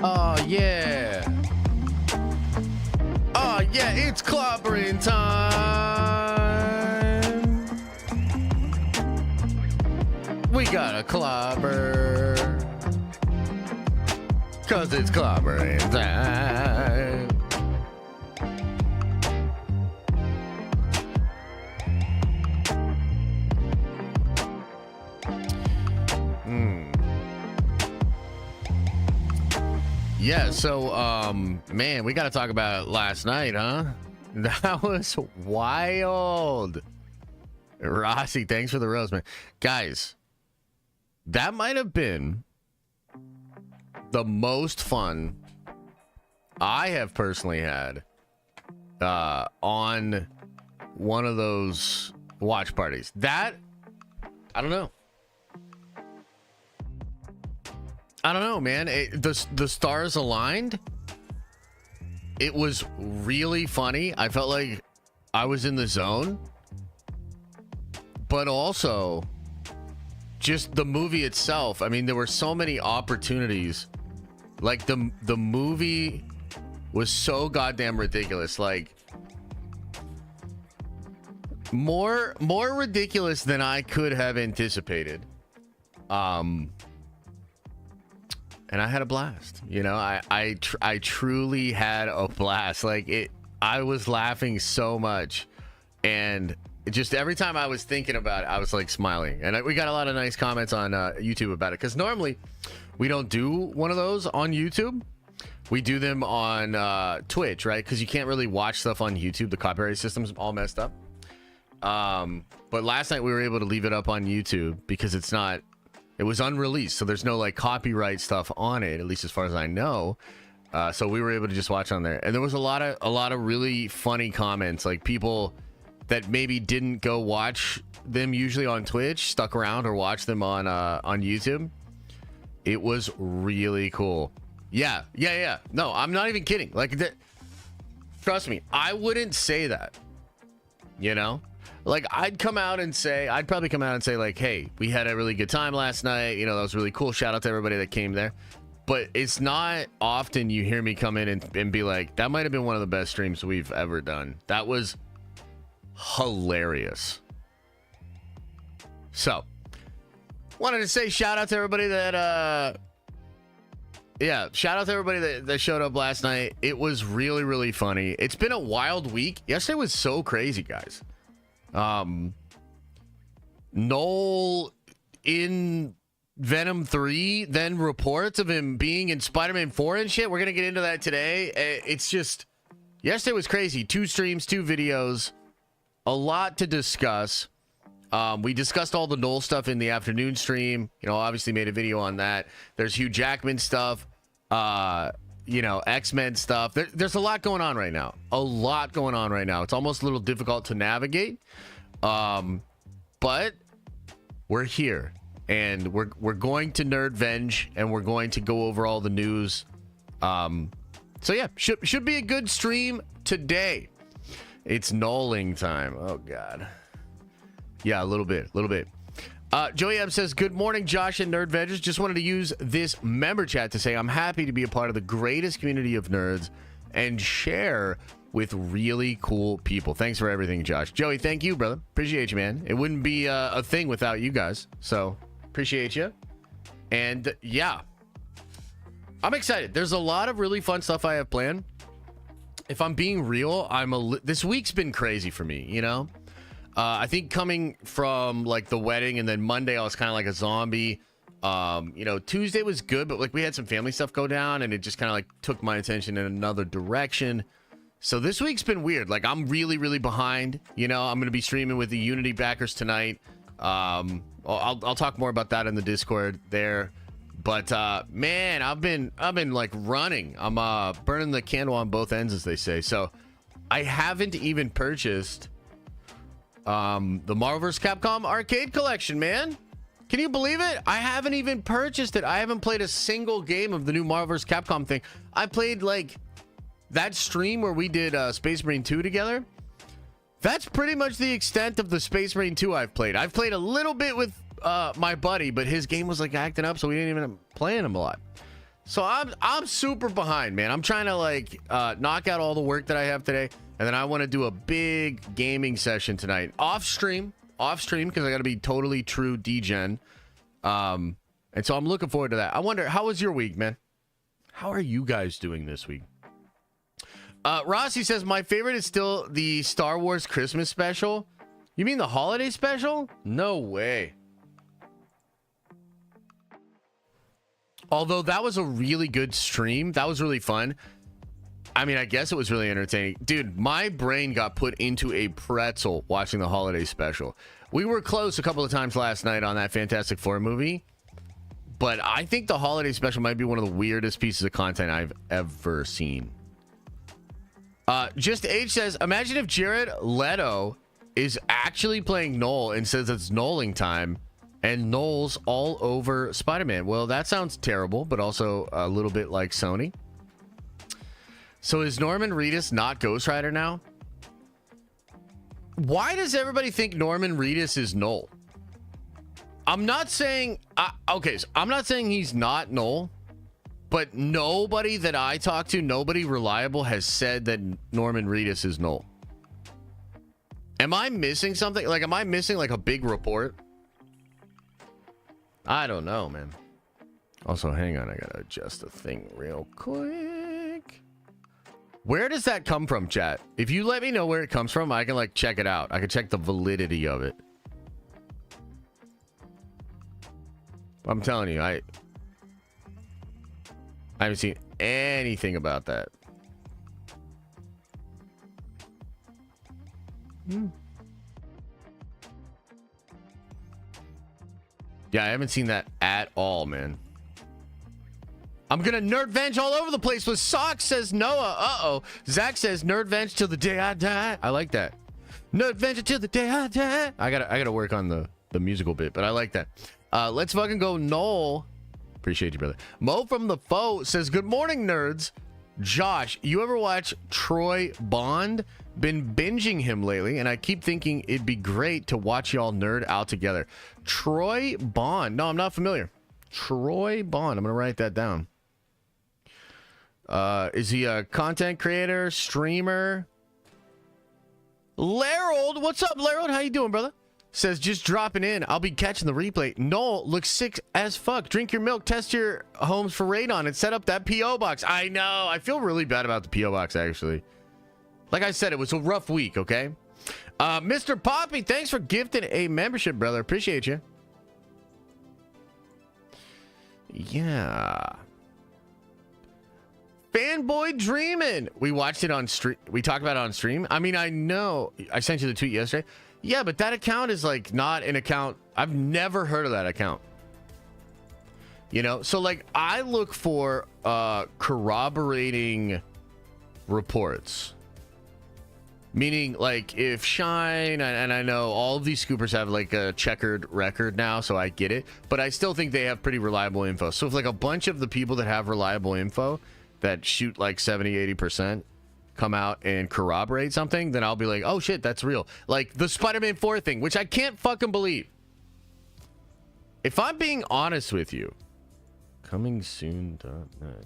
Oh, yeah. Oh, yeah, it's clobbering time. We got a clobber. Cause it's clobbering time. Yeah, so, man, we got to talk about last night, huh? That was wild. Rossi, thanks for the rose, man. Guys, that might have been the most fun I have personally had on one of those watch parties. That, I don't know. I don't know, man. The stars aligned. It was really funny. I felt like I was in the zone. But also, just the movie itself. I mean, there were so many opportunities. Like, the movie was so goddamn ridiculous. Like, more ridiculous than I could have anticipated. And I had a blast, you know. I truly had a blast. Like I was laughing so much, and just every time I was thinking about it, I was like smiling. And we got a lot of nice comments on YouTube about it, because normally we don't do one of those on YouTube. We do them on Twitch, right? Because you can't really watch stuff on YouTube. The copyright system's all messed up. But last night we were able to leave it up on YouTube because it was unreleased, so there's no like copyright stuff on it, at least as far as I know. So we were able to just watch on there, and there was a lot of really funny comments, like people that maybe didn't go watch them usually on Twitch, stuck around or watched them on YouTube. It was really cool. Yeah. No, I'm not even kidding. Like that. Trust me, I wouldn't say that. You know. Like, I'd probably come out and say, like, hey, we had a really good time last night. You know, that was really cool. Shout out to everybody that came there. But it's not often you hear me come in and be like, that might have been one of the best streams we've ever done. That was hilarious. So, wanted to say shout out to everybody that, shout out to everybody that showed up last night. It was really, really funny. It's been a wild week. Yesterday was so crazy, guys. Knull in Venom 3, then reports of him being in Spider-Man 4 and shit. We're gonna get into that today. It's just, yesterday was crazy. 2 streams, 2 videos, a lot to discuss. We discussed all the Knull stuff in the afternoon stream. You know, obviously made a video on that. There's Hugh Jackman stuff, you know, X-Men stuff. There's a lot going on right now. It's almost a little difficult to navigate. But we're here, and we're going to Nerdvenge, and we're going to go over all the news. So yeah, should be a good stream today. It's Knulling time. Oh god. Yeah, a little bit. Joey M says, good morning, Josh and Nerdvengers. Just wanted to use this member chat to say I'm happy to be a part of the greatest community of nerds and share with really cool people. Thanks for everything, Josh. Joey, thank you, brother. Appreciate you, man. It wouldn't be a thing without you guys. So appreciate you. And yeah, I'm excited. There's a lot of really fun stuff I have planned. If I'm being real, this week's been crazy for me, you know? I think coming from like the wedding and then Monday, I was kind of like a zombie. You know, Tuesday was good, but like we had some family stuff go down and it just kind of like took my attention in another direction. So this week's been weird. Like I'm really, really behind. You know, I'm going to be streaming with the Unity backers tonight. I'll talk more about that in the Discord there. But man, I've been like running. I'm burning the candle on both ends, as they say. So I haven't even purchased the Marvel vs. Capcom arcade collection, man. Can you believe it? I haven't even purchased it. I haven't played a single game of the new Marvel vs. Capcom thing. I played like that stream where we did Space Marine 2 together. That's pretty much the extent of the Space Marine 2 I've played. I've played a little bit with my buddy, but his game was like acting up, so we didn't even playing him a lot. So I'm super behind, man. I'm trying to like knock out all the work that I have today, and then I want to do a big gaming session tonight off stream because I got to be totally true degen. And so I'm looking forward to that. I wonder, how was your week, man? How are you guys doing this week? Rossi says my favorite is still the Star Wars Christmas special. You mean the holiday special? No way. Although that was a really good stream. That was really fun. I mean, I guess it was really entertaining. Dude, my brain got put into a pretzel watching the holiday special. We were close a couple of times last night on that Fantastic Four movie. But I think the holiday special might be one of the weirdest pieces of content I've ever seen. Just H says, imagine if Jared Leto is actually playing Knull and says it's Knulling time. And Knull's all over Spider-Man. Well, that sounds terrible, but also a little bit like Sony. So is Norman Reedus not Ghost Rider now? Why does everybody think Norman Reedus is Knull? I'm not saying... okay, so I'm not saying he's not Knull, but nobody that I talk to, nobody reliable has said that Norman Reedus is Knull. Am I missing something? Like, am I missing like a big report? I don't know, man. Also, hang on. I gotta adjust the thing real quick. Where does that come from, chat? If you let me know where it comes from, I can like check it out. I can check the validity of it. I'm telling you, I haven't seen anything about that. Yeah, I haven't seen that at all, man. I'm gonna nerd venge all over the place with socks, says Noah. Uh-oh. Zach says nerd venge till the day I die. I like that. Nerd venge till the day I die. I gotta work on the musical bit, but I like that. Let's fucking go Knull. Appreciate you, brother. Mo from the Foe says, good morning, nerds. Josh, you ever watch Troy Bond? Been binging him lately, and I keep thinking it'd be great to watch y'all nerd out together. Troy Bond. No, I'm not familiar. Troy Bond. I'm gonna write that down. Is he a content creator, streamer? Larold, what's up, Larold? How you doing, brother? Says just dropping in. I'll be catching the replay. Knull looks sick as fuck. Drink your milk, test your homes for radon, and set up that PO box. I know. I feel really bad about the PO box, actually. Like I said, it was a rough week, okay? Mr. Poppy, thanks for gifting a membership, brother. Appreciate you. Yeah. Fanboy Dreamin'. We watched it on stream. We talked about it on stream. I mean, I know. I sent you the tweet yesterday. Yeah, but that account is like not an account. I've never heard of that account. You know, so like I look for corroborating reports. Meaning like if Shine, and I know all of these scoopers have like a checkered record now, so I get it. But I still think they have pretty reliable info. So if like a bunch of the people that have reliable info that shoot like 70, 80% come out and corroborate something, then I'll be like, oh shit, that's real. Like the Spider-Man 4 thing, which I can't fucking believe. If I'm being honest with you, coming soon.net.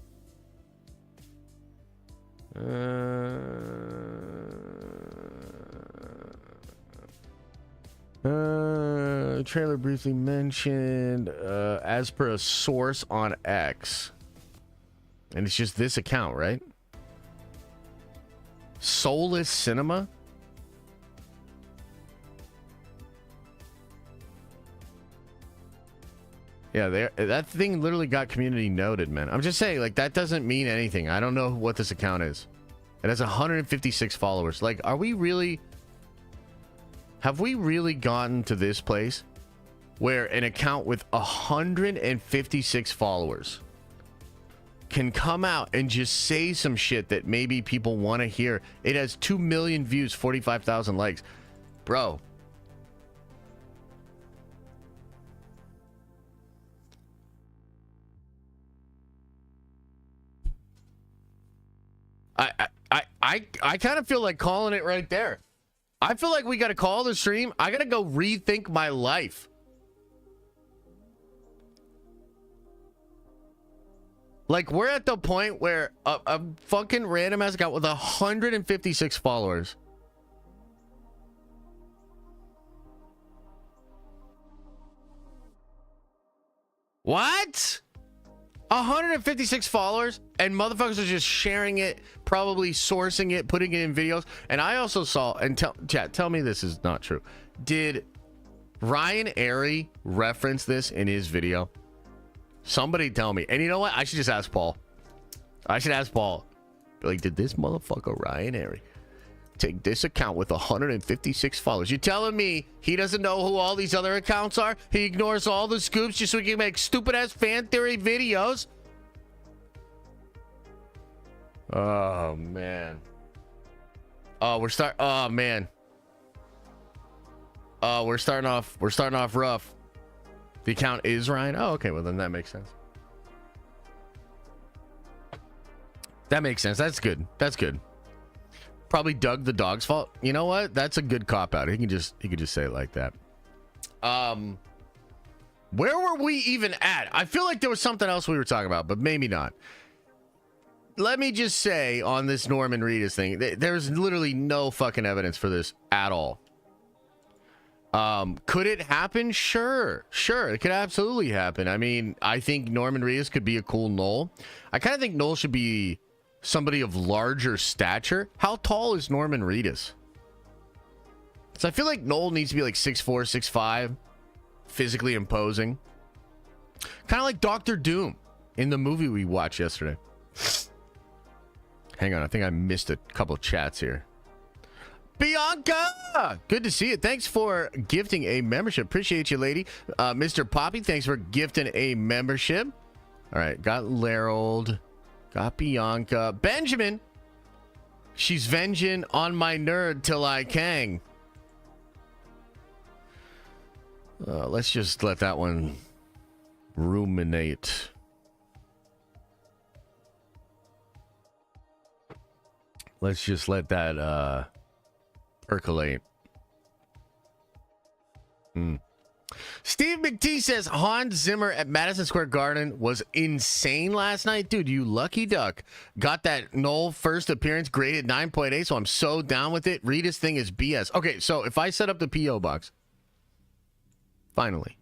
trailer briefly mentioned as per a source on X. And it's just this account, right? Soulless Cinema? Yeah, that thing literally got community noted, man. I'm just saying, like, that doesn't mean anything. I don't know what this account is. It has 156 followers. Like, are we really... Have we really gotten to this place where an account with 156 followers can come out and just say some shit that maybe people want to hear? It has 2 million views, 45,000 likes. Bro. I kind of feel like calling it right there. I feel like we got to call the stream. I got to go rethink my life. Like, we're at the point where a fucking random ass account with 156 followers. What? 156 followers, and motherfuckers are just sharing it, probably sourcing it, putting it in videos. And I also saw, and tell me this is not true. Did Ryan Airy reference this in his video? Somebody tell me. And you know what? I should just ask Paul. I should ask Paul. Like, did this motherfucker Ryan Airy take this account with 156 followers? You telling me he doesn't know who all these other accounts are? He ignores all the scoops just so he can make stupid ass fan theory videos? Oh man. Oh, we're starting off rough. The account is Ryan. Oh, okay, well then that makes sense. That makes sense. That's good. That's good. Probably Doug the dog's fault. You know what? That's a good cop out. He could just say it like that. Where were we even at? I feel like there was something else we were talking about, but maybe not. Let me just say on this Norman Reedus thing, there's literally no fucking evidence for this at all. Could it happen? Sure, it could absolutely happen. I mean, I think Norman Reedus could be a cool Knull. I kind of think Knull should be somebody of larger stature. How tall is Norman Reedus? So I feel like Knull needs to be like 6'4", 6'5", physically imposing. Kind of like Doctor Doom in the movie we watched yesterday. Hang on, I think I missed a couple chats here. Bianca, good to see you. Thanks for gifting a membership. Appreciate you, lady. Mr. Poppy, thanks for gifting a membership. All right, got Larold. Got Bianca. Benjamin. She's venging on my nerd till I Kang. Let's just let that one ruminate. Let's just let that percolate. Steve McT says Hans Zimmer at Madison Square Garden was insane last night. Dude, you lucky duck. Got that Knull first appearance graded 9.8, so I'm so down with it. Reedus thing is BS. Okay, so if I set up the P.O. box, finally,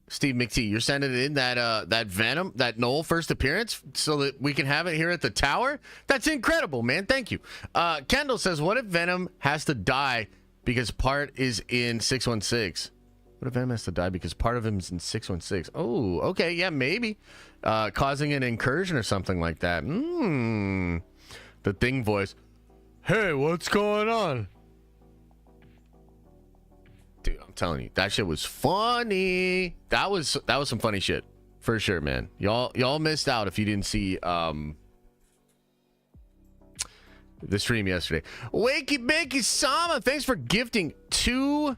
Steve McT, you're sending in that Venom, that Knull first appearance so that we can have it here at the tower? That's incredible, man. Thank you. Kendall says, what if Venom has to die because part is in 616? What if Venom has to die because part of him is in 616? Oh, okay, yeah, maybe. Causing an incursion or something like that. The Thing voice. Hey, what's going on? Dude, I'm telling you, that shit was funny. That was some funny shit. For sure, man. Y'all missed out if you didn't see the stream yesterday. Wakey Bakey Sama, thanks for gifting 2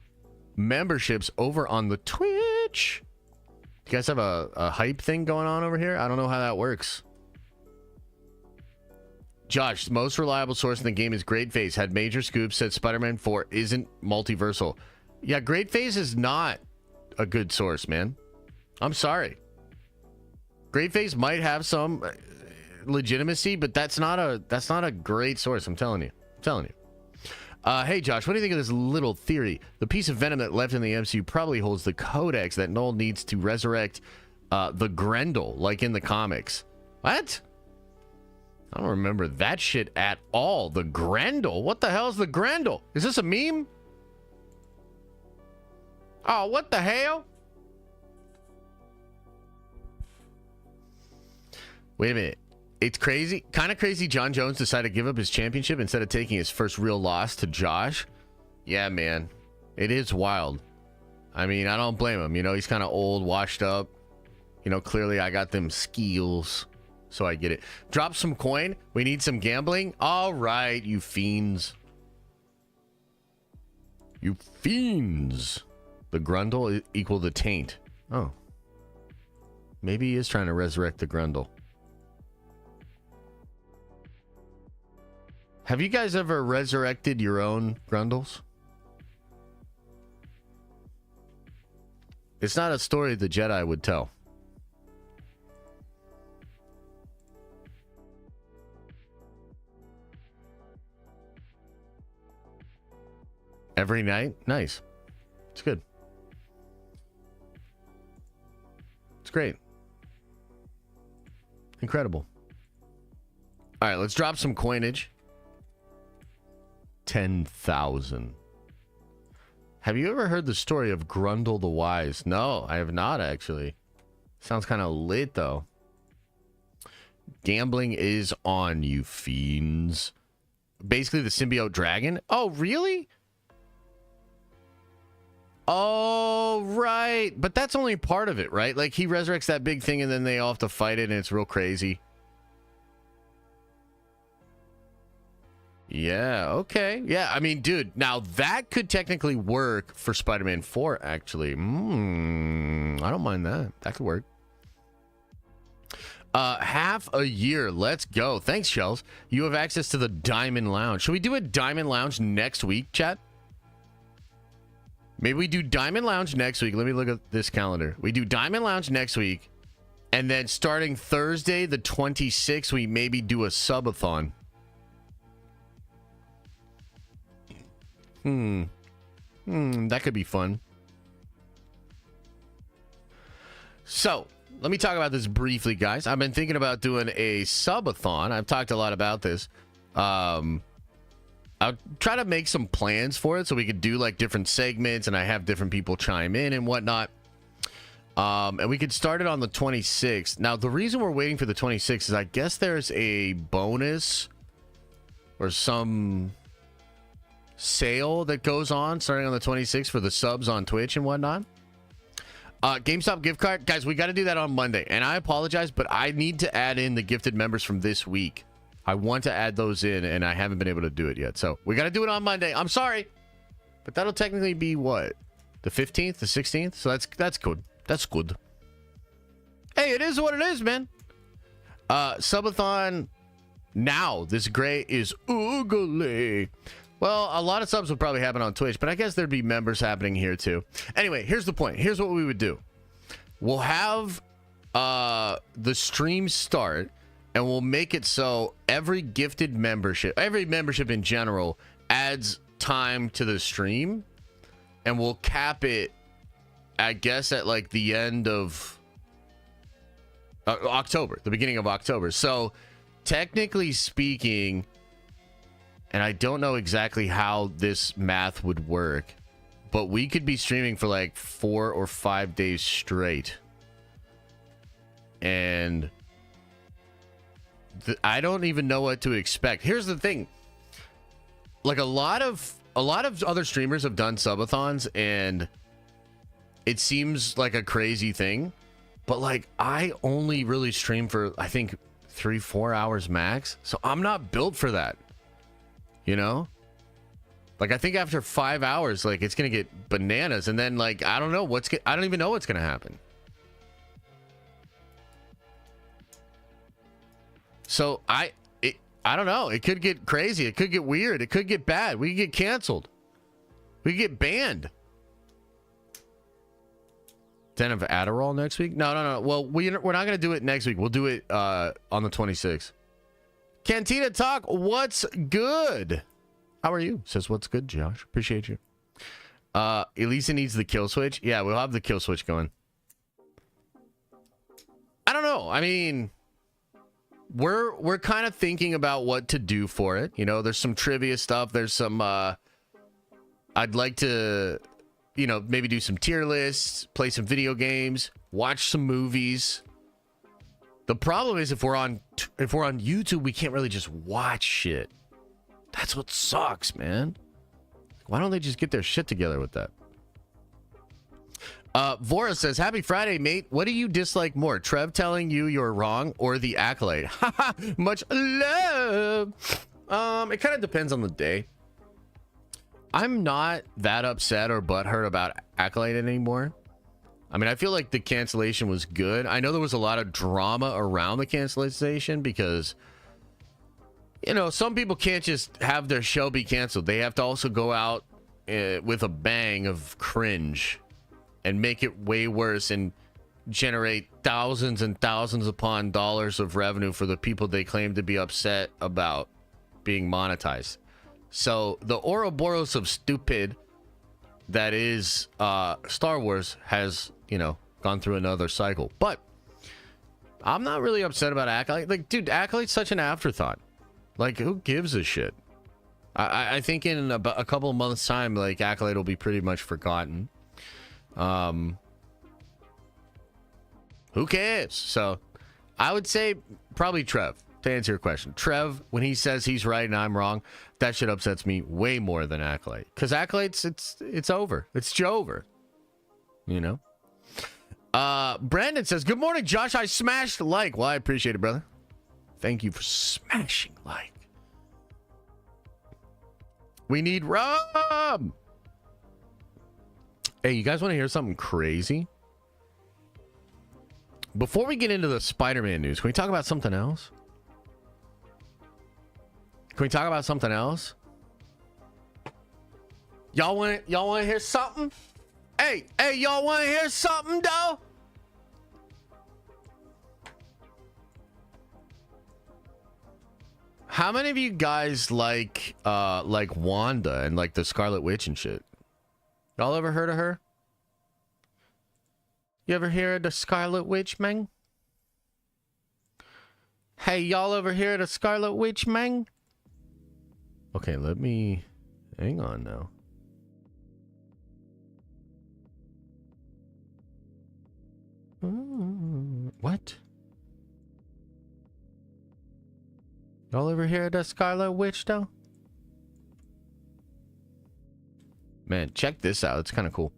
memberships over on the Twitch. You guys have a hype thing going on over here? I don't know how that works. Josh, the most reliable source in the game is Great Face. Had major scoops, said Spider-Man 4 isn't multiversal. Yeah, Great Face is not a good source, man. I'm sorry. Great Face might have some legitimacy, but that's not a great source. I'm telling you. Hey, Josh, what do you think of this little theory? The piece of venom that left in the MCU probably holds the codex that Knull needs to resurrect the Grendel, like in the comics. What? I don't remember that shit at all. The Grendel? What the hell is the Grendel? Is this a meme? Oh, what the hell? Wait a minute. It's crazy. Kind of crazy John Jones decided to give up his championship instead of taking his first real loss to Josh. Yeah, man. It is wild. I mean, I don't blame him. You know, he's kind of old, washed up. You know, clearly I got them skills. So I get it. Drop some coin. We need some gambling. All right, you fiends. You fiends. The Grundle equal the taint. Oh. Maybe he is trying to resurrect the Grundle. Have you guys ever resurrected your own Grundles? It's not a story the Jedi would tell. Every night? Nice. It's good. It's great. Incredible. All right, let's drop some coinage. 10,000. Have you ever heard the story of Grundle the Wise? No, I have not, actually. Sounds kind of lit, though. Gambling is on, you fiends. Basically, the symbiote dragon? Oh, really? Oh, right. But that's only part of it, right? Like, he resurrects that big thing, and then they all have to fight it, and it's real crazy. Yeah, okay. Yeah, I mean, dude, now that could technically work for Spider-Man 4, actually. I don't mind that. That could work. Half a year. Let's go. Thanks, Shells. You have access to the Diamond Lounge. Should we do a Diamond Lounge next week, chat? Maybe we do Diamond Lounge next week. Let me look at this calendar. We do Diamond Lounge next week. And then starting Thursday, the 26th, we maybe do a subathon. That could be fun. So, let me talk about this briefly, guys. I've been thinking about doing a subathon. I've talked a lot about this. I'll try to make some plans for it so we could do like different segments and I have different people chime in and whatnot. And we could start it on the 26th. Now, the reason we're waiting for the 26th is I guess there's a bonus or some sale that goes on starting on the 26th for the subs on Twitch and whatnot. GameStop gift card. Guys, we got to do that on Monday. And I apologize, but I need to add in the gifted members from this week. I want to add those in, and I haven't been able to do it yet. So we got to do it on Monday. I'm sorry. But that'll technically be what? The 15th? The 16th? So that's good. That's good. Hey, it is what it is, man. Subathon now. This gray is ugly. Well, a lot of subs would probably happen on Twitch, but I guess there'd be members happening here too. Anyway, here's the point. Here's what we would do. We'll have the stream start, and we'll make it so every gifted membership, every membership in general, adds time to the stream, and we'll cap it, I guess, at like the end of October, the beginning of October. So, technically speaking, and I don't know exactly how this math would work, but we could be streaming for like 4 or 5 days straight. And I don't even know what to expect. Here's the thing. Like a lot of other streamers have done subathons and it seems like a crazy thing, but like I only really stream for I think 3-4 hours max. So I'm not built for that. You know, like I think after 5 hours, like it's gonna get bananas, and then like I don't know I don't even know what's gonna happen. So I don't know. It could get crazy. It could get weird. It could get bad. We could get canceled. We could get banned. 10 of Adderall next week? No. Well, we're not gonna do it next week. We'll do it on the 26th. Cantina Talk, what's good? How are you? Says, what's good, Josh? Appreciate you. Elisa needs the kill switch. Yeah, we'll have the kill switch going. I don't know. I mean, we're kind of thinking about what to do for it. You know, there's some trivia stuff. There's some, I'd like to, you know, maybe do some tier lists, play some video games, watch some movies. The problem is if we're on YouTube, we can't really just watch shit. That's what sucks, man. Why don't they just get their shit together with that? Vora says, happy Friday, mate. What do you dislike more? Trev telling you you're wrong or the Accolade? Much love. It kind of depends on the day. I'm not that upset or butthurt about Accolade anymore. I mean, I feel like the cancellation was good. I know there was a lot of drama around the cancellation because, you know, some people can't just have their show be canceled. They have to also go out with a bang of cringe and make it way worse and generate thousands and thousands upon dollars of revenue for the people they claim to be upset about being monetized. So the Ouroboros of stupid that is Star Wars has, you know, gone through another cycle. But I'm not really upset about Accolade. Like, dude, Accolade's such an afterthought. Like, who gives a shit? I think in about a couple of months' time, like, Accolade will be pretty much forgotten. Who cares? So I would say probably Trev, to answer your question. Trev, when he says he's right and I'm wrong, that shit upsets me way more than Accolade. Because Accolade's, it's over. It's Jover. You know? Brandon says, good morning, Josh. I smashed like. Well, I appreciate it, brother. Thank you for smashing like. We need Rob. Hey, you guys want to hear something crazy? Before we get into the Spider-Man news, can we talk about something else? Can we talk about something else? Y'all want to hear something? Hey, y'all want to hear something though? How many of you guys like Wanda and like the Scarlet Witch and shit? Y'all ever heard of her? You ever hear of the Scarlet Witch, man? Hey, y'all ever hear of the Scarlet Witch, man? Okay, let me... Hang on now. What? Y'all ever hear of the Scarlet Witch, though? Man, check this out. It's kind of cool.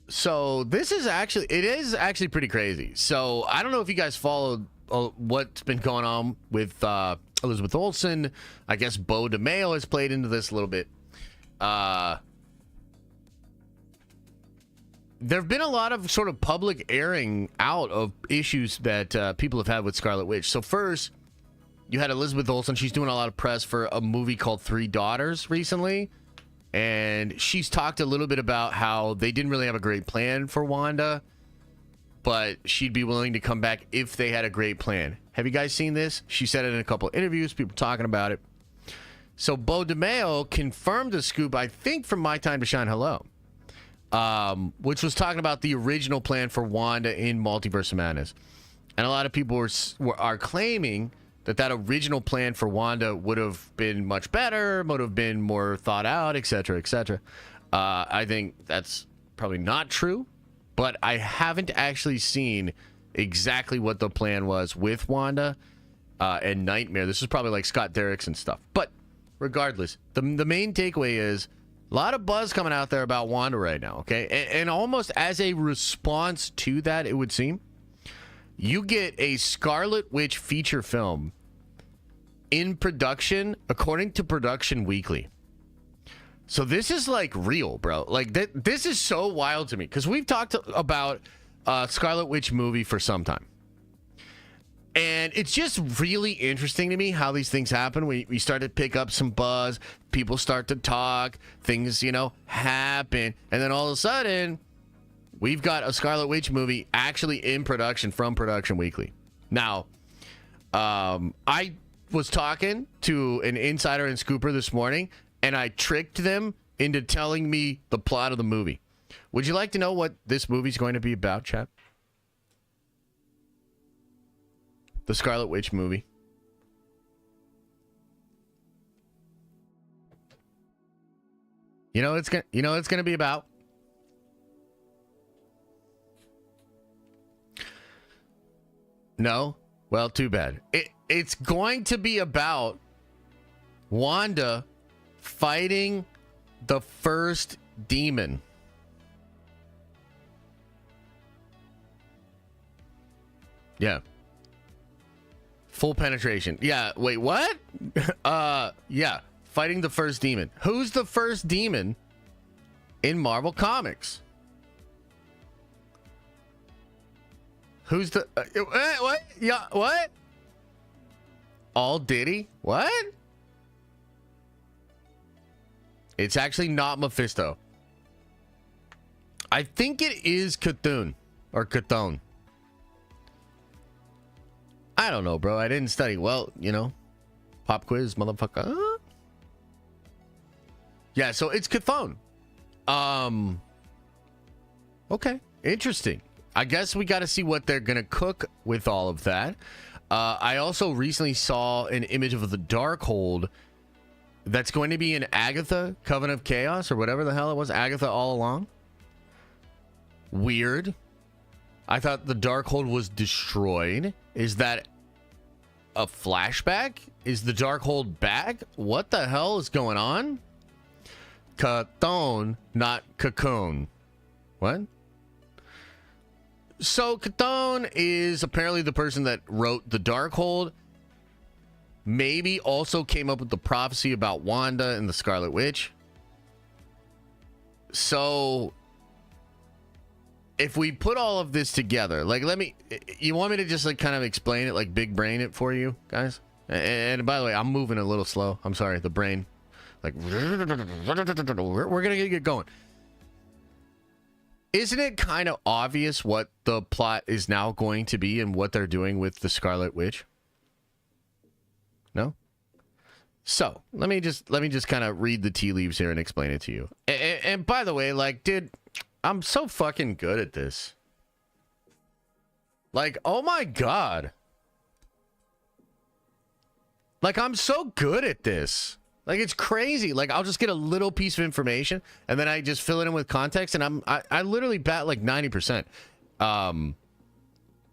So this is actually, it is actually pretty crazy. So I don't know if you guys followed what's been going on with Elizabeth Olsen. I guess Beau DeMayo has played into this a little bit. There have been a lot of sort of public airing out of issues that people have had with Scarlet Witch. So first, you had Elizabeth Olsen. She's doing a lot of press for a movie called Three Daughters recently. And she's talked a little bit about how they didn't really have a great plan for Wanda, but she'd be willing to come back if they had a great plan. Have you guys seen this? She said it in a couple of interviews, people talking about it. So Beau DeMayo confirmed a scoop, I think, from My Time to Shine Hello, which was talking about the original plan for Wanda in Multiverse of Madness. And a lot of people are claiming that original plan for Wanda would have been much better, would have been more thought out, etc., etc. I think that's probably not true, but I haven't actually seen exactly what the plan was with Wanda and Nightmare. This is probably like Scott Derrickson stuff. But regardless, the main takeaway is a lot of buzz coming out there about Wanda right now, okay? And almost as a response to that, it would seem, you get a Scarlet Witch feature film in production, according to Production Weekly. So this is like real, bro. Like this is so wild to me because we've talked about Scarlet Witch movie for some time. And it's just really interesting to me how these things happen. We start to pick up some buzz. People start to talk. Things, you know, happen. And then all of a sudden, we've got a Scarlet Witch movie actually in production from Production Weekly. Now, I was talking to an insider and scooper this morning, and I tricked them into telling me the plot of the movie. Would you like to know what this movie's going to be about, chat? The Scarlet Witch movie. You know it's gonna be about? No? Well, too bad. It's going to be about Wanda fighting the first demon. Yeah. Full penetration. Yeah, wait, what? Yeah, fighting the first demon. Who's the first demon in Marvel Comics? Who's the what? Yeah, what? All Diddy? What? It's actually not Mephisto. I think it is Cthulhu or Cthulhu. I don't know, bro. I didn't study. Well, you know, pop quiz, motherfucker. Yeah, so it's Cthulhu. Okay, interesting. I guess we got to see what they're gonna cook with all of that. I also recently saw an image of the Darkhold that's going to be in Agatha, Covenant of Chaos, or whatever the hell it was. Agatha all along. Weird. I thought the Darkhold was destroyed. Is that a flashback? Is the Darkhold back? What the hell is going on? Cthulhu, not cocoon. What? So Cthulhu is apparently the person that wrote the Darkhold. Maybe also came up with the prophecy about Wanda and the Scarlet Witch. So if we put all of this together, like, you want me to just like kind of explain it, like big brain it for you guys? And by the way, I'm moving a little slow. I'm sorry, the brain. Like, we're gonna get going. Isn't it kind of obvious what the plot is now going to be and what they're doing with the Scarlet Witch? No? So, let me just kind of read the tea leaves here and explain it to you. And by the way, like, dude, I'm so fucking good at this. Like, oh my God. Like, I'm so good at this. Like, it's crazy. Like, I'll just get a little piece of information and then I just fill it in with context, and I literally bat like 90%.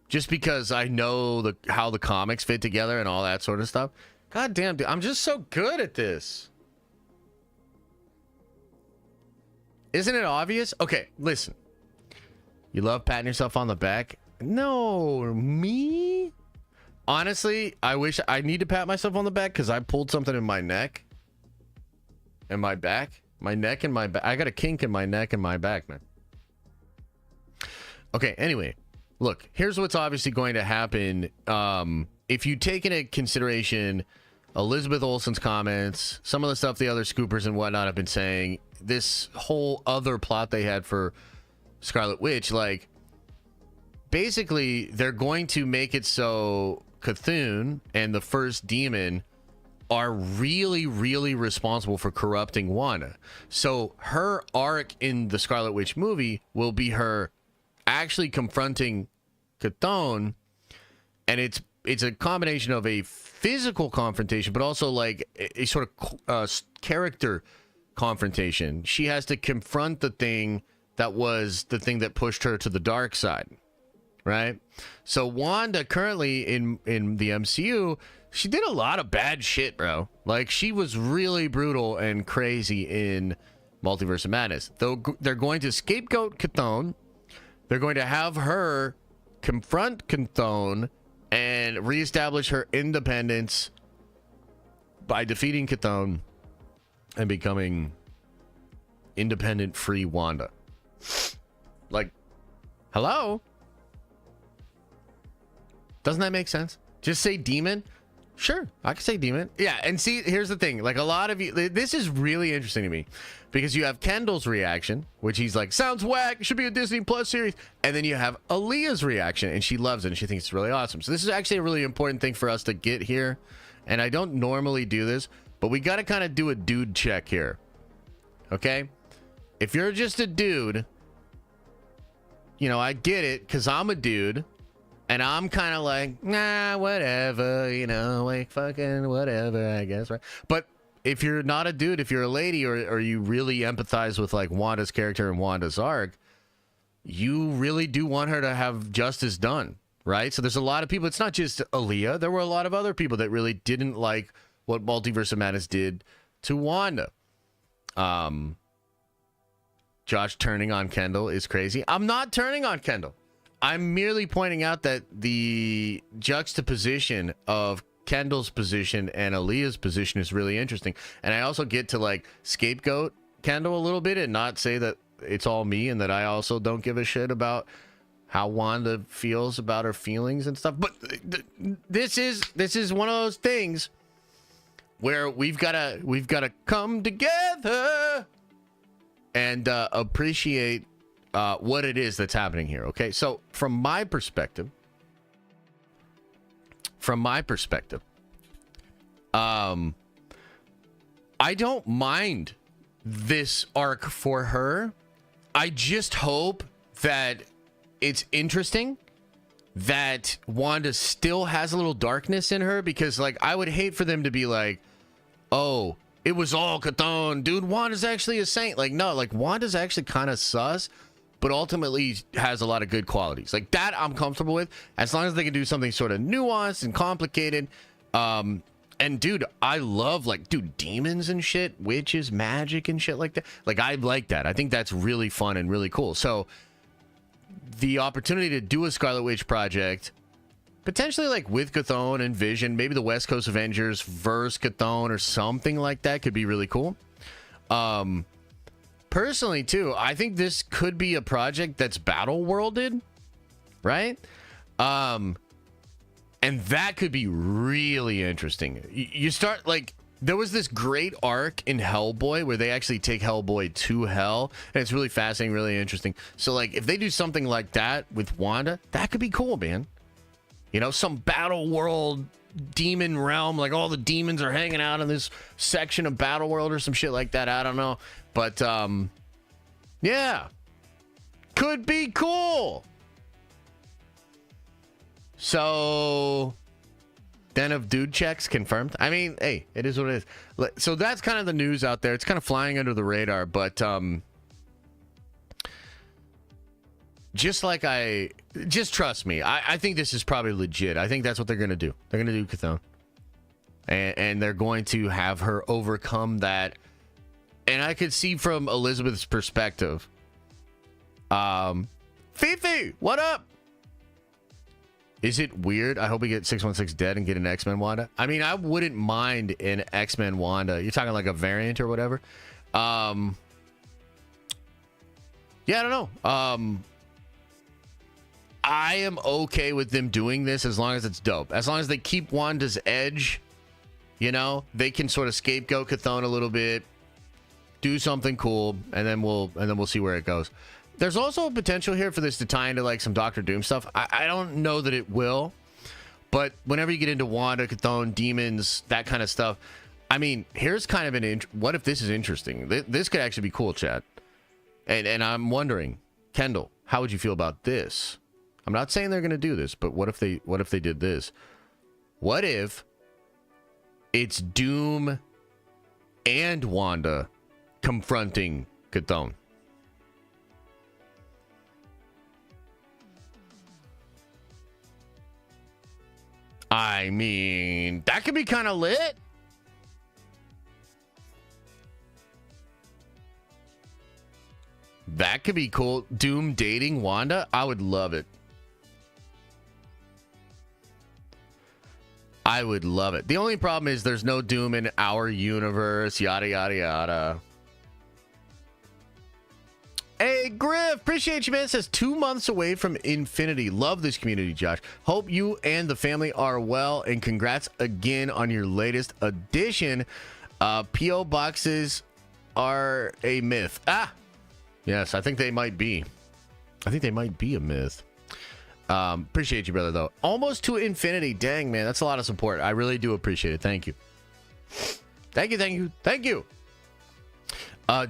Just because I know how the comics fit together and all that sort of stuff. God damn, dude, I'm just so good at this. Isn't it obvious? Okay, listen. You love patting yourself on the back? No, me? Honestly, I need to pat myself on the back because I pulled something in my neck. And my back. My neck and my back. I got a kink in my neck and my back, man. Okay, anyway. Look, here's what's obviously going to happen. If you take into consideration Elizabeth Olsen's comments, some of the stuff the other scoopers and whatnot have been saying, this whole other plot they had for Scarlet Witch, like, basically, they're going to make it so Cthulhu and the first demon are really, really responsible for corrupting Wanda. So her arc in the Scarlet Witch movie will be her actually confronting Cthulhu, and it's a combination of a physical confrontation, but also like a sort of character confrontation. She has to confront the thing that was the thing that pushed her to the dark side, right? So Wanda currently in the MCU, she did a lot of bad shit, bro. Like, she was really brutal and crazy in Multiverse of Madness. Though they're going to scapegoat Cthulhu, they're going to have her confront Cthulhu and reestablish her independence by defeating Cthulhu and becoming independent, free Wanda. Like, hello? Doesn't that make sense? Just say demon. Sure, I could say demon. Yeah, and see, here's the thing. Like, a lot of you, this is really interesting to me because you have Kendall's reaction, which he's like, sounds whack, should be a Disney Plus series. And then you have Aaliyah's reaction, and she loves it, and she thinks it's really awesome. So this is actually a really important thing for us to get here. And I don't normally do this, but we got to kind of do a dude check here. Okay? If you're just a dude, you know, I get it because I'm a dude. And I'm kind of like, nah, whatever, you know, like fucking whatever, I guess, right? But if you're not a dude, if you're a lady, or you really empathize with like Wanda's character and Wanda's arc, you really do want her to have justice done, right? So there's a lot of people. It's not just Aaliyah. There were a lot of other people that really didn't like what Multiverse of Madness did to Wanda. Josh turning on Kendall is crazy. I'm not turning on Kendall. I'm merely pointing out that the juxtaposition of Kendall's position and Aaliyah's position is really interesting. And I also get to like scapegoat Kendall a little bit and not say that it's all me and that I also don't give a shit about how Wanda feels about her feelings and stuff. But this is one of those things where we've got to come together and appreciate what it is that's happening here. Okay, so from my perspective, I don't mind this arc for her. I just hope that it's interesting, that Wanda still has a little darkness in her, because like I would hate for them to be like, oh, it was all Chthon, dude, Wanda's actually a saint. Like, no, like Wanda's actually kind of sus, but ultimately has a lot of good qualities. Like that I'm comfortable with, as long as they can do something sort of nuanced and complicated. And dude, I love like, dude, demons and shit, witches, magic and shit like that. Like I like that. I think that's really fun and really cool. So the opportunity to do a Scarlet Witch project, potentially like with Chthon and Vision, maybe the West Coast Avengers versus Chthon or something like that, could be really cool. Personally, too, I think this could be a project that's battle worlded, right? And that could be really interesting. You start like, there was this great arc in Hellboy where they actually take Hellboy to hell, and it's really fascinating, really interesting. So like, if they do something like that with Wanda, that could be cool, man. You know, some battle world demon realm, like all the demons are hanging out in this section of battle world or some shit like that. I don't know. But, yeah, could be cool. So, Den of Dude checks confirmed. I mean, hey, it is what it is. So that's kind of the news out there. It's kind of flying under the radar, but just trust me. I think this is probably legit. I think that's what they're going to do. They're going to do Chthon. And they're going to have her overcome that. And I could see from Elizabeth's perspective. Fifi, what up? Is it weird? I hope we get 616 dead and get an X-Men Wanda. I mean, I wouldn't mind an X-Men Wanda. You're talking like a variant or whatever. Yeah, I don't know. I am okay with them doing this as long as it's dope. As long as they keep Wanda's edge, you know, they can sort of scapegoat Chthon a little bit, do something cool, and then we'll see where it goes. There's also a potential here for this to tie into like some Doctor Doom stuff. I don't know that it will, but whenever you get into Wanda, Chthon, demons, that kind of stuff, I mean, here's kind of what if this is interesting? This could actually be cool, chat. And I'm wondering, Kendall, how would you feel about this? I'm not saying they're going to do this, but what if they did this? What if it's Doom and Wanda confronting Chthon? I mean, that could be kind of lit. That could be cool. Doom dating Wanda? I would love it. I would love it. The only problem is there's no Doom in our universe, yada, yada, yada. Hey, Hey, Griff, appreciate you, man. It says 2 months away from infinity. Love this community, Josh. Hope you and the family are well, and congrats again on your latest addition. P.O. boxes are a myth. Yes, I think they might be. I think they might be a myth. Appreciate you, brother, though. Almost to infinity. Dang, man, that's a lot of support. I really do appreciate it. Thank you. Thank you, thank you, thank you.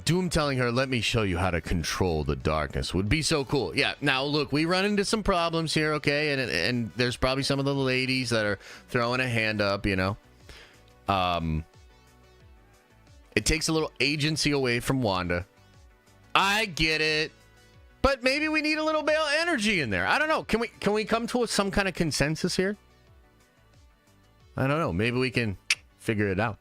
Doom telling her, let me show you how to control the darkness would be so cool. Yeah, now look, we run into some problems here, okay? And there's probably some of the ladies that are throwing a hand up, you know? It takes a little agency away from Wanda. I get it. But maybe we need a little male energy in there. I don't know. Can we come to some kind of consensus here? I don't know. Maybe we can figure it out.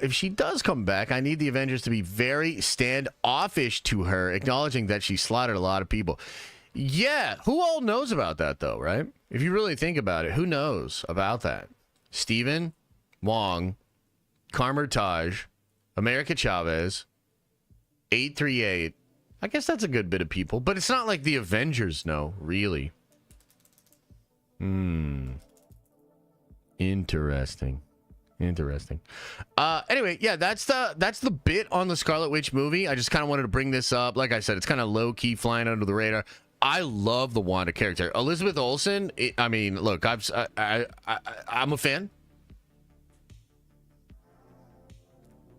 If she does come back, I need the Avengers to be very standoffish to her, acknowledging that she slaughtered a lot of people. Yeah, who all knows about that, though, right? If you really think about it, who knows about that? Steven, Wong, Carmertage, America Chavez, 838. I guess that's a good bit of people, but it's not like the Avengers know, really. Interesting. Anyway, yeah, that's the bit on the Scarlet Witch movie. I just kind of wanted to bring this up. Like I said, it's kind of low-key, flying under the radar. I love the Wanda character. Elizabeth Olsen, I mean, look, I'm a fan.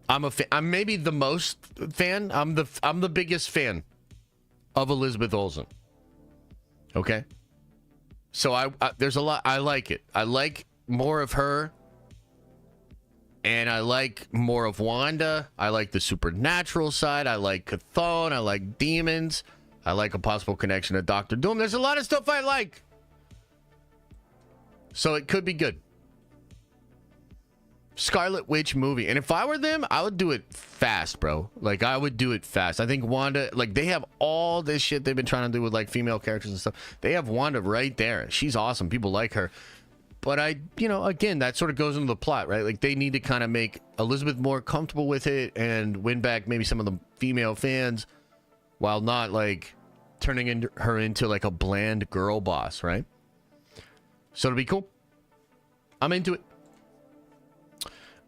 I'm maybe the most fan. I'm the biggest fan of Elizabeth Olsen. Okay? So there's a lot. I like it. I like more of her. And I like more of Wanda. I like the supernatural side. I like Chthon. I like demons. I like a possible connection to Doctor Doom. There's a lot of stuff I like. So it could be good. Scarlet Witch movie. And if I were them, I would do it fast, bro. Like, I would do it fast. I think Wanda, like, they have all this shit they've been trying to do with, like, female characters and stuff. They have Wanda right there. She's awesome. People like her. But again, that sort of goes into the plot, right? Like, they need to kind of make Elizabeth more comfortable with it and win back maybe some of the female fans while not, like, turning her into, like, a bland girl boss, right? So it'll be cool. I'm into it.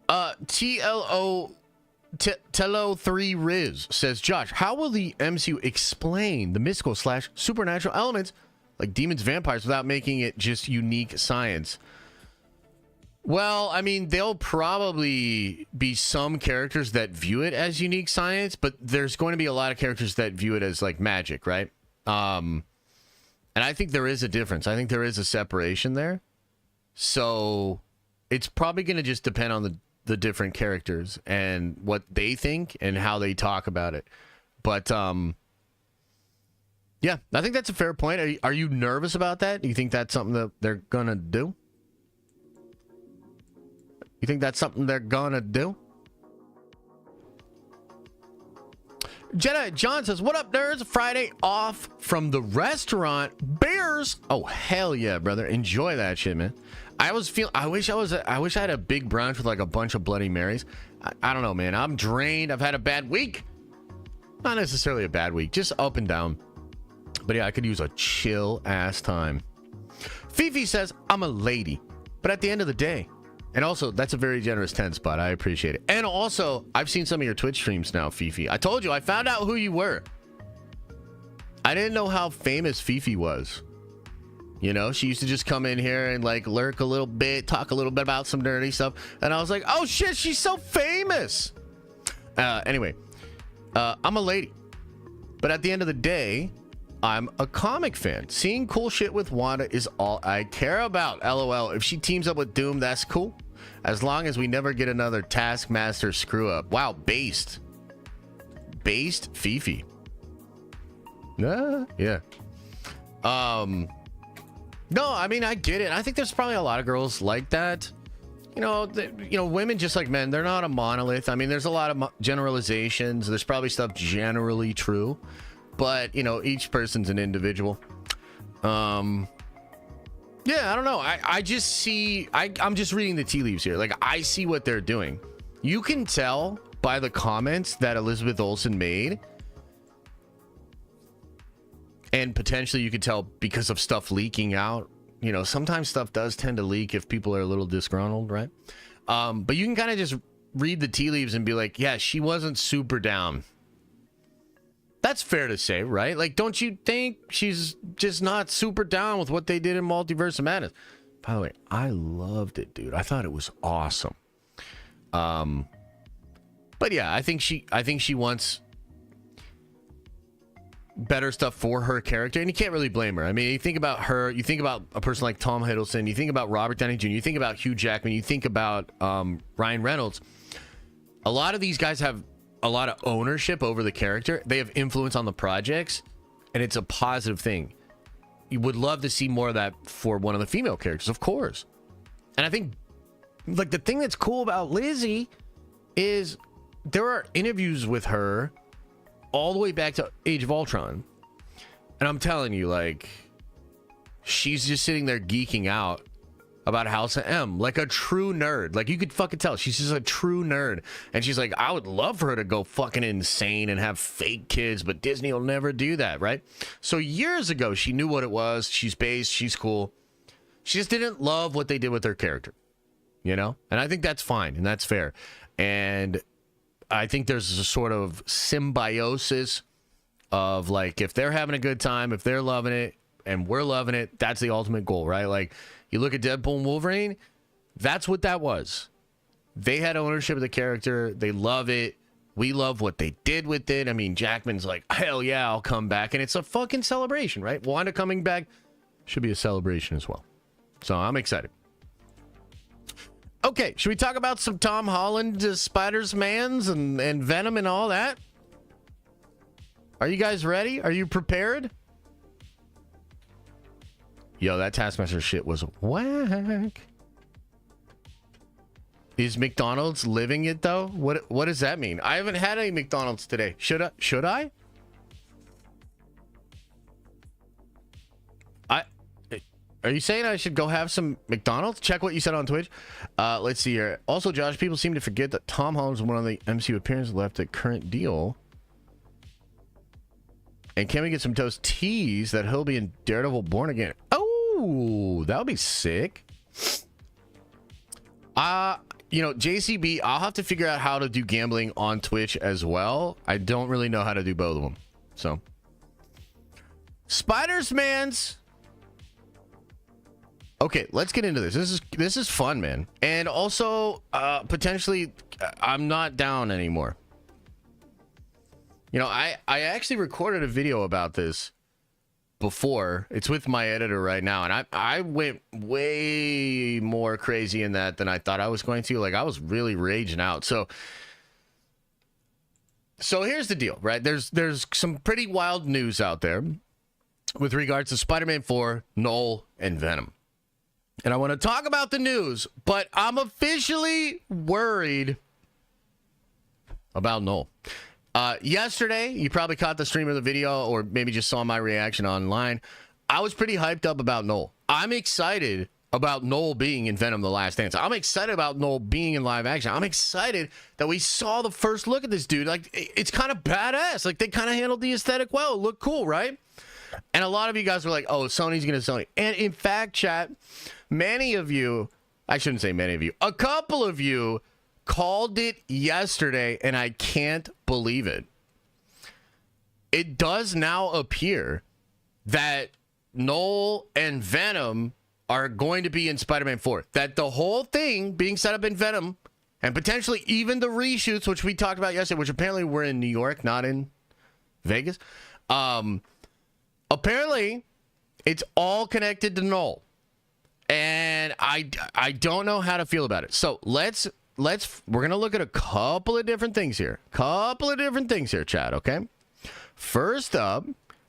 Tello3 Riz says, Josh, how will the MCU explain the mystical / supernatural elements like demons, vampires, without making it just unique science? Well, I mean, there'll probably be some characters that view it as unique science, but there's going to be a lot of characters that view it as like magic, right? And I think there is a difference. I think there is a separation there. So it's probably going to just depend on the different characters and what they think and how they talk about it. But yeah, I think that's a fair point. Are you nervous about that? Do you think that's something that they're gonna do? You think that's something they're gonna do? Jedi John says, what up, nerds? Friday off from the restaurant. Bears. Oh, hell yeah, brother. Enjoy that shit, man. I wish I had a big brunch with like a bunch of Bloody Marys. I don't know, man. I'm drained. I've had a bad week. Not necessarily a bad week, just up and down. But yeah, I could use a chill ass time. Fifi says, I'm a lady, but at the end of the day, and also that's a very generous 10 spot. I appreciate it. And also, I've seen some of your Twitch streams now, Fifi. I told you, I found out who you were. I didn't know how famous Fifi was. You know, she used to just come in here and like lurk a little bit, talk a little bit about some nerdy stuff. And I was like, oh shit, she's so famous. Anyway, I'm a lady, but at the end of the day, I'm a comic fan. Seeing cool shit with Wanda is all I care about. LOL. If she teams up with Doom, that's cool. As long as we never get another Taskmaster screw up. Wow, based Fifi. Yeah. No, I mean, I get it. I think there's probably a lot of girls like that. You know, women just like men, they're not a monolith. I mean, there's a lot of generalizations. There's probably stuff generally true, but you know, each person's an individual. Yeah, I don't know. I just see, I'm just reading the tea leaves here. Like, I see what they're doing. You can tell by the comments that Elizabeth Olsen made And potentially you could tell because of stuff leaking out. You know, sometimes stuff does tend to leak if people are a little disgruntled, right? But you can kind of just read the tea leaves and be like, yeah, she wasn't super down. That's fair to say, right? Like, don't you think she's just not super down with what they did in Multiverse of Madness? By the way, I loved it, dude. I thought it was awesome. But yeah, I think she wants better stuff for her character, and you can't really blame her. I mean, you think about her, you think about a person like Tom Hiddleston, you think about Robert Downey Jr., you think about Hugh Jackman, you think about Ryan Reynolds. A lot of these guys have a lot of ownership over the character. They have influence on the projects, and it's a positive thing. You would love to see more of that for one of the female characters, of course. And I think, like, the thing that's cool about Lizzie is there are interviews with her all the way back to Age of Ultron. And I'm telling you, like, she's just sitting there geeking out about House of M, like a true nerd. Like, you could fucking tell she's just a true nerd. And she's like, I would love for her to go fucking insane and have fake kids, but Disney will never do that, right? So years ago, she knew what it was. She's based, she's cool. She just didn't love what they did with her character, you know? And I think that's fine and that's fair. And I think there's a sort of symbiosis of, like, if they're having a good time, if they're loving it and we're loving it, that's the ultimate goal, right? Like, you look at Deadpool and Wolverine, that's what that was. They had ownership of the character. They love it. We love what they did with it. I mean, Jackman's like, hell yeah, I'll come back. And it's a fucking celebration, right? Wanda coming back should be a celebration as well. So I'm excited. Okay, should we talk about some Tom Holland Spider-Mans and Venom and all that? Are you guys ready? Are you prepared? Yo, that Taskmaster shit was whack. Is McDonald's living it though? What does that mean? I haven't had any McDonald's today. Should I? Are you saying I should go have some McDonald's? Check what you said on Twitch. Let's see here. Also, Josh, people seem to forget that Tom Holland's one of the MCU appearances left at current deal. And can we get some toast teas that he'll be in Daredevil Born Again? Oh, that would be sick. You know, JCB, I'll have to figure out how to do gambling on Twitch as well. I don't really know how to do both of them. So, Spider-Mans. Okay, let's get into this. This is fun, man. And also, potentially, I'm not down anymore. You know, I actually recorded a video about this before. It's with my editor right now, and I went way more crazy in that than I thought I was going to. Like, I was really raging out. So here's the deal, right? There's some pretty wild news out there with regards to Spider-Man 4, Knull, and Venom. And I want to talk about the news, but I'm officially worried about Knull. Yesterday, you probably caught the stream of the video or maybe just saw my reaction online. I was pretty hyped up about Knull. I'm excited about Knull being in Venom: The Last Dance. I'm excited about Knull being in live action. I'm excited that we saw the first look at this dude. Like, it's kind of badass. Like, they kind of handled the aesthetic well. It looked cool, right? And a lot of you guys were like, oh, Sony's going to Sony. And in fact, chat, many of you, I shouldn't say many of you, a couple of you called it yesterday, and I can't believe it. It does now appear that Knull and Venom are going to be in Spider-Man 4. That the whole thing being set up in Venom, and potentially even the reshoots, which we talked about yesterday, which apparently were in New York, not in Vegas. Apparently, it's all connected to Knull. And I don't know how to feel about it. So we're going to look at a couple of different things here. Chad, okay? First up,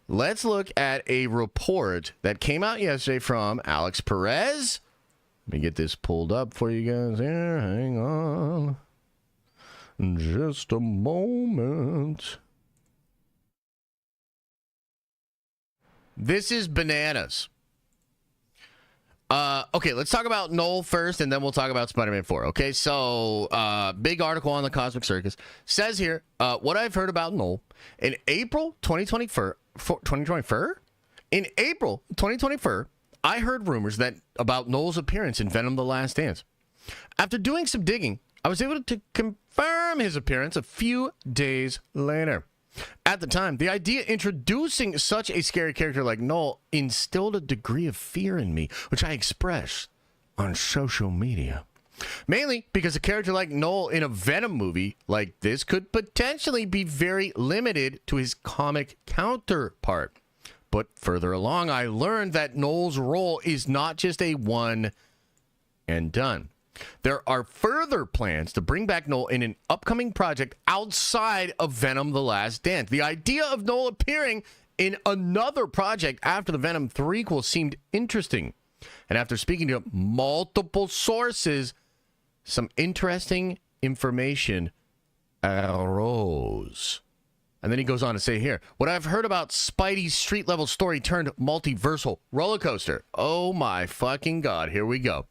let's look at a report that came out yesterday from Alex Perez. Let me get this pulled up for you guys here. Hang on. Just a moment. This is bananas. Okay, let's talk about Knull first, and then we'll talk about Spider-Man 4. Okay, so big article on the Cosmic Circus says here, what I've heard about Knull in April 2024, In April 2024, I heard rumors about Knull's appearance in Venom: The Last Dance. After doing some digging, I was able to confirm his appearance a few days later. At the time, the idea introducing such a scary character like Knull instilled a degree of fear in me, which I expressed on social media. Mainly because a character like Knull in a Venom movie like this could potentially be very limited to his comic counterpart. But further along, I learned that Knull's role is not just a one and done. There are further plans to bring back Knull in an upcoming project outside of Venom: The Last Dance. The idea of Knull appearing in another project after the Venom threequel seemed interesting. And after speaking to multiple sources, some interesting information arose. And then he goes on to say here, what I've heard about Spidey's street-level story turned multiversal roller coaster. Oh my fucking God, here we go.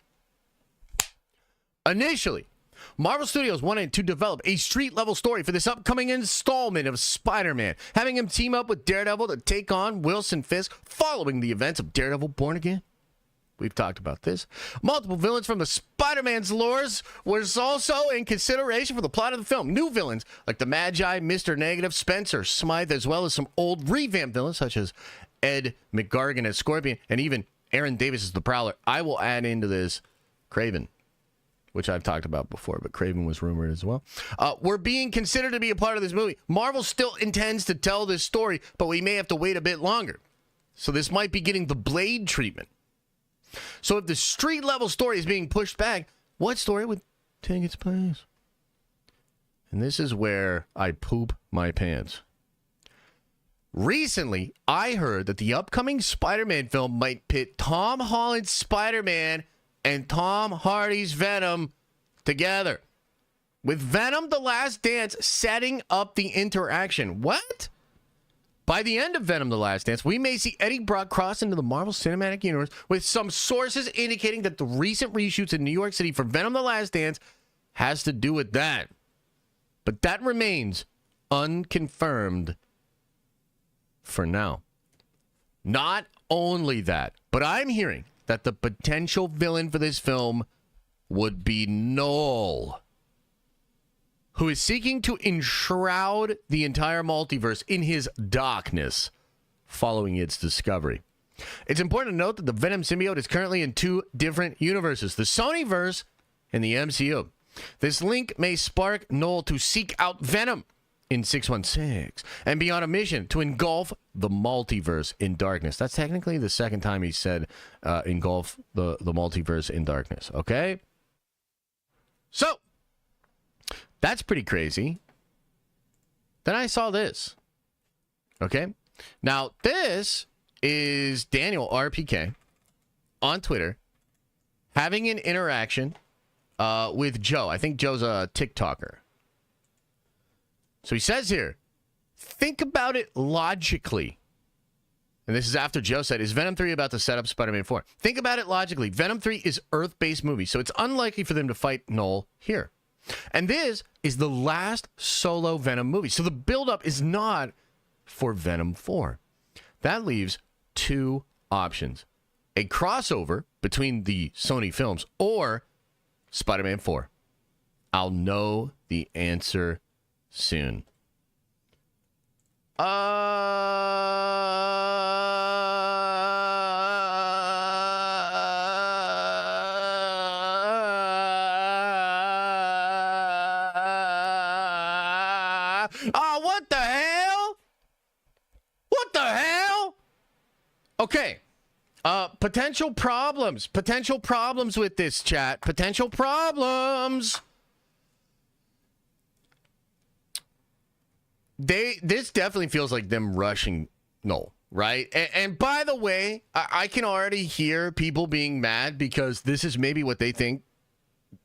Initially, Marvel Studios wanted to develop a street-level story for this upcoming installment of Spider-Man, having him team up with Daredevil to take on Wilson Fisk following the events of Daredevil Born Again. We've talked about this. Multiple villains from the Spider-Man's lores was also in consideration for the plot of the film. New villains like the Magi, Mr. Negative, Spencer Smythe, as well as some old revamped villains such as Ed McGargan as Scorpion and even Aaron Davis as the Prowler. I will add into this Kraven, which I've talked about before, but Kraven was rumored as well. We're being considered to be a part of this movie. Marvel still intends to tell this story, but we may have to wait a bit longer. So this might be getting the Blade treatment. So if the street level story is being pushed back, what story would take its place? And this is where I poop my pants. Recently, I heard that the upcoming Spider-Man film might pit Tom Holland's Spider-Man and Tom Hardy's Venom together, with Venom: The Last Dance setting up the interaction. What? By the end of Venom: The Last Dance, we may see Eddie Brock cross into the Marvel Cinematic Universe, with some sources indicating that the recent reshoots in New York City for Venom: The Last Dance has to do with that. But that remains unconfirmed for now. Not only that, but I'm hearing that the potential villain for this film would be Knull, who is seeking to enshroud the entire multiverse in his darkness following its discovery. It's important to note that the Venom symbiote is currently in two different universes, the Sonyverse and the MCU. This link may spark Knull to seek out Venom in 616 and be on a mission to engulf the multiverse in darkness. That's technically the second time he said engulf the multiverse in darkness, okay? So, that's pretty crazy. Then I saw this. Okay? Now, this is Daniel RPK on Twitter having an interaction with Joe. I think Joe's a TikToker. So he says here, think about it logically. And this is after Joe said, is Venom 3 about to set up Spider-Man 4? Think about it logically. Venom 3 is Earth-based movie, so it's unlikely for them to fight Knull here. And this is the last solo Venom movie. So the buildup is not for Venom 4. That leaves two options. A crossover between the Sony films or Spider-Man 4. I'll know the answer soon. What the hell? What the hell? Okay. Potential problems with this, chat. Potential problems. This definitely feels like them rushing Knull, right? And by the way, I can already hear people being mad because this is maybe what they think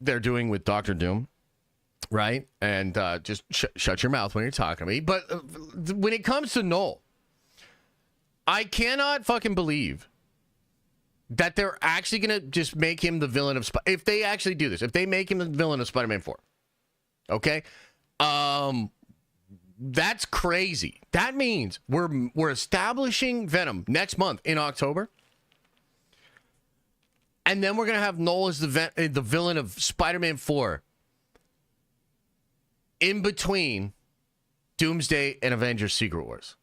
they're doing with Doctor Doom, right? And just shut your mouth when you're talking to me. But when it comes to Knull, I cannot fucking believe that they're actually going to just make him the villain of if they actually do this, if they make him the villain of Spider-Man 4. Okay? That's crazy. That means we're establishing Venom next month in October. And then we're going to have Knull as the villain of Spider-Man 4 in between Doomsday and Avengers Secret Wars.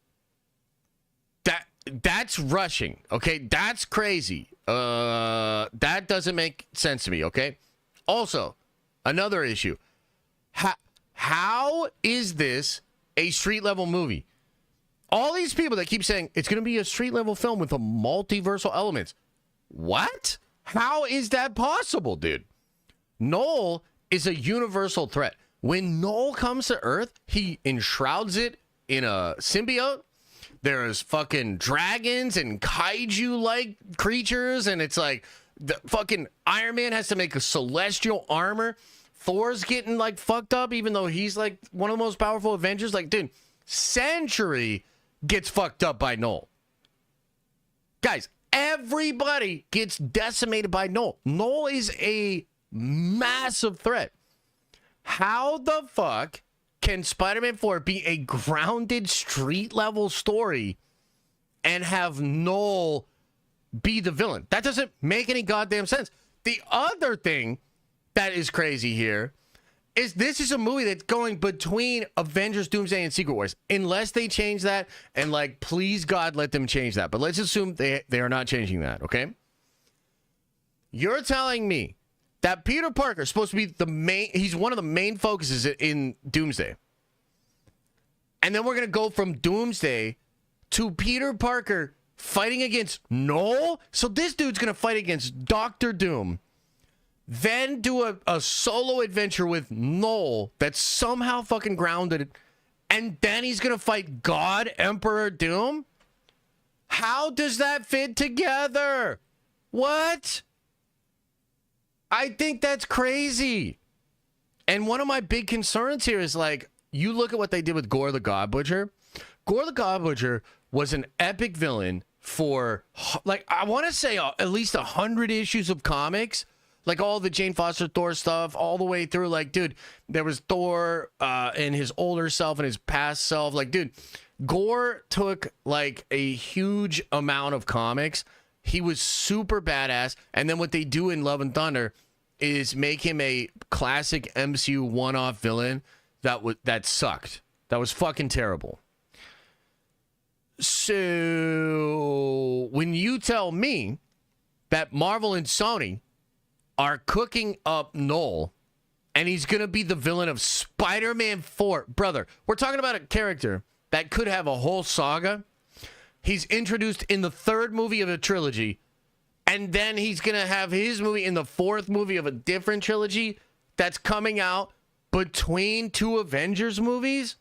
That's rushing, okay? That's crazy. That doesn't make sense to me, okay? Also, another issue. How is this a street-level movie? All these people that keep saying it's going to be a street-level film with a multiversal elements. What? How is that possible, dude? Knull is a universal threat. When Knull comes to Earth, he enshrouds it in a symbiote. There's fucking dragons and kaiju-like creatures, and it's like the fucking Iron Man has to make a celestial armor. Thor's getting like fucked up, even though he's like one of the most powerful Avengers. Like, dude, Sentry gets fucked up by Knull. Guys, everybody gets decimated by Knull. Knull is a massive threat. How the fuck can Spider-Man 4 be a grounded street-level story and have Knull be the villain? That doesn't make any goddamn sense. The other thing that is crazy here is this is a movie that's going between Avengers, Doomsday, and Secret Wars. Unless they change that, and like, please God, let them change that. But let's assume they are not changing that, okay? You're telling me that Peter Parker is supposed to be the main, he's one of the main focuses in Doomsday. And then we're going to go from Doomsday to Peter Parker fighting against Knull? So this dude's going to fight against Doctor Doom. Then do a solo adventure with Knull that's somehow fucking grounded. And then he's going to fight God Emperor Doom? How does that fit together? What? I think that's crazy. And one of my big concerns here is like, you look at what they did with Gore the God Butcher. Gore the God Butcher was an epic villain for, like, I want to say at least 100 issues of comics. Like all the Jane Foster Thor stuff all the way through. Like, dude, there was Thor and his older self and his past self. Like, dude, Gore took like a huge amount of comics. He was super badass. And then what they do in Love and Thunder is make him a classic MCU one-off villain that sucked. That was fucking terrible. So when you tell me that Marvel and Sony are cooking up Knull and he's going to be the villain of Spider-Man 4, brother, we're talking about a character that could have a whole saga. He's introduced in the third movie of a trilogy, and then he's going to have his movie in the fourth movie of a different trilogy that's coming out between two Avengers movies.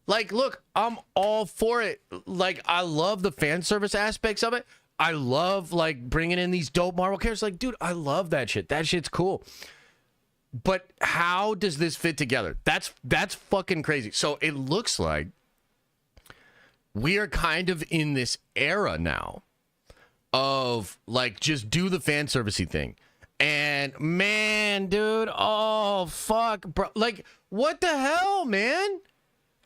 Like, look, I'm all for it. Like, I love the fan service aspects of it. I love, like, bringing in these dope Marvel characters. Like, dude, I love that shit. That shit's cool. But how does this fit together? That's fucking crazy. So it looks like we are kind of in this era now of, like, just do the fan servicey thing. And, man, dude, oh, fuck, bro. Like, what the hell, man?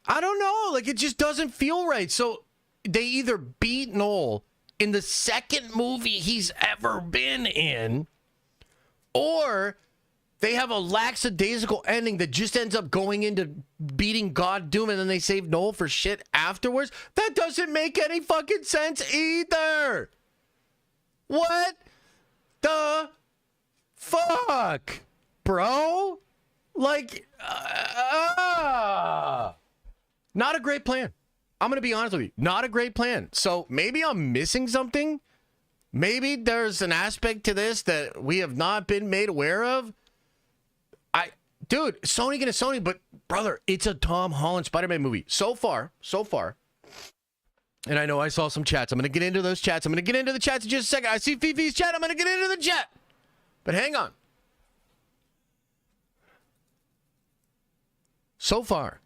I don't know. Like, it just doesn't feel right. So they either beat Knull in the second movie he's ever been in, or they have a lackadaisical ending that just ends up going into beating God Doom, and then they save Knull for shit afterwards. That doesn't make any fucking sense either. What the fuck, bro? Like, not a great plan. I'm going to be honest with you. Not a great plan. So maybe I'm missing something. Maybe there's an aspect to this that we have not been made aware of. Dude, Sony gonna Sony, but brother, it's a Tom Holland Spider-Man movie. So far. And I know I saw some chats. I'm going to get into those chats. I'm going to get into the chats in just a second. I see Fifi's chat. I'm going to get into the chat. But hang on. So far,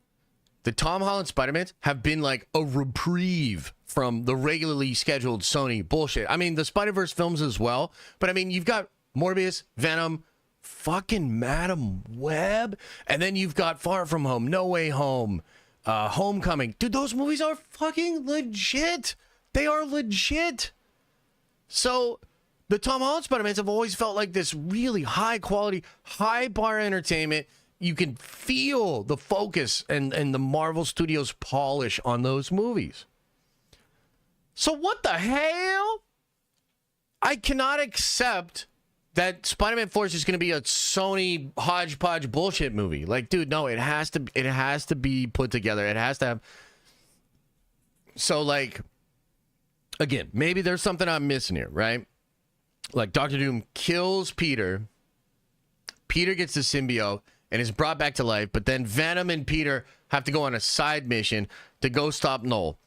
the Tom Holland Spider-Mans have been like a reprieve from the regularly scheduled Sony bullshit. I mean, the Spider-Verse films as well. But I mean, you've got Morbius, Venom, fucking Madam Web, and then you've got Far From Home, No Way Home, Homecoming. Dude, those movies are fucking legit. They are legit. So the Tom Holland Spider-Mans have always felt like this really high quality, high bar entertainment. You can feel the focus and the Marvel Studios polish on those movies. So what the hell? I cannot accept that Spider-Man 4 is just going to be a Sony hodgepodge bullshit movie. Like, dude, no, it has to be put together. It has to have. So, like, again, maybe there's something I'm missing here, right? Like, Doctor Doom kills Peter. Peter gets the symbiote and is brought back to life, but then Venom and Peter have to go on a side mission to go stop Knull.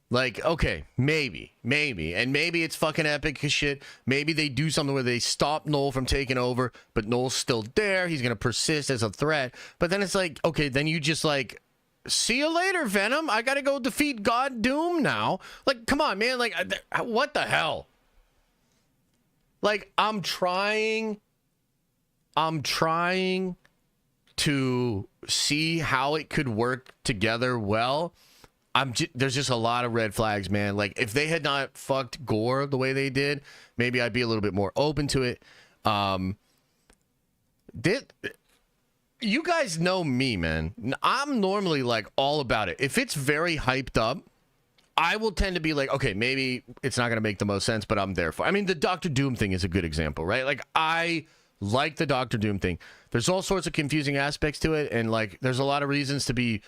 Like, okay, maybe, and maybe it's fucking epic as shit. Maybe they do something where they stop Knull from taking over, but Knull's still there. He's gonna persist as a threat. But then it's like, okay, then you just like, see you later, Venom. I gotta go defeat God Doom now. Like, come on, man. Like, what the hell? Like, I'm trying to see how it could work together well. There's just a lot of red flags, man. Like, if they had not fucked Gore the way they did, maybe I'd be a little bit more open to it. You guys know me, man. I'm normally like all about it. If it's very hyped up, I will tend to be like, okay, maybe it's not going to make the most sense, but I'm there for it. I mean, the Doctor Doom thing is a good example, right? Like, I like the Doctor Doom thing. There's all sorts of confusing aspects to it, and like, there's a lot of reasons to be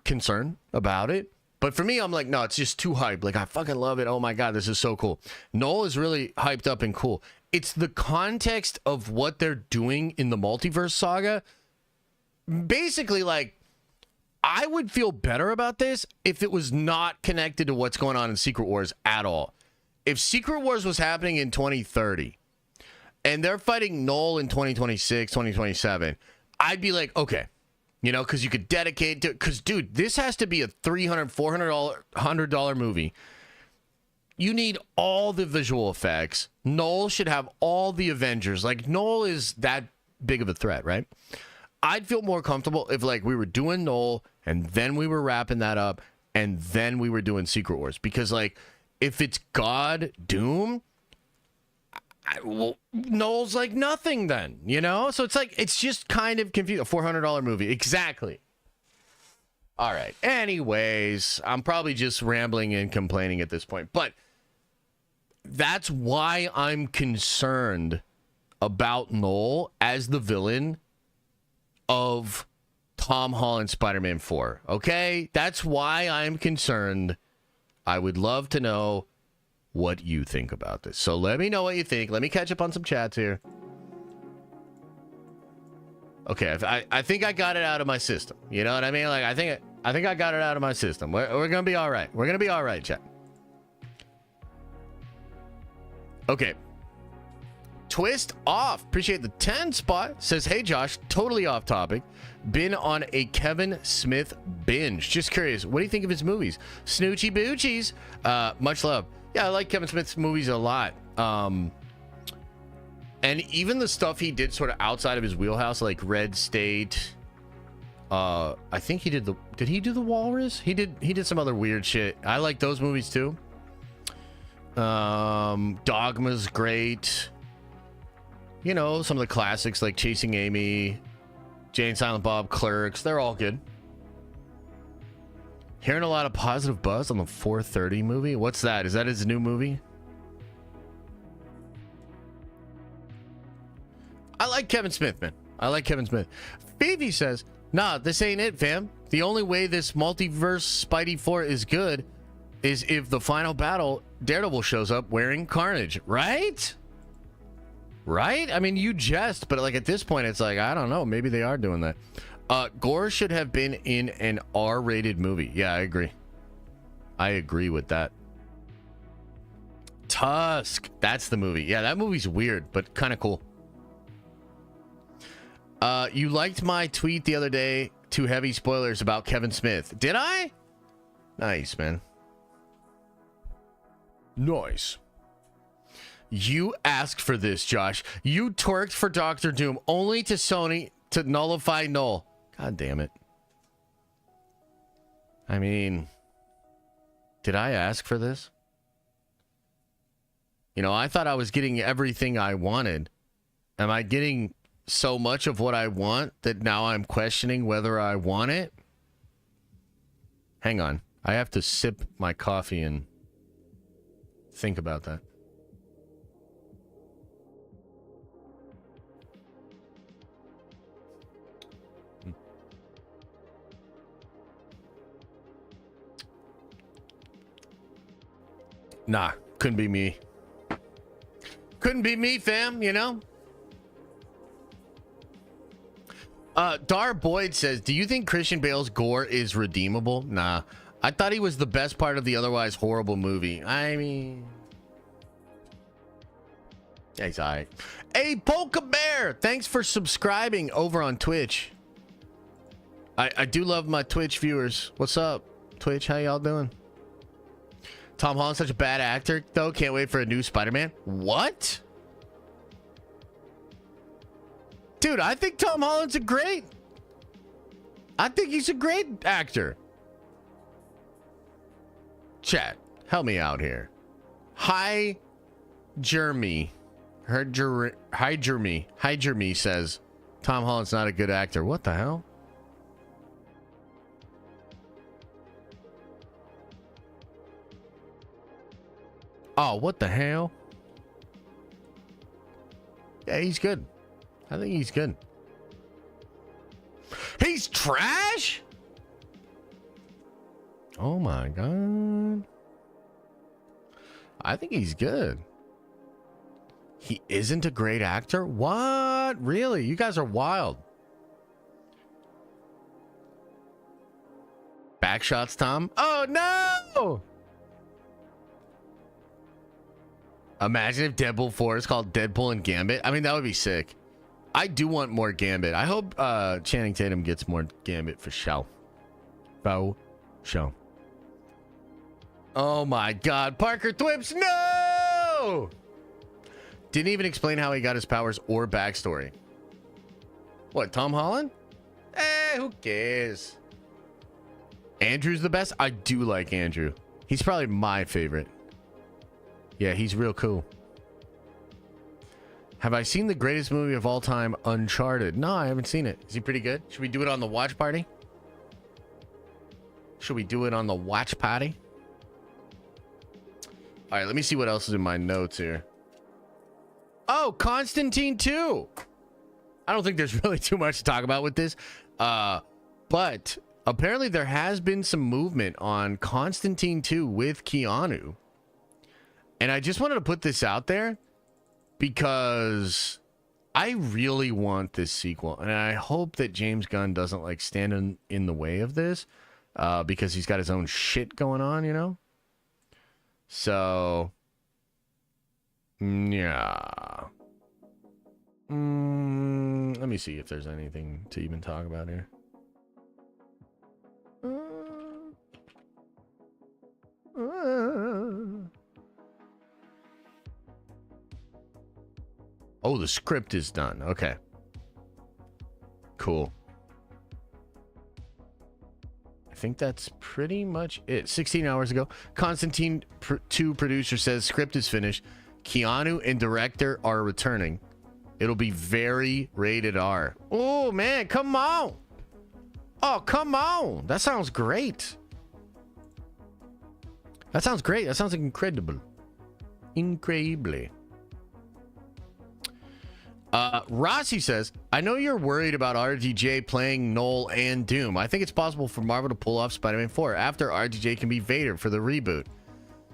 concerned about it. But for me, I'm like, no, it's just too hyped. Like, I fucking love it. Oh my God, this is so cool. Knull is really hyped up and cool. It's the context of what they're doing in the multiverse saga. Basically, like, I would feel better about this if it was not connected to what's going on in Secret Wars at all. If Secret Wars was happening in 2030 and they're fighting Knull in 2026, 2027, I'd be like, okay. You know, because you could dedicate to, because, dude, this has to be a $300, $400 movie. You need all the visual effects. Knull should have all the Avengers. Like, Knull is that big of a threat, right? I'd feel more comfortable if, like, we were doing Knull and then we were wrapping that up and then we were doing Secret Wars. Because, like, if it's God Doom, well, Knull's like nothing then, you know? So it's like, it's just kind of confusing. A $400 movie. Exactly. All right. Anyways, I'm probably just rambling and complaining at this point. But that's why I'm concerned about Knull as the villain of Tom Holland Spider-Man 4. Okay? That's why I'm concerned. I would love to know what you think about this. So let me know what you think. Let me catch up on some chats here. Okay, I think I got it out of my system. You know what I mean? Like, I think I got it out of my system. We're gonna be all right. We're gonna be all right, chat. Okay. Twist off. Appreciate the 10 spot. Says, hey Josh, totally off topic. Been on a Kevin Smith binge. Just curious, what do you think of his movies? Snoochie boochies. Much love. Yeah, I like Kevin Smith's movies a lot. And even the stuff he did sort of outside of his wheelhouse, like Red State. I think he did he do The Walrus? He did some other weird shit. I like those movies too. Dogma's great. You know, some of the classics like Chasing Amy, Jay and Silent Bob, Clerks, they're all good. Hearing a lot of positive buzz on the 4:30 movie. What's that? Is that his new movie? I like Kevin Smith, man. I like Kevin Smith. Phoebe says, nah, this ain't it, fam. The only way this multiverse Spidey 4 is good is if the final battle, Daredevil shows up wearing Carnage. Right? Right? I mean, you jest, but like at this point, it's like, I don't know. Maybe they are doing that. Gore should have been in an R-rated movie. Yeah, I agree. I agree with that. Tusk. That's the movie. Yeah, that movie's weird, but kind of cool. You liked my tweet the other day. Too heavy spoilers about Kevin Smith. Did I? Nice, man. Nice. You asked for this, Josh. You twerked for Doctor Doom only to Sony to nullify Knull. God damn it. I mean, did I ask for this? You know, I thought I was getting everything I wanted. Am I getting so much of what I want that now I'm questioning whether I want it? Hang on. I have to sip my coffee and think about that. Nah, couldn't be me. Couldn't be me, fam, you know? Dar Boyd says, do you think Christian Bale's gore is redeemable? Nah. I thought he was the best part of the otherwise horrible movie. I mean... Yeah, he's alright. Hey, Polka Bear! Thanks for subscribing over on Twitch. I do love my Twitch viewers. What's up, Twitch? How y'all doing? Tom Holland's such a bad actor, though. Can't wait for a new Spider-Man. What? Dude, I think Tom Holland's I think he's a great actor. Chat, help me out here. Hi, Jeremy. Hi, Jeremy says Tom Holland's not a good actor. What the hell? Oh, what the hell? Yeah, he's good. I think he's good. He's trash? Oh my god. I think he's good. He isn't a great actor? What? Really? You guys are wild. Backshots, Tom? Oh no! Imagine if Deadpool 4 is called Deadpool and Gambit. I mean, that would be sick. I do want more Gambit. I hope Channing Tatum gets more Gambit for show. Show. Oh my god. Parker Thwips, no! Didn't even explain how he got his powers or backstory. What, Tom Holland? Who cares? Andrew's the best? I do like Andrew. He's probably my favorite. Yeah, he's real cool. Have I seen the greatest movie of all time, Uncharted? No, I haven't seen it. Is he pretty good? Should we do it on the watch party? Should we do it on the watch party? All right, let me see what else is in my notes here. Oh, Constantine 2. I don't think there's really too much to talk about with this. But apparently there has been some movement on Constantine 2 with Keanu. And I just wanted to put this out there because I really want this sequel. And I hope that James Gunn doesn't like stand in the way of this because he's got his own shit going on, you know? So, yeah. Let me see if there's anything to even talk about here. Oh, the script is done. Okay. Cool. I think that's pretty much it. 16 hours ago, Constantine 2 producer says script is finished. Keanu and director are returning. It'll be very rated R. Oh, man, come on. Oh, come on. That sounds great. That sounds great. That sounds incredible. Incredibly. Rossi says, I know you're worried about RDJ playing Knull and Doom. I think it's possible for Marvel to pull off Spider-Man 4 after RDJ can be Vader for the reboot.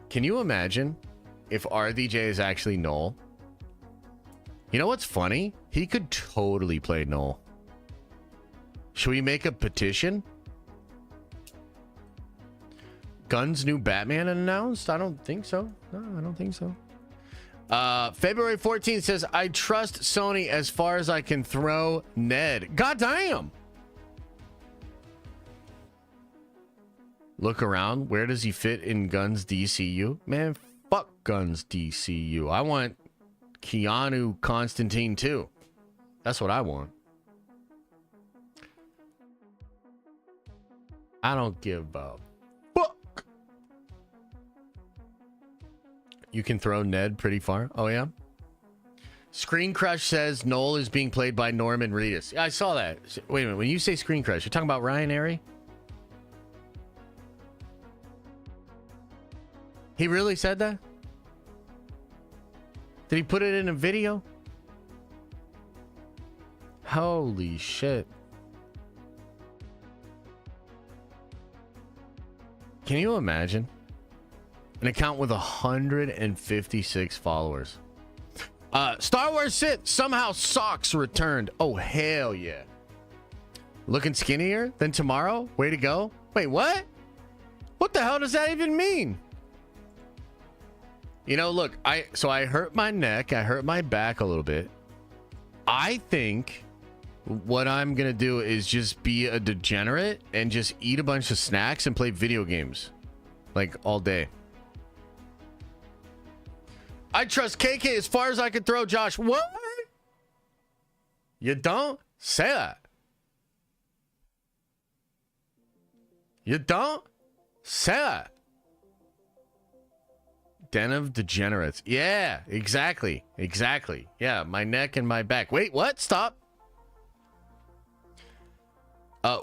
Can you imagine if RDJ is actually Knull? You know what's funny? He could totally play Knull. Should we make a petition? Gunn's new Batman announced? I don't think so. No, I don't think so. February 14th says, I trust Sony as far as I can throw Ned. God damn. Look around. Where does he fit in Gunn's DCU? Man, fuck guns DCU. I want Keanu Constantine too. That's what I want. I don't give a fuck. You can throw Ned pretty far. Oh, yeah? Screen Crush says Knull is being played by Norman Reedus. I saw that. Wait a minute. When you say Screen Crush, you're talking about Ryan Airy? He really said that? Did he put it in a video? Holy shit. Can you imagine? An account with 156 followers. Star Wars Sith, somehow socks returned. Oh, hell yeah. Looking skinnier than tomorrow? Way to go. Wait, what? What the hell does that even mean? You know, look, I hurt my neck. I hurt my back a little bit. I think what I'm going to do is just be a degenerate and just eat a bunch of snacks and play video games. Like, all day. I trust KK as far as I can throw Josh. What? You don't? Say that. You don't? Say that. Den of Degenerates. Yeah, exactly. Exactly. Yeah, my neck and my back. Wait, what? Stop.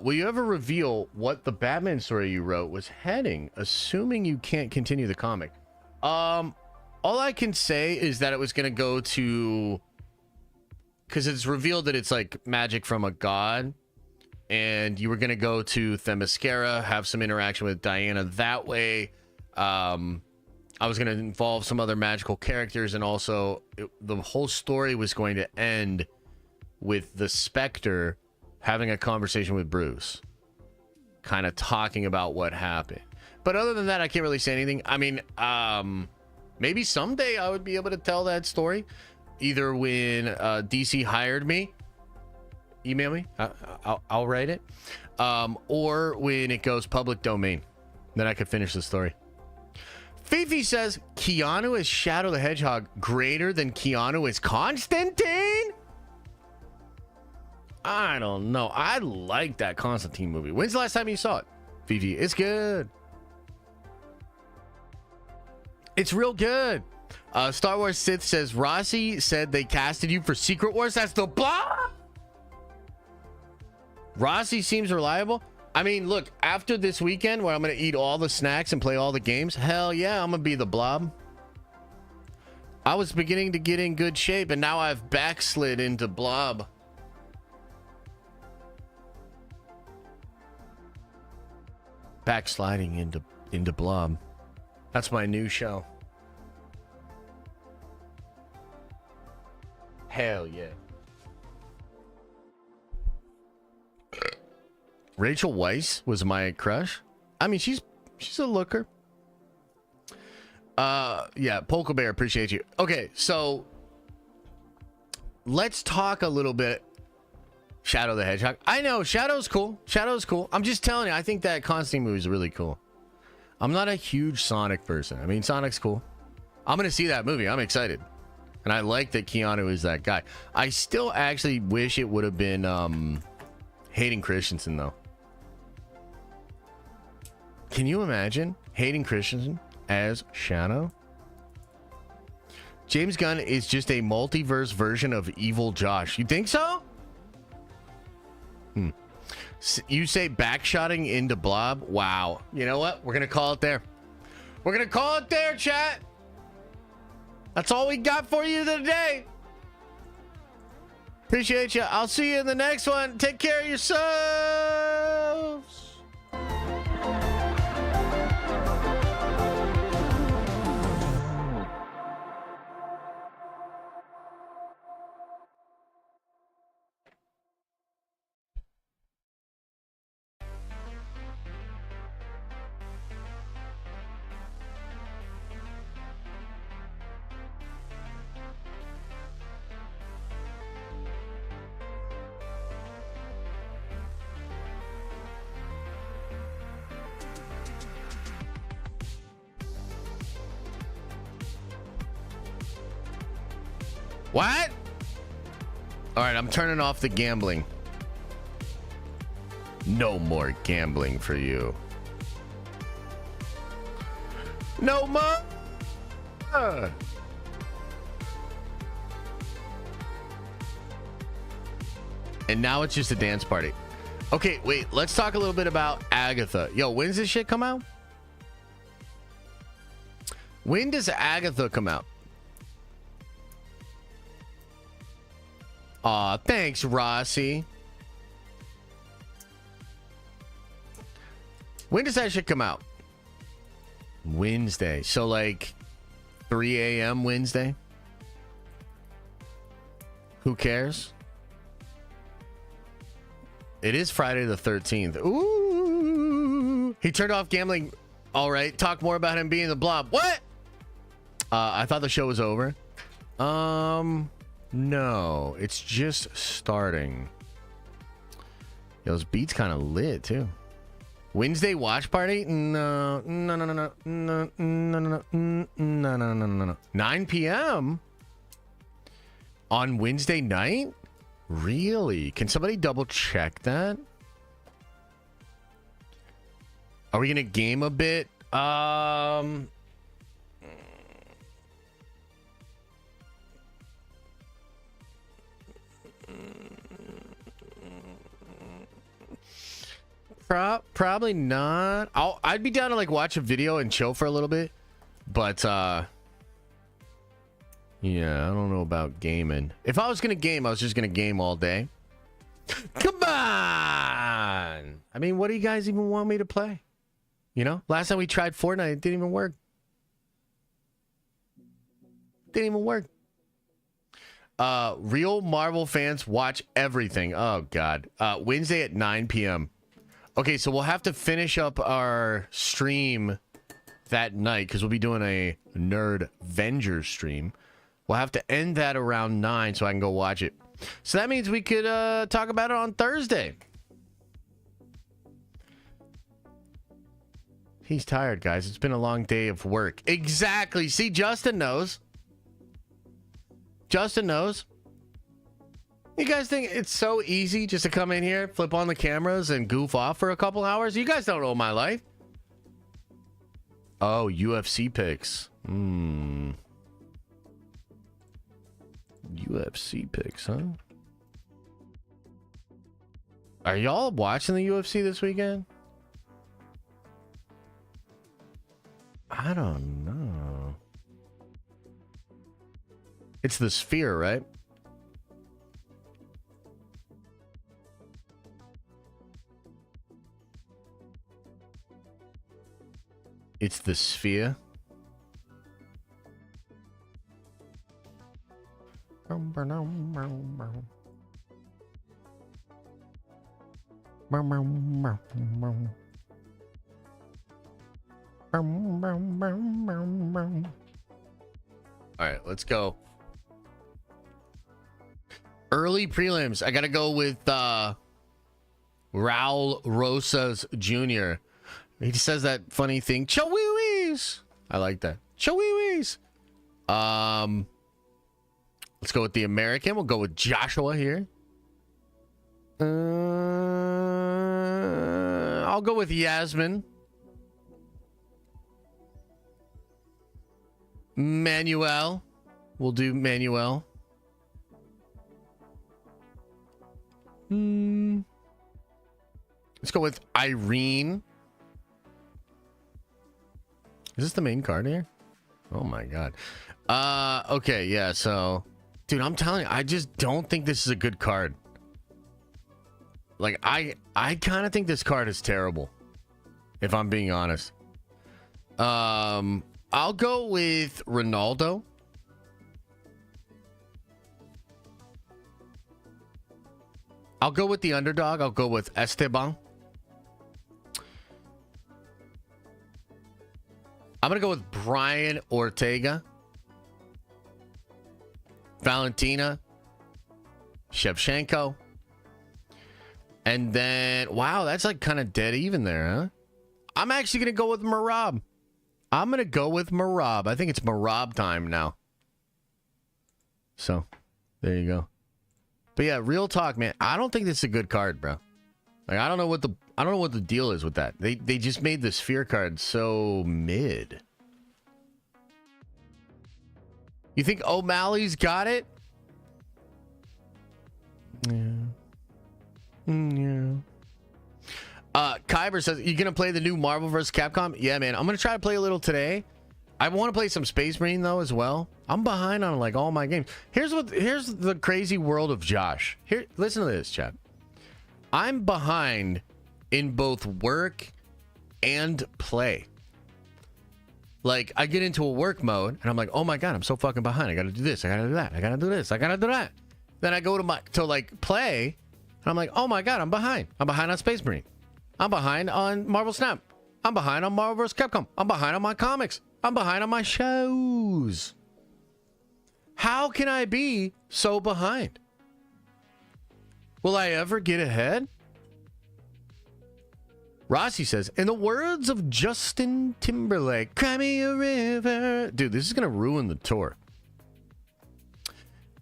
Will you ever reveal what the Batman story you wrote was heading, assuming you can't continue the comic? All I can say is that it was going to go to... Because it's revealed that it's like magic from a god. And you were going to go to Themyscira, have some interaction with Diana that way. I was going to involve some other magical characters. And also, the whole story was going to end with the Spectre having a conversation with Bruce. Kind of talking about what happened. But other than that, I can't really say anything. I mean, maybe someday I would be able to tell that story. Either when DC hired me, email me, I'll write it, or when it goes public domain, then I could finish the story. Fifi says Keanu is Shadow the Hedgehog greater than Keanu is Constantine. I don't know. I like that Constantine movie. When's the last time you saw it, Fifi? It's good. It's real good. Star Wars Sith says Rossi said they casted you for Secret Wars. That's the blah. Rossi seems reliable. I mean, look, after this weekend where I'm going to eat all the snacks and play all the games, hell yeah, I'm going to be the Blob. I was beginning to get in good shape, and now I've backslid into Blob. Backsliding into Blob. That's my new show. Hell yeah. Rachel Weisz was my crush. I mean, she's a looker. Yeah, Polka Bear, appreciate you. Okay, so let's talk a little bit Shadow the Hedgehog. I know Shadow's cool. Shadow's cool. I'm just telling you, I think that Constantine movie is really cool. I'm not a huge Sonic person. I mean, Sonic's cool. I'm gonna see that movie. I'm excited. And I like that Keanu is that guy. I still actually wish it would have been Hayden Christensen, though. Can you imagine Hayden Christensen as Shadow? James Gunn is just a multiverse version of Evil Josh. You think so? You say backshotting into Blob? Wow. You know what? We're going to call it there. We're going to call it there, chat. That's all we got for you today. Appreciate you. I'll see you in the next one. Take care of yourselves. What? All right, I'm turning off the gambling. No more gambling for you. No more. And now it's just a dance party. Okay, wait. Let's talk a little bit about Agatha. Yo, when's this shit come out? When does Agatha come out? Aw, thanks, Rossi. When does that shit come out? Wednesday. So like 3 a.m. Wednesday? Who cares? It is Friday the 13th. Ooh. He turned off gambling. All right. Talk more about him being the Blob. What? I thought the show was over. No. It's just starting. Yo, those beats kind of lit, too. Wednesday watch party? No. 9 p.m. on Wednesday night? Really? Can somebody double check that? Are we gonna game a bit? Probably not. I'd be down to like watch a video and chill for a little bit, but yeah, I don't know about gaming. If I was gonna game, I was just gonna game all day. Come on! I mean, what do you guys even want me to play? You know, last time we tried Fortnite, it didn't even work. Didn't even work. Real Marvel fans watch everything. Oh God. Wednesday at 9 p.m. Okay, so we'll have to finish up our stream that night because we'll be doing a Nerd Avengers stream. We'll have to end that around 9 so I can go watch it. So that means we could talk about it on Thursday. He's tired, guys. It's been a long day of work. Exactly. See, Justin knows. Justin knows. You guys think it's so easy just to come in here, flip on the cameras, and goof off for a couple hours? You guys don't know my life. Oh, UFC picks. UFC picks, huh? Are y'all watching the UFC this weekend? I don't know. It's the Sphere, right? It's the Sphere. All right, let's go. Early prelims. I gotta go with Raul Rosas Jr. He says that funny thing. Chowee-wees. I like that. Chowee-wees. Let's go with the American. We'll go with Joshua here. I'll go with Yasmin. Manuel. We'll do Manuel. Let's go with Irene. Is this the main card here? Oh my god. Okay, yeah, so dude, I'm telling you, I just don't think this is a good card. Like I kind of think this card is terrible, if I'm being honest. I'll go with Ronaldo. I'll go with the underdog. I'll go with Esteban. I'm going to go with Brian Ortega. Valentina. Shevchenko. And then, wow, that's like kind of dead even there, huh? I'm actually going to go with Marab. I think it's Marab time now. So, there you go. But yeah, real talk, man. I don't think this is a good card, bro. Like, I don't know what the deal is with that. They just made the sphere card so mid. You think O'Malley's got it? Yeah. Kyber says, you gonna play the new Marvel vs. Capcom? Yeah, man. I'm gonna try to play a little today. I want to play some Space Marine though as well. I'm behind on like all my games. Here's the crazy world of Josh. Here, listen to this, chat. I'm behind in both work and play. Like, I get into a work mode and I'm like, oh my god, I'm so fucking behind. I gotta do this, I gotta do that, I gotta do this, I gotta do that. Then I go to like play and I'm like, oh my god, I'm behind. I'm behind on Space Marine. I'm behind on Marvel Snap. I'm behind on Marvel vs. Capcom. I'm behind on my comics. I'm behind on my shows. How can I be so behind? Will I ever get ahead? Rossi says, in the words of Justin Timberlake, cry me a river. Dude, this is going to ruin the tour.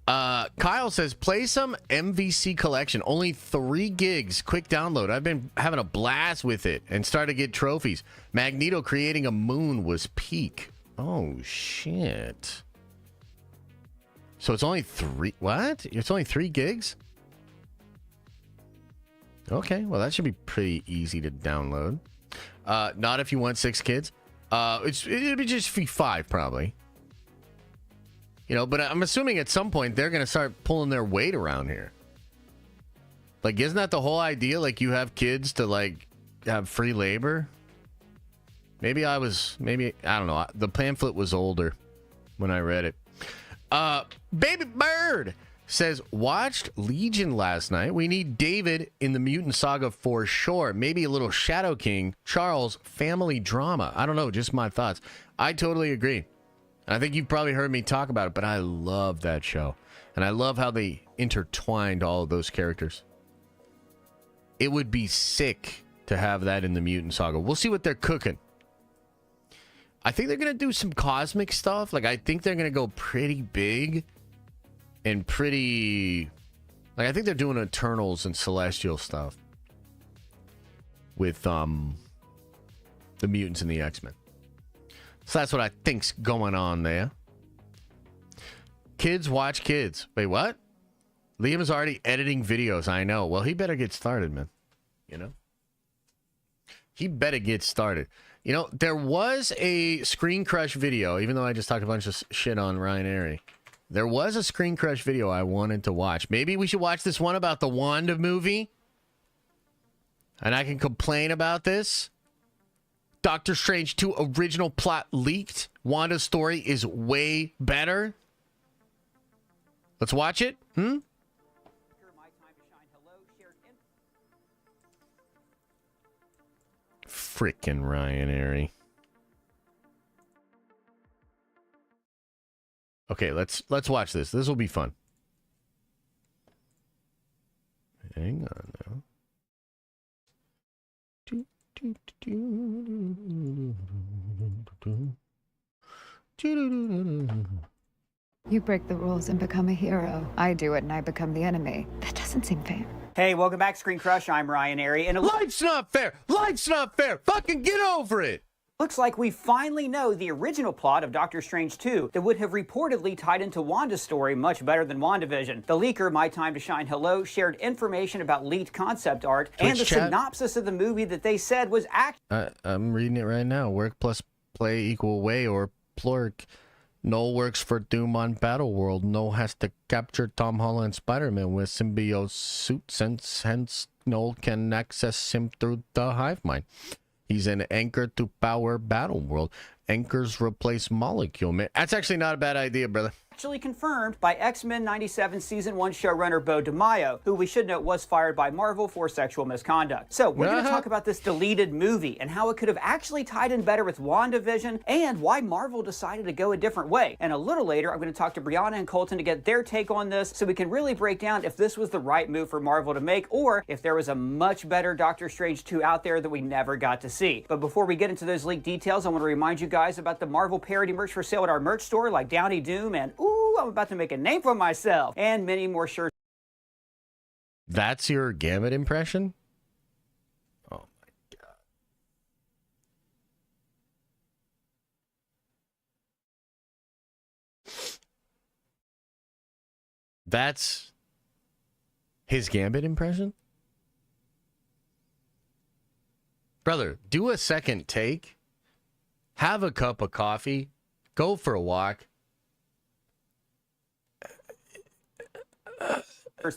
Kyle says, play some MVC collection. Only 3 gigs. Quick download. I've been having a blast with it and started to get trophies. Magneto creating a moon was peak. Oh, shit. So it's only 3. What? It's only 3 gigs? Okay, well, that should be pretty easy to download. Not if you want 6 kids. It'd be just 5 probably. You know, but I'm assuming at some point they're gonna start pulling their weight around here. Like, isn't that the whole idea? Like, you have kids to like have free labor. Maybe I don't know. The pamphlet was older when I read it. Baby Bird says, watched Legion last night. We need David in the Mutant Saga for sure. Maybe a little Shadow King, Charles, family drama. I don't know, just my thoughts. I totally agree. I think you've probably heard me talk about it, but I love that show. And I love how they intertwined all of those characters. It would be sick to have that in the Mutant Saga. We'll see what they're cooking. I think they're going to do some cosmic stuff. Like, I think they're going to go pretty big. And pretty... Like, I think they're doing Eternals and Celestial stuff. With, the Mutants and the X-Men. So that's what I think's going on there. Kids watch kids. Wait, what? Liam is already editing videos. I know. Well, he better get started, man. You know? He better get started. You know, there was a Screen Crush video, even though I just talked a bunch of shit on Ryan Airy. There was a Screen Crush video I wanted to watch. Maybe we should watch this one about the Wanda movie. And I can complain about this. Doctor Strange 2 original plot leaked. Wanda's story is way better. Let's watch it. Frickin' Ryan Airy. Okay, let's watch this. This will be fun. Hang on now. You break the rules and become a hero. I do it and I become the enemy. That doesn't seem fair. Hey, welcome back, Screen Crush. I'm Ryan Airy. And Life's not fair. Life's not fair. Fucking get over it. Looks like we finally know the original plot of Doctor Strange 2 that would have reportedly tied into Wanda's story much better than WandaVision. The leaker, My Time to Shine Hello, shared information about leaked concept art and the synopsis of the movie that they said was I'm reading it right now. Work plus play equal way or plurk. Knull works for Doom on Battleworld. Knull has to capture Tom Holland Spider-Man with symbiote suit, hence Knull can access him through the hive mind. He's an anchor to power Battleworld. Anchors replace molecule. Man, that's actually not a bad idea, brother. Actually confirmed by X-Men 97 Season 1 showrunner Bo DeMaio, who we should note was fired by Marvel for sexual misconduct. So we're going to talk about this deleted movie and how it could have actually tied in better with WandaVision and why Marvel decided to go a different way. And a little later, I'm going to talk to Brianna and Colton to get their take on this so we can really break down if this was the right move for Marvel to make or if there was a much better Doctor Strange 2 out there that we never got to see. But before we get into those leaked details, I want to remind you guys about the Marvel parody merch for sale at our merch store like Downey Doom and ooh, I'm about to make a name for myself, and many more shirts. That's your Gambit impression? Oh my god. That's his Gambit impression? Brother, do a second take. Have a cup of coffee. Go for a walk.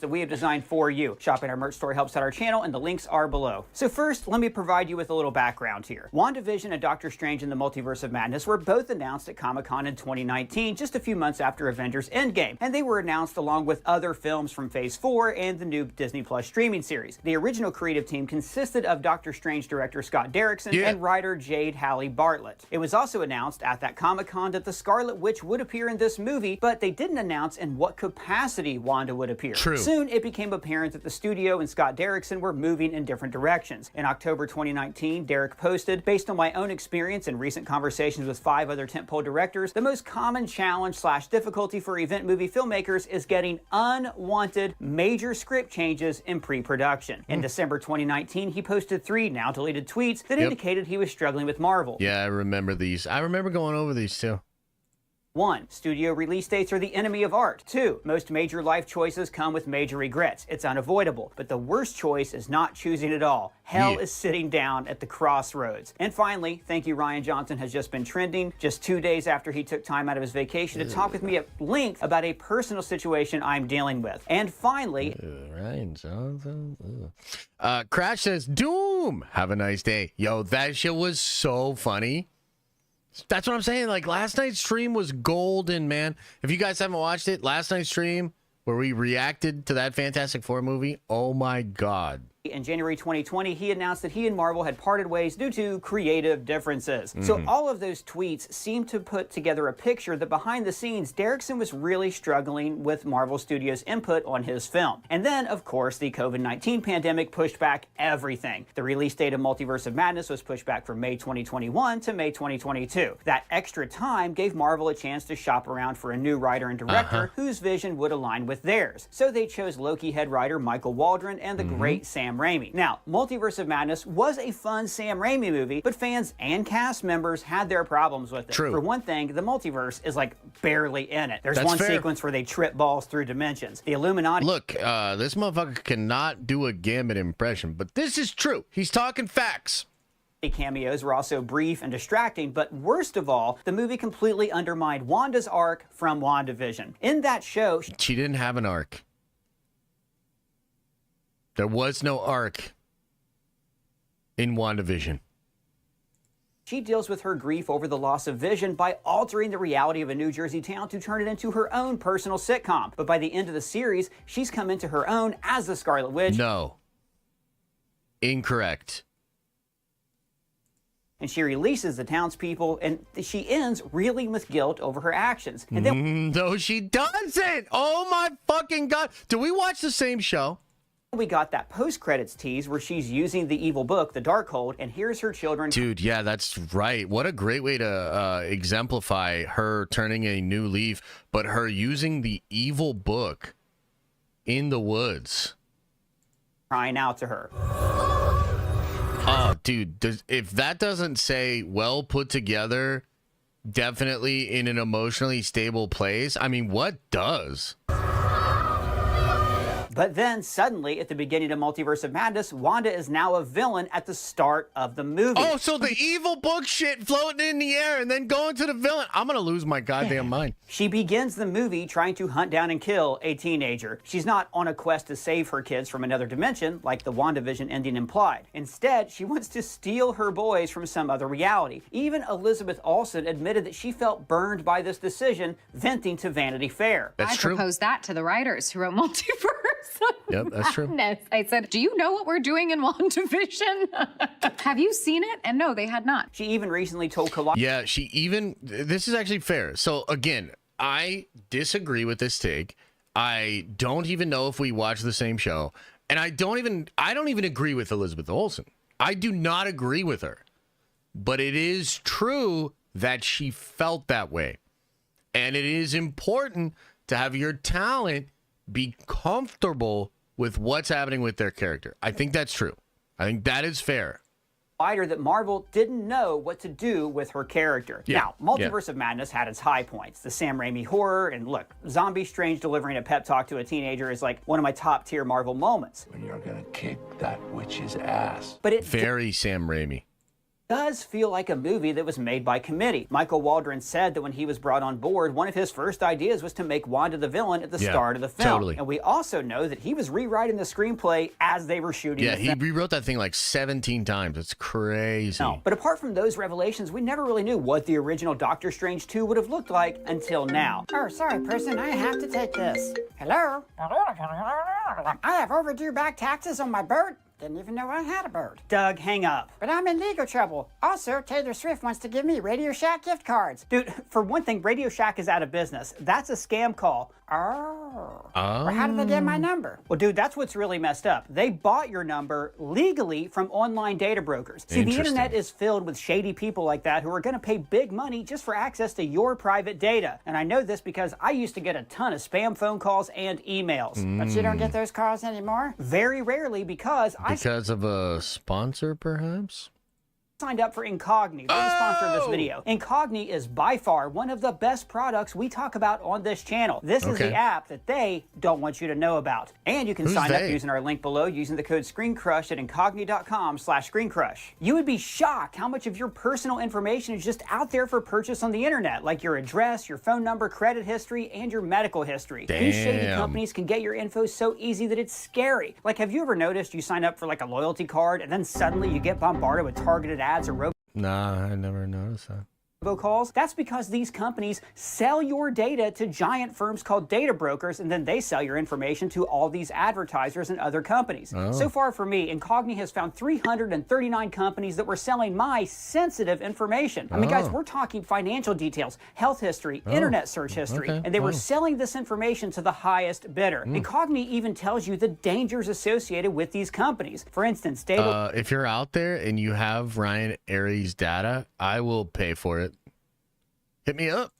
That we have designed for you. Shopping our merch store helps out our channel, and the links are below. So first, let me provide you with a little background here. WandaVision and Doctor Strange in the Multiverse of Madness were both announced at Comic-Con in 2019, just a few months after Avengers Endgame, and they were announced along with other films from Phase 4 and the new Disney Plus streaming series. The original creative team consisted of Doctor Strange director Scott Derrickson and writer Jade Halle Bartlett. It was also announced at that Comic-Con that the Scarlet Witch would appear in this movie, but they didn't announce in what capacity Wanda would appear. True. Soon, it became apparent that the studio and Scott Derrickson were moving in different directions. In October 2019, Derrick posted, based on my own experience and recent conversations with 5 other tentpole directors, the most common challenge/difficulty for event movie filmmakers is getting unwanted major script changes in pre-production. In December 2019, he posted 3 now deleted tweets that indicated he was struggling with Marvel. Yeah, I remember these. I remember going over these too. 1. Studio release dates are the enemy of art. 2. Most major life choices come with major regrets. It's unavoidable. But the worst choice is not choosing at all. Hell is sitting down at the crossroads. And finally, thank you, Ryan Johnson has just been trending just 2 days after he took time out of his vacation to talk with me at length about a personal situation I'm dealing with. And finally, Ryan Johnson. Crash says, Doom! Have a nice day. Yo, that shit was so funny. That's what I'm saying. Like, last night's stream was golden, man. If you guys haven't watched it, last night's stream where we reacted to that Fantastic Four movie, oh my god. in January 2020, he announced that he and Marvel had parted ways due to creative differences. So all of those tweets seem to put together a picture that behind the scenes, Derrickson was really struggling with Marvel Studios' input on his film. And then, of course, the COVID-19 pandemic pushed back everything. The release date of Multiverse of Madness was pushed back from May 2021 to May 2022. That extra time gave Marvel a chance to shop around for a new writer and director whose vision would align with theirs. So they chose Loki head writer Michael Waldron and the great Sam Raimi. Now, Multiverse of Madness was a fun Sam Raimi movie, but fans and cast members had their problems with it. True. For one thing, the multiverse is like barely in it. There's That's one fair. sequence where they trip balls through dimensions. The Illuminati Look, this motherfucker cannot do a Gambit impression, but this is true. He's talking facts. cameos were also brief and distracting, but worst of all, the movie completely undermined Wanda's arc from WandaVision. In that show, She didn't have an arc. There was no arc in WandaVision. she deals with her grief over the loss of Vision by altering the reality of a New Jersey town to turn it into her own personal sitcom. But by the end of the series, she's come into her own as the Scarlet Witch. No. Incorrect. And she releases the townspeople, and she ends reeling with guilt over her actions. And then No, she doesn't. Oh my fucking God. Do we watch the same show? we got that post-credits tease where she's using the evil book, the Darkhold, and here's her children. Dude, yeah, that's right. What a great way to exemplify her turning a new leaf, but her using the evil book in the woods. Crying out to her. Oh, dude, if that doesn't say well put together, definitely in an emotionally stable place, I mean, what does? But then, suddenly, at the beginning of Multiverse of Madness, Wanda is now a villain at the start of the movie. Oh, so the evil book shit floating in the air and then going to the villain. I'm going to lose my goddamn mind. She begins the movie trying to hunt down and kill a teenager. She's not on a quest to save her kids from another dimension, like the WandaVision ending implied. Instead, she wants to steal her boys from some other reality. Even Elizabeth Olsen admitted that she felt burned by this decision, venting to Vanity Fair. That's true. I proposed that to the writers who wrote Multiverse. Yep, that's true. Madness. I said, do you know what we're doing in WandaVision? Have you seen it? And no, they had not. She even recently told Collider Yeah, this is actually fair. So again, I disagree with this take. I don't even know if we watch the same show. And I don't even agree with Elizabeth Olsen. I do not agree with her. But it is true that she felt that way. And it is important to have your talent be comfortable with what's happening with their character. I think that's true. I think that is fair. That Marvel didn't know what to do with her character. Yeah. Now, Multiverse of Madness had its high points. The Sam Raimi horror, and look, Zombie Strange delivering a pep talk to a teenager is like one of my top tier Marvel moments. When you're gonna kick that witch's ass. But it Very Sam Raimi. does feel like a movie that was made by committee. Michael Waldron said that when he was brought on board, one of his first ideas was to make Wanda the villain at the start of the film. Totally. And we also know that he was rewriting the screenplay as they were shooting the He film. rewrote that thing like 17 times. It's crazy. No. But apart from those revelations, we never really knew what the original Doctor Strange 2 would have looked like until now. Oh, sorry, person, I have to take this. Hello? I have overdue back taxes on my bird. Didn't even know I had a bird. Doug, hang up. But I'm in legal trouble. Also, Taylor Swift wants to give me Radio Shack gift cards. Dude, for one thing, Radio Shack is out of business. That's a scam call. Oh. Well, how did they get my number? Well, dude, that's what's really messed up. They bought your number legally from online data brokers. See, the internet is filled with shady people like that who are going to pay big money just for access to your private data. And I know this because I used to get a ton of spam phone calls and emails. But you don't get those calls anymore? Very rarely because Because of a sponsor, perhaps? signed up for Incogni. They're the sponsor of this video. Incogni is by far one of the best products we talk about on this channel. This is the app that they don't want you to know about. And you can sign up using our link below using the code ScreenCrush at incogni.com/ScreenCrush. You would be shocked how much of your personal information is just out there for purchase on the internet, like your address, your phone number, credit history, and your medical history. These shady companies can get your info so easy that it's scary. Like, have you ever noticed you sign up for like a loyalty card and then suddenly you get bombarded with targeted ads or Nah, I never noticed that. robocalls? That's because these companies sell your data to giant firms called data brokers, and then they sell your information to all these advertisers and other companies. So far for me, Incogni has found 339 companies that were selling my sensitive information. I mean, guys, we're talking financial details, health history, internet search history, and they were selling this information to the highest bidder. Incogni even tells you the dangers associated with these companies. For instance, data... if you're out there and you have Ryan Aries data, I will pay for it. Hit me up.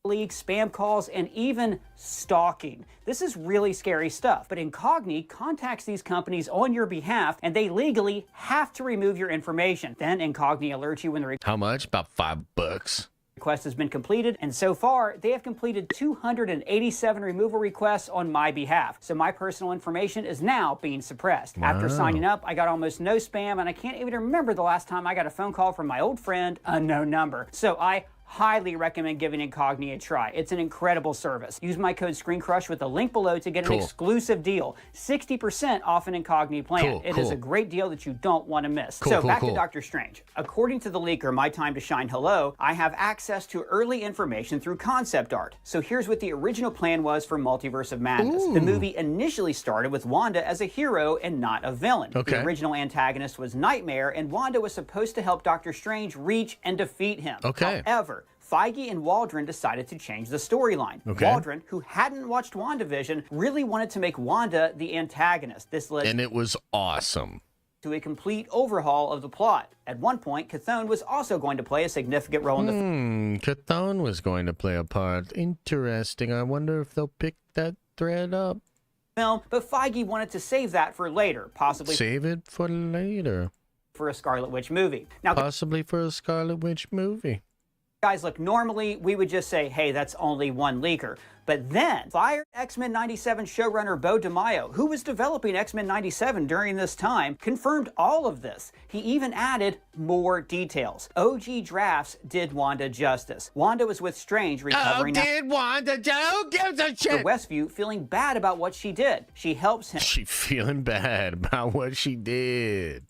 leak, spam calls, and even stalking. This is really scary stuff, but Incogni contacts these companies on your behalf, and they legally have to remove your information. Then Incogni alerts you when the How much? About $5. request has been completed, and so far, they have completed 287 removal requests on my behalf. So my personal information is now being suppressed. After signing up, I got almost no spam, and I can't even remember the last time I got a phone call from my old friend, unknown number. So I highly recommend giving Incogni a try. It's an incredible service. Use my code ScreenCrush with the link below to get an exclusive deal. 60% off an Incogni plan. It is a great deal that you don't want to miss. So back to Doctor Strange. According to the leaker, My Time to Shine Hello, I have access to early information through concept art. So here's what the original plan was for Multiverse of Madness. The movie initially started with Wanda as a hero and not a villain. The original antagonist was Nightmare, and Wanda was supposed to help Doctor Strange reach and defeat him. However, Feige and Waldron decided to change the storyline. Waldron, who hadn't watched WandaVision, really wanted to make Wanda the antagonist. This led And it was awesome. to a complete overhaul of the plot. At one point, Chthon was also going to play a significant role in the Chthon was going to play a part. Interesting. I wonder if they'll pick that thread up. film, but Feige wanted to save that for later, possibly Save it for later. for a Scarlet Witch movie. Now, Possibly for a Scarlet Witch movie. guys, look, normally we would just say, hey, that's only one leaker. But then, fired X-Men 97 showrunner Beau DeMaio, who was developing X-Men 97 during this time, confirmed all of this. He even added more details. OG drafts did Wanda justice. Wanda was with Strange recovering did Wanda do? Who gives a after shit? Westview, feeling bad about what she did. She helps him. She feeling bad about what she did.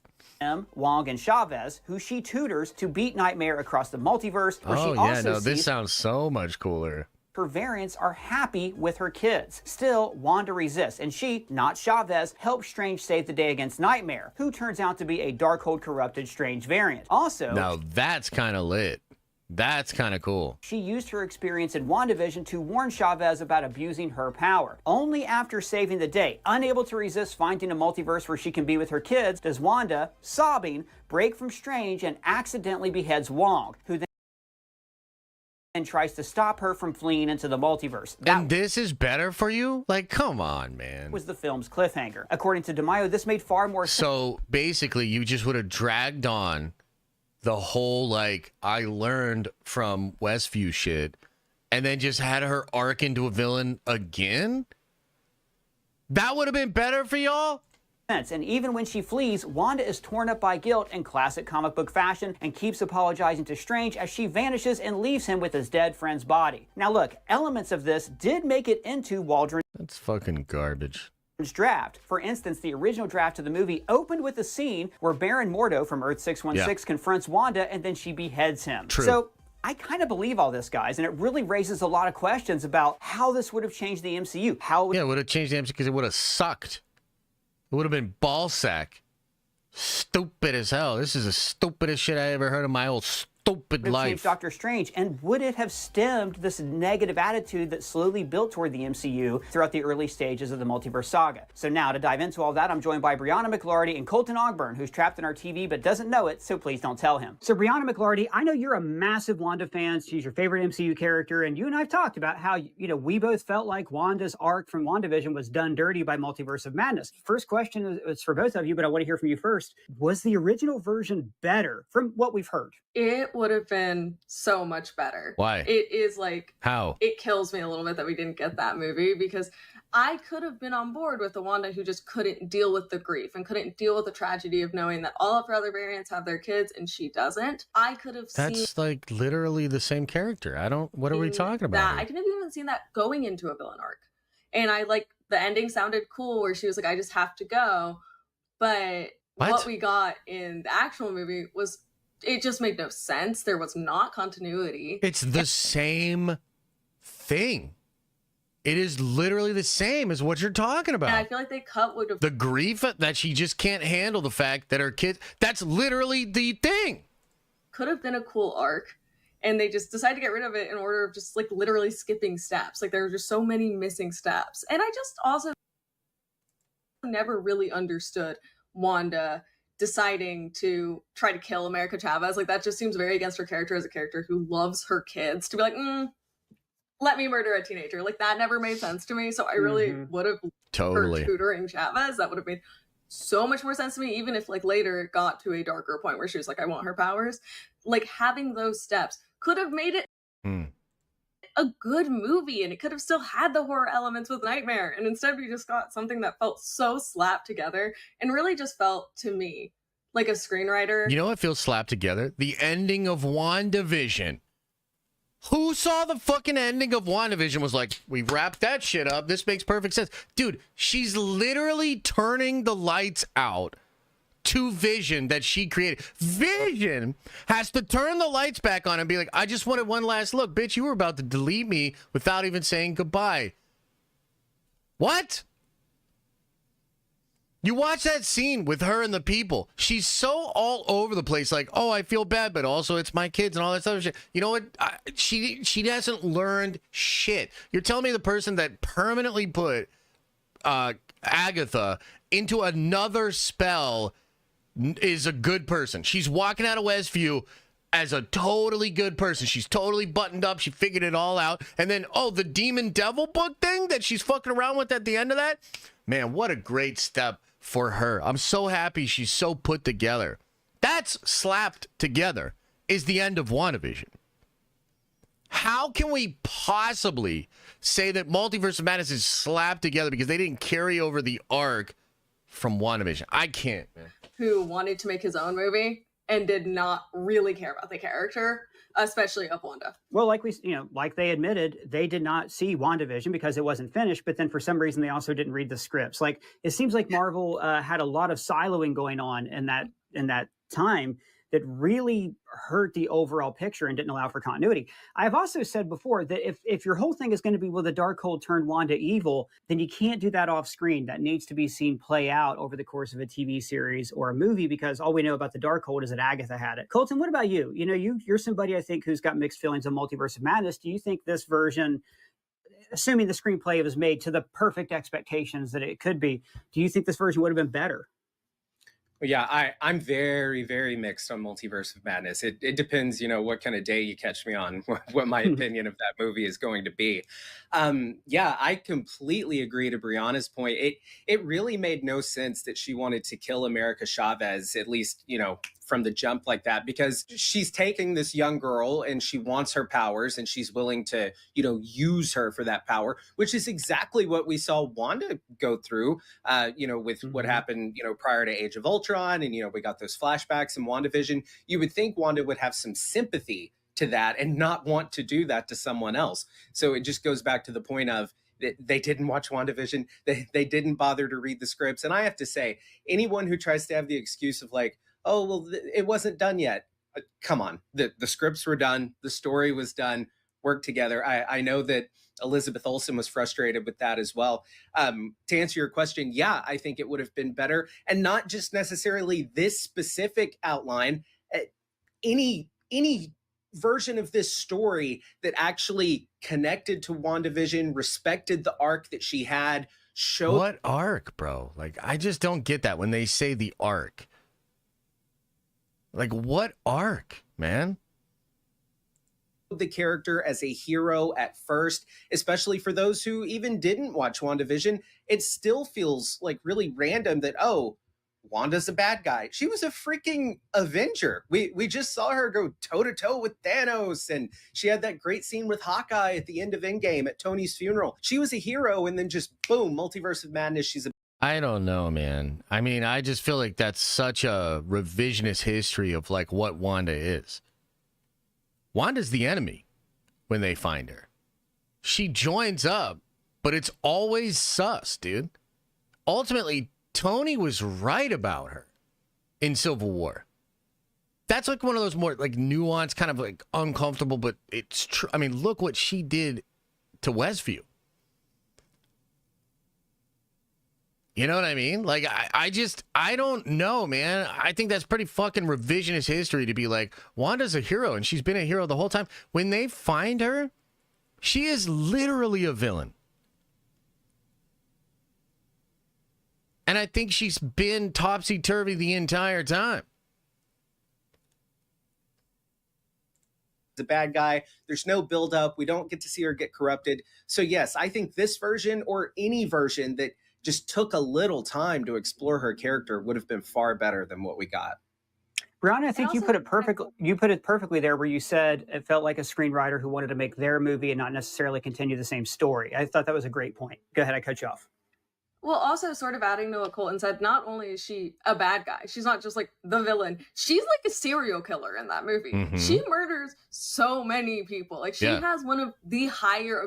Wong, and Chavez, who she tutors to beat Nightmare across the multiverse, where she also sees this sounds so much cooler. her variants are happy with her kids. Still, Wanda resists, and she, not Chavez, helps Strange save the day against Nightmare, who turns out to be a Darkhold corrupted Strange variant. Also, Now that's kind of lit. That's kind of cool. she used her experience in WandaVision to warn Chavez about abusing her power. Only after saving the day, unable to resist finding a multiverse where she can be with her kids, does Wanda, sobbing, break from Strange and accidentally beheads Wong, who then and tries to stop her from fleeing into the multiverse. And this is better for you? Like, come on, man. Was the film's cliffhanger. According to DeMaio, this made far more sense. So basically, you just would have dragged on the whole, like, I learned from Westview shit, and then just had her arc into a villain again? That would have been better for y'all? And even when she flees, Wanda is torn up by guilt in classic comic book fashion and keeps apologizing to Strange as she vanishes and leaves him with his dead friend's body. Now look, elements of this did make it into Waldron's That's fucking garbage. draft. For instance, the original draft of the movie opened with a scene where Baron Mordo from Earth 616 confronts Wanda and then she beheads him. True. So I kind of believe all this, guys, and it really raises a lot of questions about how this would have changed the MCU. Yeah, it would have changed the MCU because it would have sucked. It would have been ballsack. Stupid as hell. This is the stupidest shit I ever heard in my whole stupid life. Changed Doctor Strange, and would it have stemmed this negative attitude that slowly built toward the MCU throughout the early stages of the multiverse saga? So now, to dive into all that, I'm joined by Brianna McLarty and Colton Ogburn, who's trapped in our TV but doesn't know it, so please don't tell him. So Brianna McLarty, I know you're a massive Wanda fan. She's your favorite MCU character, and you and I have talked about how, you know, we both felt like Wanda's arc from WandaVision was done dirty by Multiverse of Madness. First question is for both of you, but I want to hear from you first. Was the original version better from what we've heard? It would have been so much better. Why? It is like... How? It kills me a little bit that we didn't get that movie, because I could have been on board with the Wanda who just couldn't deal with the grief and couldn't deal with the tragedy of knowing that all of her other variants have their kids and she doesn't. I could have seen... That's like literally the same character. What are we talking about? I could have even seen that going into a villain arc. And I like, the ending sounded cool where she was like, I just have to go. But what we got in the actual movie was... It just made no sense. There was not continuity. It's the same thing. It is literally the same as what you're talking about. And I feel like they cut would have... The grief that she just can't handle the fact that her kids... That's literally the thing. Could have been a cool arc. And they just decided to get rid of it in order of just like literally skipping steps. Like there were just so many missing steps. And I just also never really understood Wanda deciding to try to kill America Chavez. Like that just seems very against her character as a character who loves her kids to be like, let me murder a teenager. Like that never made sense to me. So I really would have her tutoring Chavez. That would have made so much more sense to me, even if like later it got to a darker point where she was like, I want her powers. Like having those steps could have made it a good movie, and it could have still had the horror elements with Nightmare. And instead we just got something that felt so slapped together and really just felt to me like a screenwriter. You know what feels slapped together? The ending of WandaVision. Who saw the fucking ending of WandaVision was like, we wrapped that shit up. This makes perfect sense. Dude, she's literally turning the lights out to Vision that she created. Vision has to turn the lights back on and be like, I just wanted one last look. Bitch, you were about to delete me without even saying goodbye. What? You watch that scene with her and the people. She's so all over the place, like, oh, I feel bad, but also it's my kids and all that other shit. You know what? She hasn't learned shit. You're telling me the person that permanently put Agatha into another spell is a good person. She's walking out of Westview as a totally good person. She's totally buttoned up. She figured it all out. And then, oh, the demon devil book thing that she's fucking around with at the end of that? Man, what a great step for her. I'm so happy she's so put together. That's slapped together is the end of WandaVision. How can we possibly say that Multiverse of Madness is slapped together because they didn't carry over the arc from WandaVision? I can't, man. Who wanted to make his own movie and did not really care about the character, especially of Wanda. Well, like like they admitted, they did not see WandaVision because it wasn't finished, but then for some reason they also didn't read the scripts. Like it seems like Marvel had a lot of siloing going on in that time that really hurt the overall picture and didn't allow for continuity. I've also said before that if your whole thing is going to be, well, the Darkhold turned Wanda evil, then you can't do that off screen. That needs to be seen play out over the course of a TV series or a movie, because all we know about the Darkhold is that Agatha had it. Colton, what about you? You know, you're somebody I think who's got mixed feelings on Multiverse of Madness. Do you think this version, assuming the screenplay was made to the perfect expectations that it could be, do you think this version would have been better? Yeah, I'm very, very mixed on Multiverse of Madness. It depends, what kind of day you catch me on, what my opinion of that movie is going to be. Yeah, I completely agree to Brianna's point. It really made no sense that she wanted to kill America Chavez, at least, from the jump like that, because she's taking this young girl and she wants her powers and she's willing to, use her for that power, which is exactly what we saw Wanda go through, with what happened, prior to Age of Ultron. And, we got those flashbacks in WandaVision. You would think Wanda would have some sympathy to that and not want to do that to someone else. So it just goes back to the point of, they didn't watch WandaVision. They didn't bother to read the scripts. And I have to say, anyone who tries to have the excuse of like, oh, well, it wasn't done yet. Come on. The scripts were done. The story was done. Worked together. I know that Elizabeth Olsen was frustrated with that as well. To answer your question, yeah, I think it would have been better. And not just necessarily this specific outline. Any version of this story that actually connected to WandaVision, respected the arc that she had, showed... What arc, bro? Like, I just don't get that when they say the arc. Like, what arc, man? The character as a hero at first, especially for those who even didn't watch WandaVision. It still feels like really random that, oh, Wanda's a bad guy. She was a freaking Avenger. We just saw her go toe-to-toe with Thanos, and she had that great scene with Hawkeye at the end of Endgame at Tony's funeral. She was a hero, and then just boom, Multiverse of Madness, she's a... I don't know, man. I mean, I just feel like that's such a revisionist history of like what Wanda is. Wanda's the enemy when they find her. She joins up, but it's always sus, dude. Ultimately, Tony was right about her in Civil War. That's like one of those more like nuanced, kind of like uncomfortable, but it's true. I mean, look what she did to Westview. You know what I mean? Like, I don't know, man. I think that's pretty fucking revisionist history to be like, Wanda's a hero and she's been a hero the whole time. When they find her, she is literally a villain. And I think she's been topsy-turvy the entire time. The bad guy. There's no build-up. We don't get to see her get corrupted. So yes, I think this version or any version that just took a little time to explore her character would have been far better than what we got. Brianna, I think you put it perfectly. You put it perfectly there, where you said it felt like a screenwriter who wanted to make their movie and not necessarily continue the same story. I thought that was a great point. Go ahead, I cut you off. Well, also sort of adding to what Colton said, not only is she a bad guy, she's not just like the villain. She's like a serial killer in that movie. Mm-hmm. She murders so many people. Like she has one of the higher,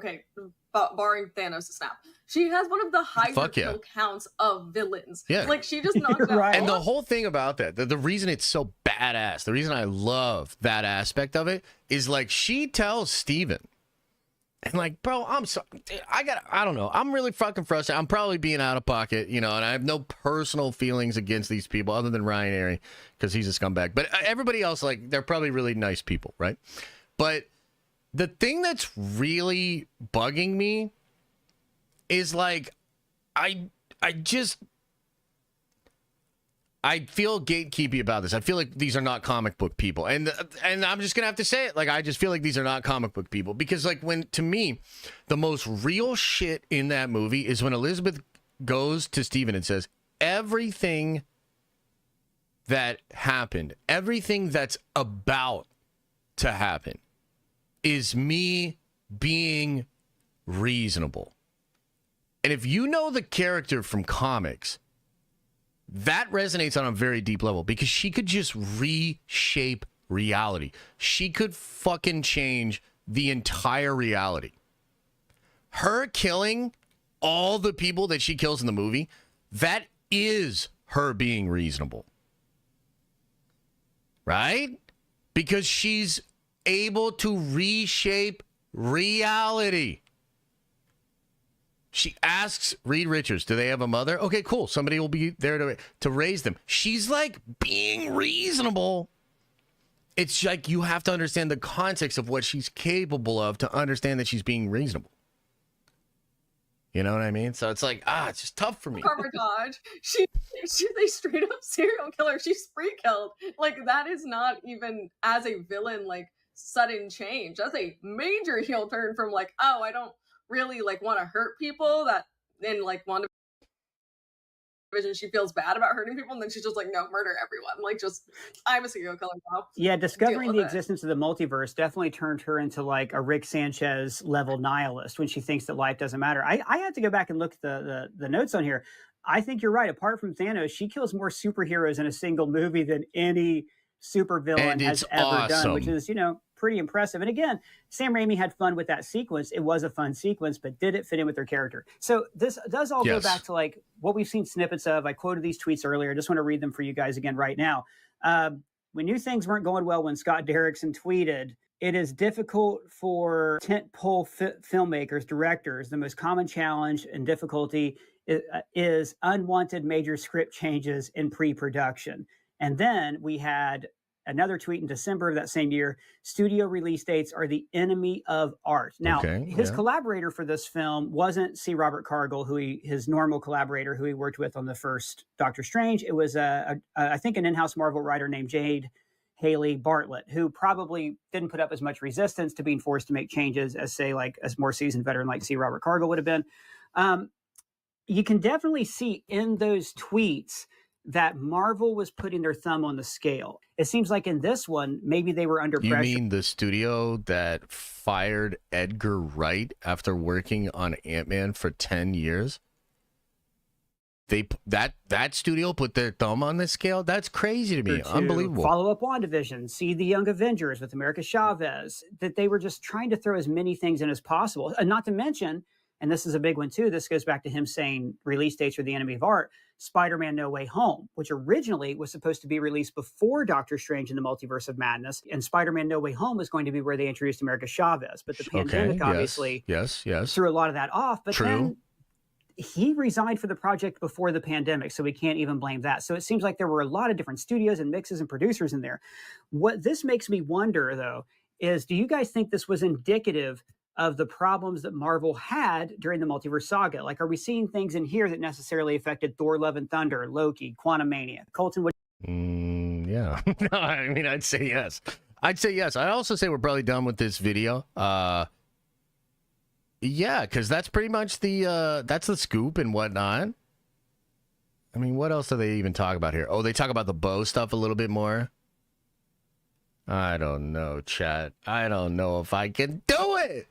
barring Thanos' snap, she has one of the higher kill counts of villains. Yeah. Like she just knocked out. And the whole thing about that, the reason it's so badass, the reason I love that aspect of it is like she tells Steven, and like, bro, I'm sorry. I don't know. I'm really fucking frustrated. I'm probably being out of pocket, and I have no personal feelings against these people other than Ryan Airy because he's a scumbag. But everybody else, like, they're probably really nice people, right? But the thing that's really bugging me is like, I feel gatekeepy about this. I feel like these are not comic book people. And I'm just going to have to say it. Like, I just feel like these are not comic book people. Because, like, to me, the most real shit in that movie is when Elizabeth goes to Steven and says, everything that happened, everything that's about to happen is me being reasonable. And if you know the character from comics, that resonates on a very deep level because she could just reshape reality. She could fucking change the entire reality. Her killing all the people that she kills in the movie, that is her being reasonable. Right? Because she's able to reshape reality. She asks Reed Richards, do they have a mother? Okay, cool. Somebody will be there to raise them. She's like being reasonable. It's like you have to understand the context of what she's capable of to understand that she's being reasonable. You know what I mean? So it's like, it's just tough for me. Karma dodge. She's a straight up serial killer. She's free killed. Like, that is not even as a villain, like, sudden change. That's a major heel turn from like, oh, I don't really like want to hurt people, that in like WandaVision she feels bad about hurting people, and then she's just like, no, murder everyone. Like, just, I'm a serial killer now. Yeah, discovering the existence of the multiverse definitely turned her into like a Rick Sanchez level nihilist when she thinks that life doesnn't matter. I had to go back and look at the notes on here. I think you're right. Apart from Thanos, she kills more superheroes in a single movie than any supervillain has ever done, which is, pretty impressive. And again, Sam Raimi had fun with that sequence. It was a fun sequence, but did it fit in with their character? So this does all go back to like what we've seen snippets of. I quoted these tweets earlier. I just want to read them for you guys again right now. We knew things weren't going well when Scott Derrickson tweeted, "It is difficult for tentpole filmmakers, directors. The most common challenge and difficulty is unwanted major script changes in pre-production." And then we had another tweet in December of that same year: "Studio release dates are the enemy of art." Now, his collaborator for this film wasn't C. Robert Cargill, his normal collaborator who he worked with on the first Doctor Strange. It was, I think, an in-house Marvel writer named Jade Haley Bartlett, who probably didn't put up as much resistance to being forced to make changes as, say, like a more seasoned veteran like C. Robert Cargill would have been. You can definitely see in those tweets that Marvel was putting their thumb on the scale. It seems like in this one, maybe they were under pressure. You mean the studio that fired Edgar Wright after working on Ant-Man for 10 years? That studio put their thumb on the scale? That's crazy to me. Unbelievable. Follow up WandaVision, see the Young Avengers with America Chavez, that they were just trying to throw as many things in as possible. And not to mention, and this is a big one too, this goes back to him saying release dates are the enemy of art, Spider-Man No Way Home, which originally was supposed to be released before Doctor Strange in the Multiverse of Madness. And Spider-Man No Way Home was going to be where they introduced America Chavez. But the pandemic obviously threw a lot of that off. But then he resigned for the project before the pandemic, so we can't even blame that. So it seems like there were a lot of different studios and mixes and producers in there. What this makes me wonder, though, is do you guys think this was indicative of the problems that Marvel had during the multiverse saga? Like, are we seeing things in here that necessarily affected Thor, Love and Thunder, Loki, Quantumania? Colton, what? Yeah. No, I mean, I'd say yes. I'd also say we're probably done with this video. Yeah, because that's pretty much that's the scoop and whatnot. I mean, what else do they even talk about here? Oh, they talk about the bow stuff a little bit more. I don't know, chat. I don't know if I can do it.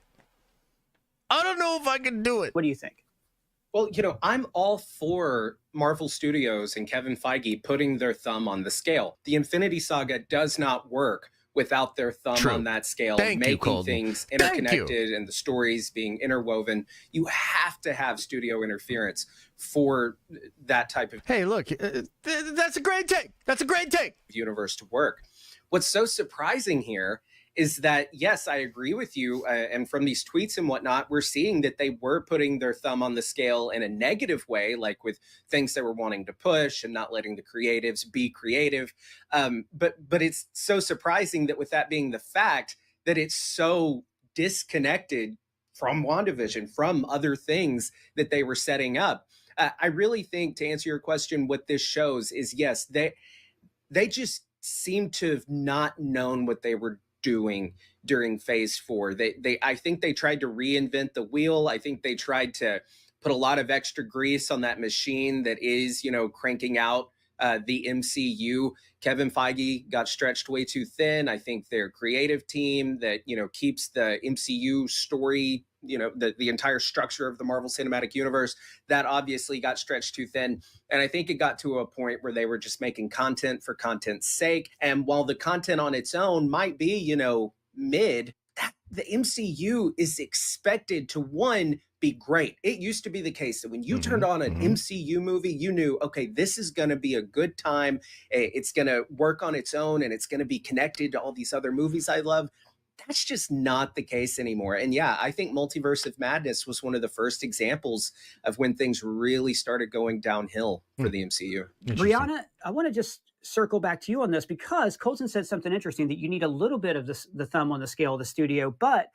I don't know if I can do it. What do you think? Well, I'm all for Marvel Studios and Kevin Feige putting their thumb on the scale. The Infinity Saga does not work without their thumb on that scale, making things interconnected and the stories being interwoven. You have to have studio interference for that type of... Hey, look, that's a great take. That's a great take. ...universe to work. What's so surprising here is that, yes, I agree with you. And from these tweets and whatnot, we're seeing that they were putting their thumb on the scale in a negative way, like with things they were wanting to push and not letting the creatives be creative. But it's so surprising that with that being the fact, that it's so disconnected from WandaVision, from other things that they were setting up. I really think, to answer your question, what this shows is, yes, they just seem to have not known what they were doing during phase 4. I think they tried to reinvent the wheel. I think they tried to put a lot of extra grease on that machine that is, cranking out the MCU. Kevin Feige got stretched way too thin. I think their creative team that, keeps the MCU story, the entire structure of the Marvel Cinematic Universe, that obviously got stretched too thin. And I think it got to a point where they were just making content for content's sake. And while the content on its own might be, mid, the MCU is expected to, one, be great. It used to be the case that when you turned on an MCU movie, you knew, okay, this is going to be a good time. It's going to work on its own and it's going to be connected to all these other movies I love. That's just not the case anymore. And yeah, I think Multiverse of Madness was one of the first examples of when things really started going downhill for the MCU. Brianna, I want to just circle back to you on this, because Colton said something interesting, that you need a little bit of the thumb on the scale of the studio, but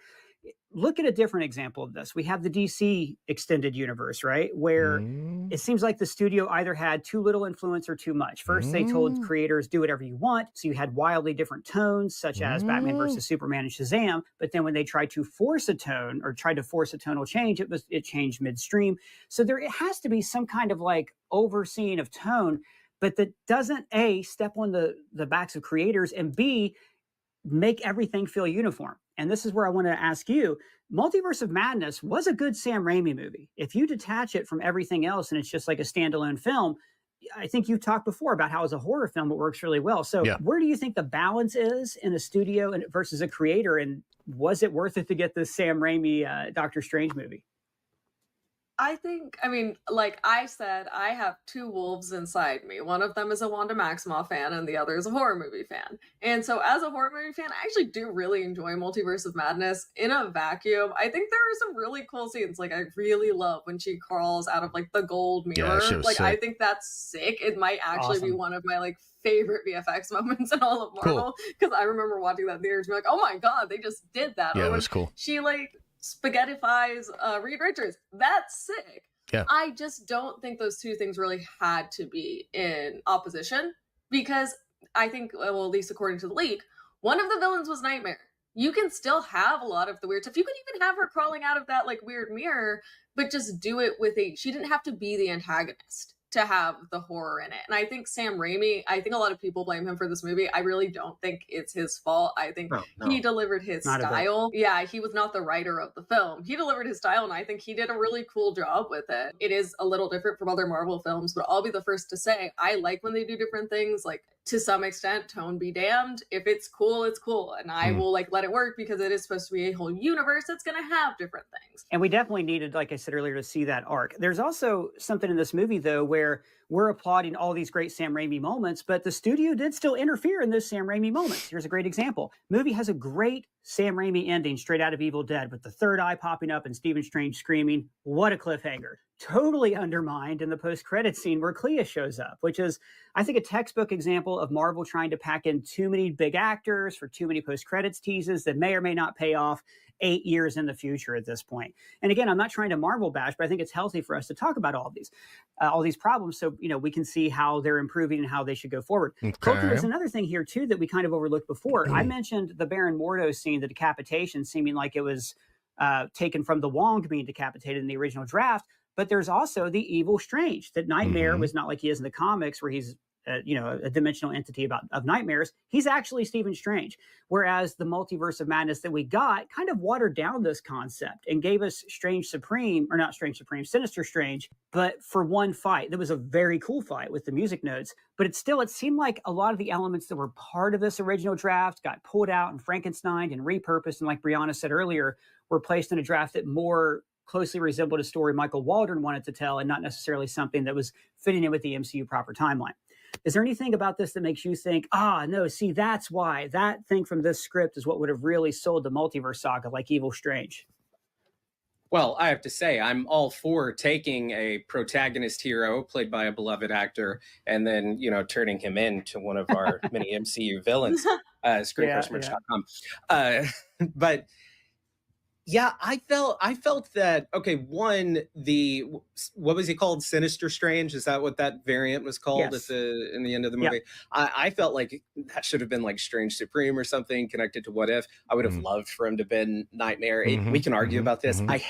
Look at a different example of this. We have the DC extended universe, right? Where it seems like the studio either had too little influence or too much. First, they told creators, do whatever you want. So you had wildly different tones, such as Batman versus Superman and Shazam. But then when they tried to force a tone or tried to force a tonal change, it changed midstream. So there it has to be some kind of like overseeing of tone, but that doesn't A, step on the backs of creators, and B, make everything feel uniform. And this is where I want to ask you, Multiverse of Madness was a good Sam Raimi movie. If you detach it from everything else and it's just like a standalone film, I think you've talked before about how as a horror film, it works really well. So where do you think the balance is in a studio versus a creator? And was it worth it to get this Sam Raimi Doctor Strange movie? I think, I mean, like I said, I have two wolves inside me. One of them is a Wanda Maximoff fan and the other is a horror movie fan. And so as a horror movie fan, I actually do really enjoy Multiverse of Madness in a vacuum. I think there are some really cool scenes. Like I really love when she crawls out of like the gold mirror. Like sick. I think that's sick. It might actually be one of my like favorite VFX moments in all of Marvel. Because I remember watching that in theaters and be like, oh my God, they just did that. Yeah, it was cool. She like spaghettifies Reed Richards. That's sick. Yeah. I just don't think those two things really had to be in opposition, because I think, well, at least according to the leak, one of the villains was Nightmare. You can still have a lot of the weird stuff. You could even have her crawling out of that like weird mirror, but just do it with she didn't have to be the antagonist to have the horror in it. And I think Sam Raimi, I think a lot of people blame him for this movie. I really don't think it's his fault. I think he delivered his style. Yeah, he was not the writer of the film. He delivered his style, and I think he did a really cool job with it. It is a little different from other Marvel films, but I'll be the first to say, I like when they do different things. Like, to some extent, tone be damned. If it's cool, it's cool. And I will like let it work, because it is supposed to be a whole universe that's going to have different things. And we definitely needed, like I said earlier, to see that arc. There's also something in this movie, though, where we're applauding all these great Sam Raimi moments, but the studio did still interfere in those Sam Raimi moments. Here's a great example. Movie has a great Sam Raimi ending straight out of Evil Dead, with the third eye popping up and Stephen Strange screaming. What a cliffhanger. Totally undermined in the post-credit scene where Clea shows up, which is, I think, a textbook example of Marvel trying to pack in too many big actors for too many post-credits teases that may or may not pay off 8 years in the future at this point. And again, I'm not trying to Marvel bash, but I think it's healthy for us to talk about all these problems, so we can see how they're improving and how they should go forward. Okay. There's another thing here too that we kind of overlooked before. I mentioned the Baron Mordo scene, the decapitation, seeming like it was taken from the Wong being decapitated in the original draft. But there's also the evil Strange. That Nightmare was not like he is in the comics, where he's a dimensional entity of nightmares. He's actually Stephen Strange. Whereas the Multiverse of Madness that we got kind of watered down this concept and gave us Sinister Strange, but for one fight. That was a very cool fight with the music notes. But it seemed like a lot of the elements that were part of this original draft got pulled out and Frankensteined and repurposed. And like Brianna said earlier, were placed in a draft that more closely resembled a story Michael Waldron wanted to tell, and not necessarily something that was fitting in with the MCU proper timeline. Is there anything about this that makes you think, no, see, that's why that thing from this script is what would have really sold the multiverse saga, like Evil Strange? Well, I have to say, I'm all for taking a protagonist hero played by a beloved actor and then, turning him into one of our many MCU villains, screenfirstmerch.com. But yeah, I felt that, okay, one, what was he called? Sinister Strange? Is that what that variant was called in the end of the movie? Yep. I felt like that should have been like Strange Supreme or something connected to What If. I would have loved for him to have been Nightmare. We can argue about this. I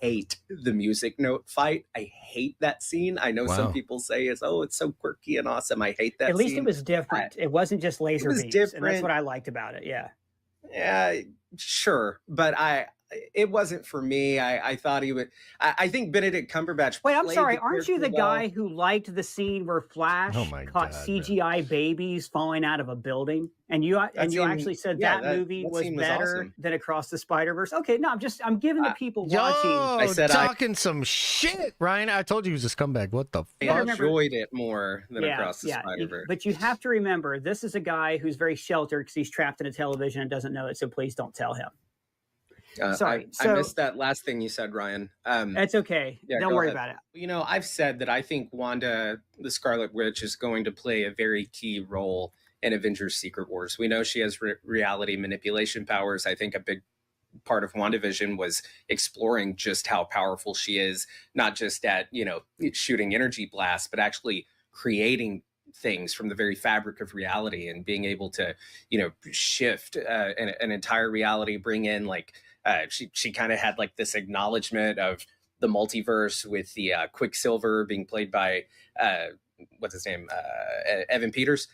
hate the music note fight. I hate that scene. I know some people say it's so quirky and awesome. I hate that scene. At least it was different. It wasn't just laser beams. Different. And that's what I liked about it. Yeah. Yeah, sure. But it wasn't for me. I thought he would. I think Benedict Cumberbatch. Wait, I'm sorry. Aren't you the guy who liked the scene where Flash caught CGI babies falling out of a building? And you actually said that movie was better than Across the Spider-Verse. Okay, no, I'm giving the people watching. I said talking some shit, Ryan. I told you he was a scumbag. What the fuck? I enjoyed it more than Across the Spider-Verse. But you have to remember, this is a guy who's very sheltered because he's trapped in a television and doesn't know it. So please don't tell him. Sorry, I missed that last thing you said, Ryan. That's okay. Don't worry about it. I've said that I think Wanda, the Scarlet Witch, is going to play a very key role in Avengers Secret Wars. We know she has reality manipulation powers. I think a big part of WandaVision was exploring just how powerful she is, not just at, shooting energy blasts, but actually creating things from the very fabric of reality and being able to, shift an entire reality, bring in she kind of had like this acknowledgement of the multiverse with the Quicksilver being played by what's his name, Evan Peters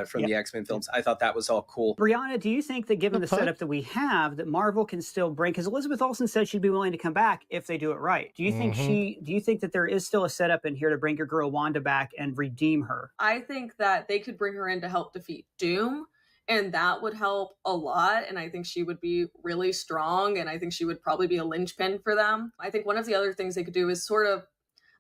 from the X-Men films. I thought that was all cool. Brianna, do you think that given the setup that we have, that Marvel can still bring, because Elizabeth Olsen said she'd be willing to come back if they do it right. Do you think do you think that there is still a setup in here to bring your girl Wanda back and redeem her? I think that they could bring her in to help defeat Doom, and that would help a lot. And I think she would be really strong, and I think she would probably be a linchpin for them. I think one of the other things they could do is sort of,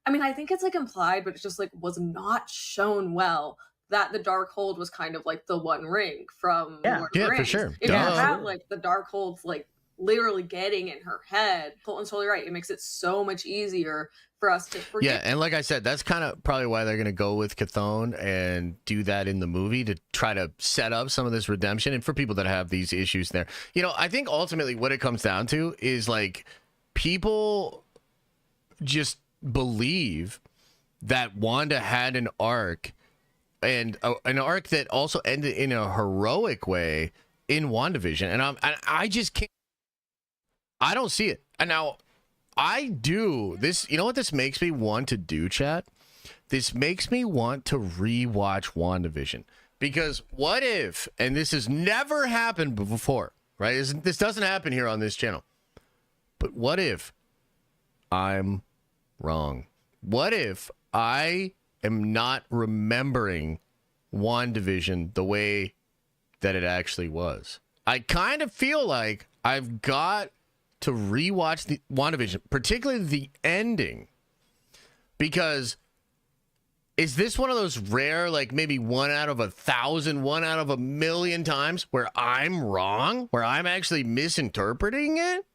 I think it's like implied, but it's just like was not shown well that the Darkhold was kind of like the One Ring from Lord of the Rings. For sure. If you have like the Darkhold's like literally getting in her head, Colton's totally right. It makes it so much easier for us to forget. Yeah, and like I said, that's kind of probably why they're going to go with Chthon and do that in the movie to try to set up some of this redemption. And for people that have these issues there, I think ultimately what it comes down to is like people just believe that Wanda had an arc, and an arc that also ended in a heroic way in WandaVision, and I just can't. I don't see it. And now I do this. You know what this makes me want to do, chat? This makes me want to rewatch WandaVision, because what if, and this has never happened before, right? This doesn't happen here on this channel, but what if I'm wrong? What if I am not remembering WandaVision the way that it actually was? I kind of feel like I've got to rewatch the WandaVision, particularly the ending, because is this one of those rare, like maybe 1 out of 1,000, 1 out of 1,000,000 times where I'm wrong, where I'm actually misinterpreting it?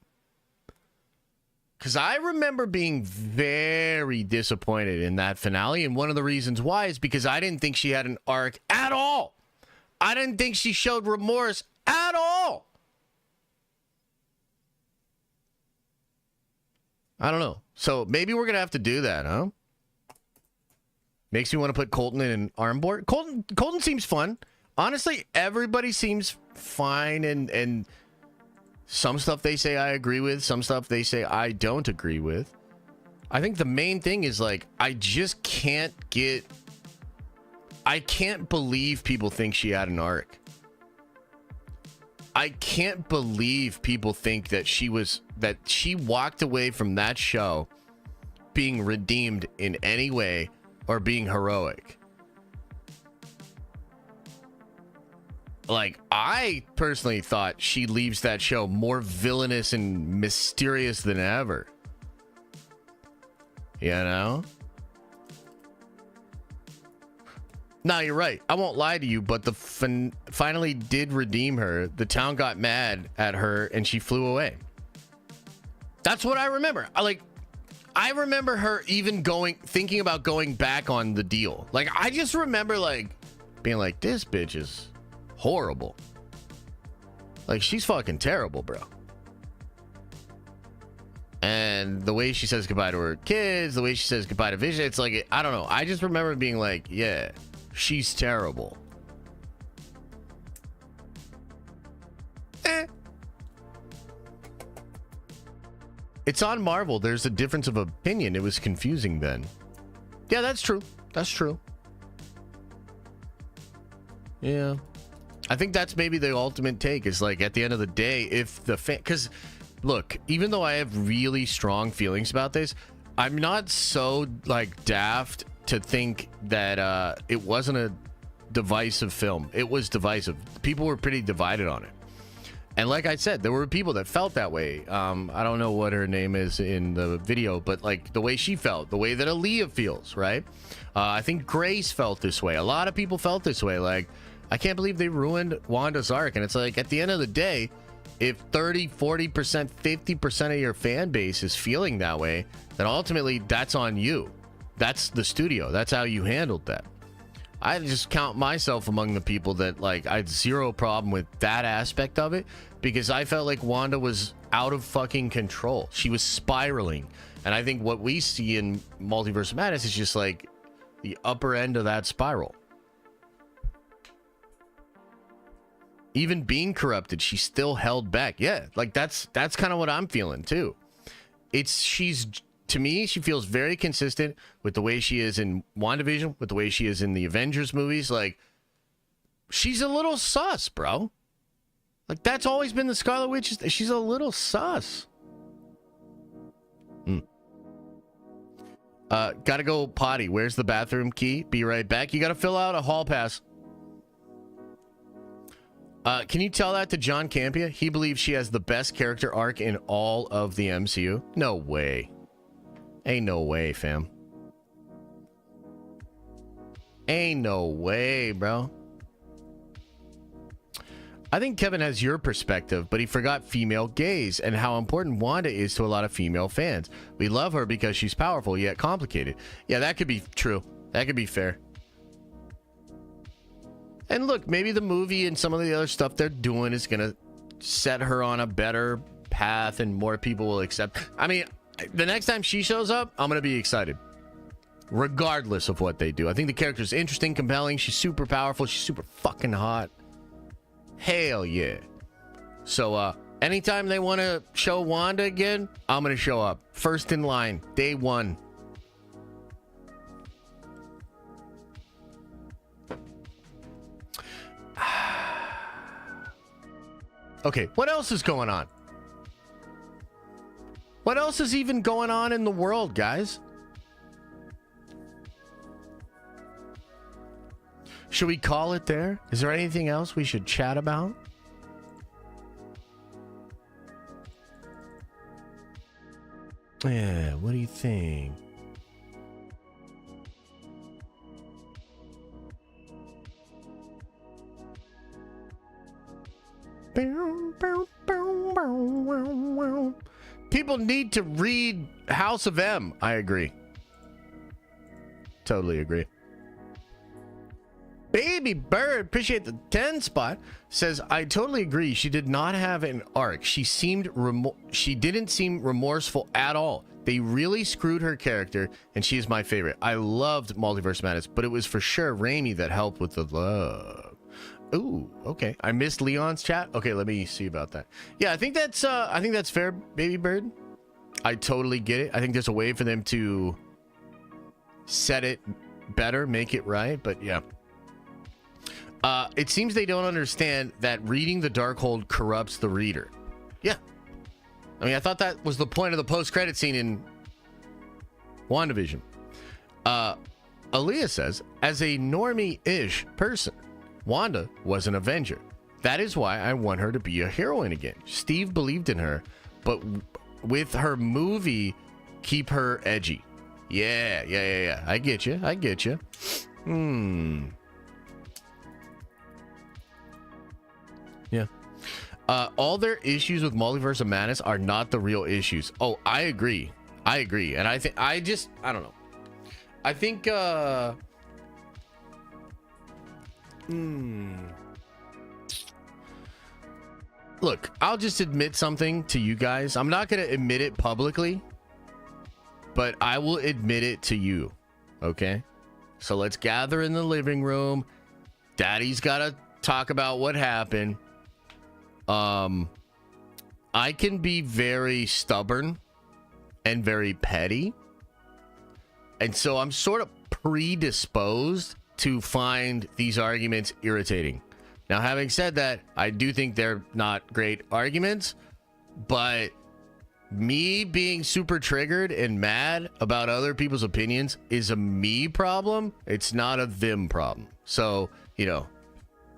Because I remember being very disappointed in that finale, and one of the reasons why is because I didn't think she had an arc at all. I didn't think she showed remorse at all. I don't know. So maybe we're going to have to do that, huh? Makes me want to put Colton in an arm board. Colton seems fun. Honestly, everybody seems fine, and some stuff they say I agree with. Some stuff they say I don't agree with. I think the main thing is like, I just can't get... I can't believe people think she had an arc. I can't believe people think that she walked away from that show being redeemed in any way or being heroic. Like, I personally thought she leaves that show more villainous and mysterious than ever. You know? No, you're right. I won't lie to you, but the finally did redeem her. The town got mad at her and she flew away. That's what I remember. I remember her even thinking about going back on the deal. Like, I just remember being like, this bitch is horrible. Like, she's fucking terrible, bro. And the way she says goodbye to her kids, the way she says goodbye to Vision, it's like, I don't know. I just remember being like, yeah, she's terrible. It's on Marvel. There's a difference of opinion. It was confusing then. Yeah, that's true. That's true. Yeah. I think that's maybe the ultimate take, is like, at the end of the day, if the fan... Because, look, even though I have really strong feelings about this, I'm not so, daft to think that it wasn't a divisive film. It was divisive. People were pretty divided on it. And like I said, there were people that felt that way. I don't know what her name is in the video, but the way she felt, the way that Aaliyah feels, right? I think Grace felt this way. A lot of people felt this way. Like, I can't believe they ruined Wanda's arc. And it's like, at the end of the day, if 30, 40%, 50% of your fan base is feeling that way, then ultimately that's on you. That's the studio. That's how you handled that. I just count myself among the people that, like, I had zero problem with that aspect of it, because I felt like Wanda was out of fucking control. She was spiraling. And I think what we see in Multiverse of Madness is just like the upper end of that spiral. Even being corrupted, she still held back. Yeah, like that's kind of what I'm feeling too. She's, to me, she feels very consistent with the way she is in WandaVision, with the way she is in the Avengers movies. Like, she's a little sus, bro. Like, that's always been the Scarlet Witch. She's a little sus. Gotta go potty. Where's the bathroom key? Be right back. You gotta fill out a hall pass. Can you tell that to John Campea? He believes she has the best character arc in all of the MCU. No way. Ain't no way, fam. Ain't no way, bro. I think Kevin has your perspective, but he forgot female gaze and how important Wanda is to a lot of female fans. We love her because she's powerful yet complicated. Yeah, that could be true. That could be fair. And look, maybe the movie and some of the other stuff they're doing is going to set her on a better path and more people will accept. I mean, the next time she shows up, I'm going to be excited. Regardless of what they do. I think the character's interesting, compelling. She's super powerful. She's super fucking hot. Hell yeah. So, anytime they want to show Wanda again, I'm going to show up. First in line. Day one. Okay, what else is going on? What else is even going on in the world, guys? Should we call it there? Is there anything else we should chat about? Yeah, what do you think? People need to read House of M. I agree. Totally agree. Baby Bird, appreciate the 10 spot, says, I totally agree. She did not have an arc. She didn't seem remorseful at all. They really screwed her character, and she is my favorite. I loved Multiverse Madness, but it was for sure Raimi that helped with the love. Ooh, okay. I missed Leon's chat. Okay, let me see about that. Yeah, I think that's fair, Baby Bird. I totally get it. I think there's a way for them to set it better, make it right, but yeah. It seems they don't understand that reading the Darkhold corrupts the reader. Yeah. I mean, I thought that was the point of the post-credit scene in WandaVision. Aaliyah says, as a normie-ish person, Wanda was an Avenger. That is why I want her to be a heroine again. Steve believed in her, but with her movie, keep her edgy. Yeah. I get you. Yeah. All their issues with Multiverse of Madness are not the real issues. Oh, I agree. And I think I don't know. I think look, I'll just admit something to you guys. I'm not going to admit it publicly, but I will admit it to you. Okay? So let's gather in the living room. Daddy's got to talk about what happened. I can be very stubborn and very petty. And so I'm sort of predisposed to find these arguments irritating. Now, having said that, I do think they're not great arguments, but me being super triggered and mad about other people's opinions is a me problem. It's not a them problem. So, you know,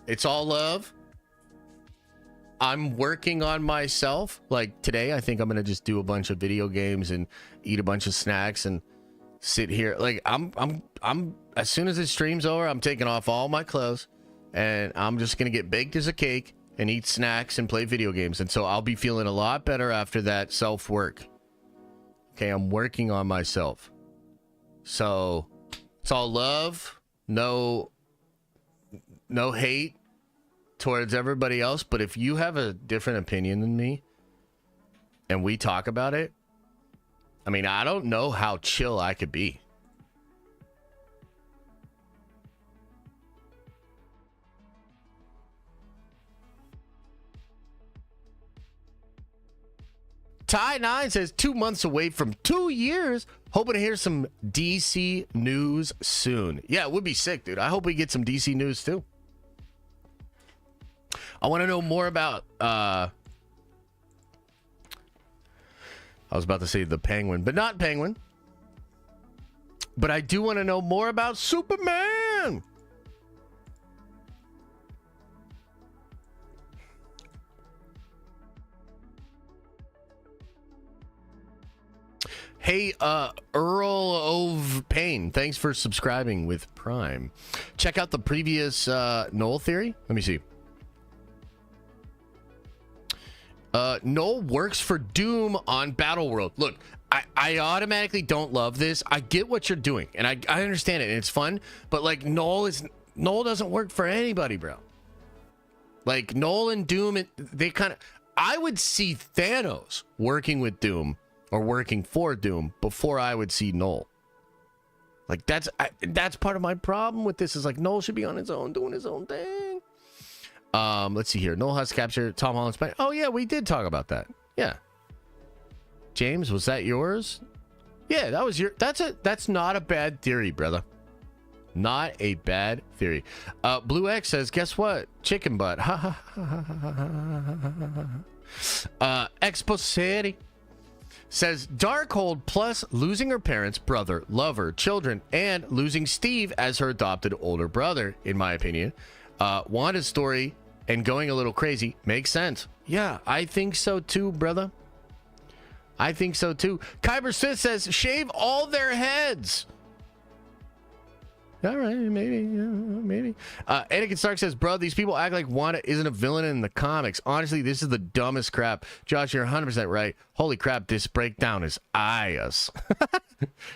it's all love. I'm working on myself. Like today, I think I'm going to just do a bunch of video games and eat a bunch of snacks and sit here. Like I'm as soon as the stream's over, I'm taking off all my clothes and I'm just going to get baked as a cake and eat snacks and play video games. And so I'll be feeling a lot better after that self-work. Okay, I'm working on myself. So it's all love, no no hate towards everybody else, but if you have a different opinion than me and we talk about it, I mean, I don't know how chill I could be. Ty9 says 2 months away from 2 years. Hoping to hear some DC news soon. Yeah, it would be sick, dude. I hope we get some DC news too. I want to know more about I was about to say the Penguin, but not Penguin. But I do want to know more about Superman. Hey, Earl of Pain, thanks for subscribing with Prime. Check out the previous Knull theory. Let me see. Knull works for Doom on Battleworld. Look, I automatically don't love this. I get what you're doing, and I understand it, and it's fun. But like Knull doesn't work for anybody, bro. Like Knull and Doom, they kind of. I would see Thanos working with Doom or working for Doom before I would see Knull. Like that's part of my problem with this. Is like Knull should be on his own, doing his own thing. Let's see here. Knull has captured Tom Holland Spider-Man. Oh yeah, we did talk about that. Yeah. James, was that yours? Yeah, that was your. That's not a bad theory, brother. Not a bad theory. Blue X says, guess what? Chicken butt. Ha ha ha. Exposity says Darkhold plus losing her parents, brother, lover, children, and losing Steve as her adopted older brother, in my opinion. Wanda's story and going a little crazy makes sense. Yeah, I think so too, brother. I think so too. Kyber Smith says shave all their heads. All right, maybe. Anakin Stark says, bro, these people act like Wanda isn't a villain in the comics. Honestly, this is the dumbest crap. Josh, you're 100% right. Holy crap, this breakdown is eyes.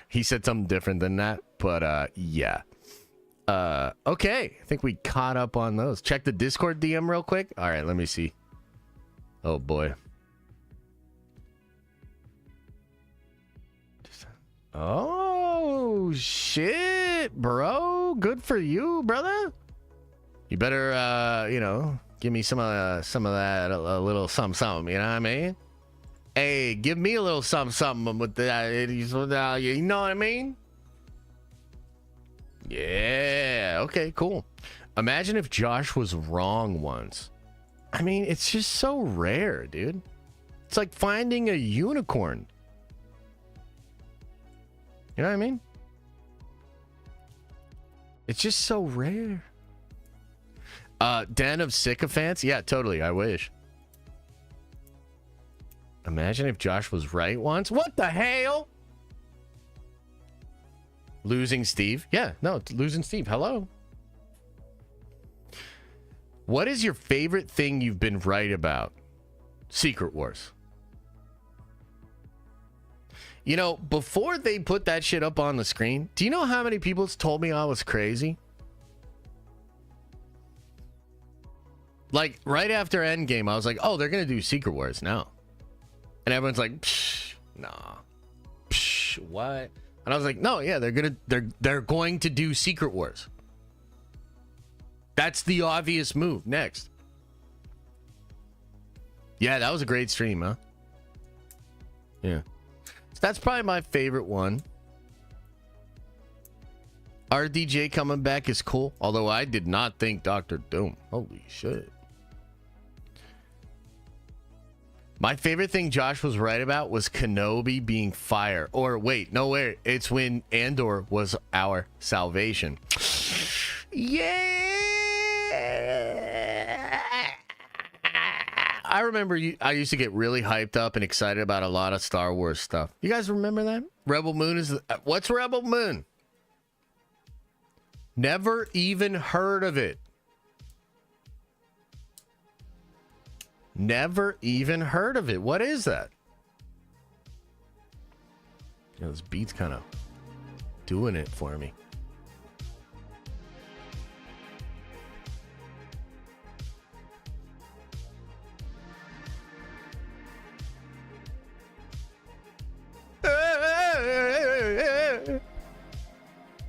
He said something different than that, but yeah. Okay, I think we caught up on those. Check the Discord DM real quick. All right, let me see. Oh, boy. Oh, shit, bro. Good for you, brother. You better, give me some of that, a little something, you know what I mean? Hey, give me a little something with that, you know what I mean? Yeah, okay, cool. Imagine if Josh was wrong once. I mean, it's just so rare, dude. It's like finding a unicorn. You know what I mean? It's just so rare. Den of Sycophants? Yeah, totally. I wish. Imagine if Josh was right once. What the hell? Losing Steve? Yeah, no, losing Steve. Hello. What is your favorite thing you've been right about? Secret Wars. You know, before they put that shit up on the screen, do you know how many people told me I was crazy? Like, right after Endgame, I was like, oh, they're going to do Secret Wars now. And everyone's like, psh, nah. Psh, what? And I was like, no, yeah, they're going to do Secret Wars. That's the obvious move next. Yeah, that was a great stream, huh? Yeah. That's probably my favorite one. RDJ coming back is cool, although I did not think Doctor Doom. Holy shit. My favorite thing Josh was right about was Kenobi being fire. Or wait, no way. It's when Andor was our salvation. Yeah. I remember I used to get really hyped up and excited about a lot of Star Wars stuff. You guys remember that? Rebel Moon is... What's Rebel Moon? Never even heard of it. Never even heard of it. What is that? You know, this beat's kind of doing it for me.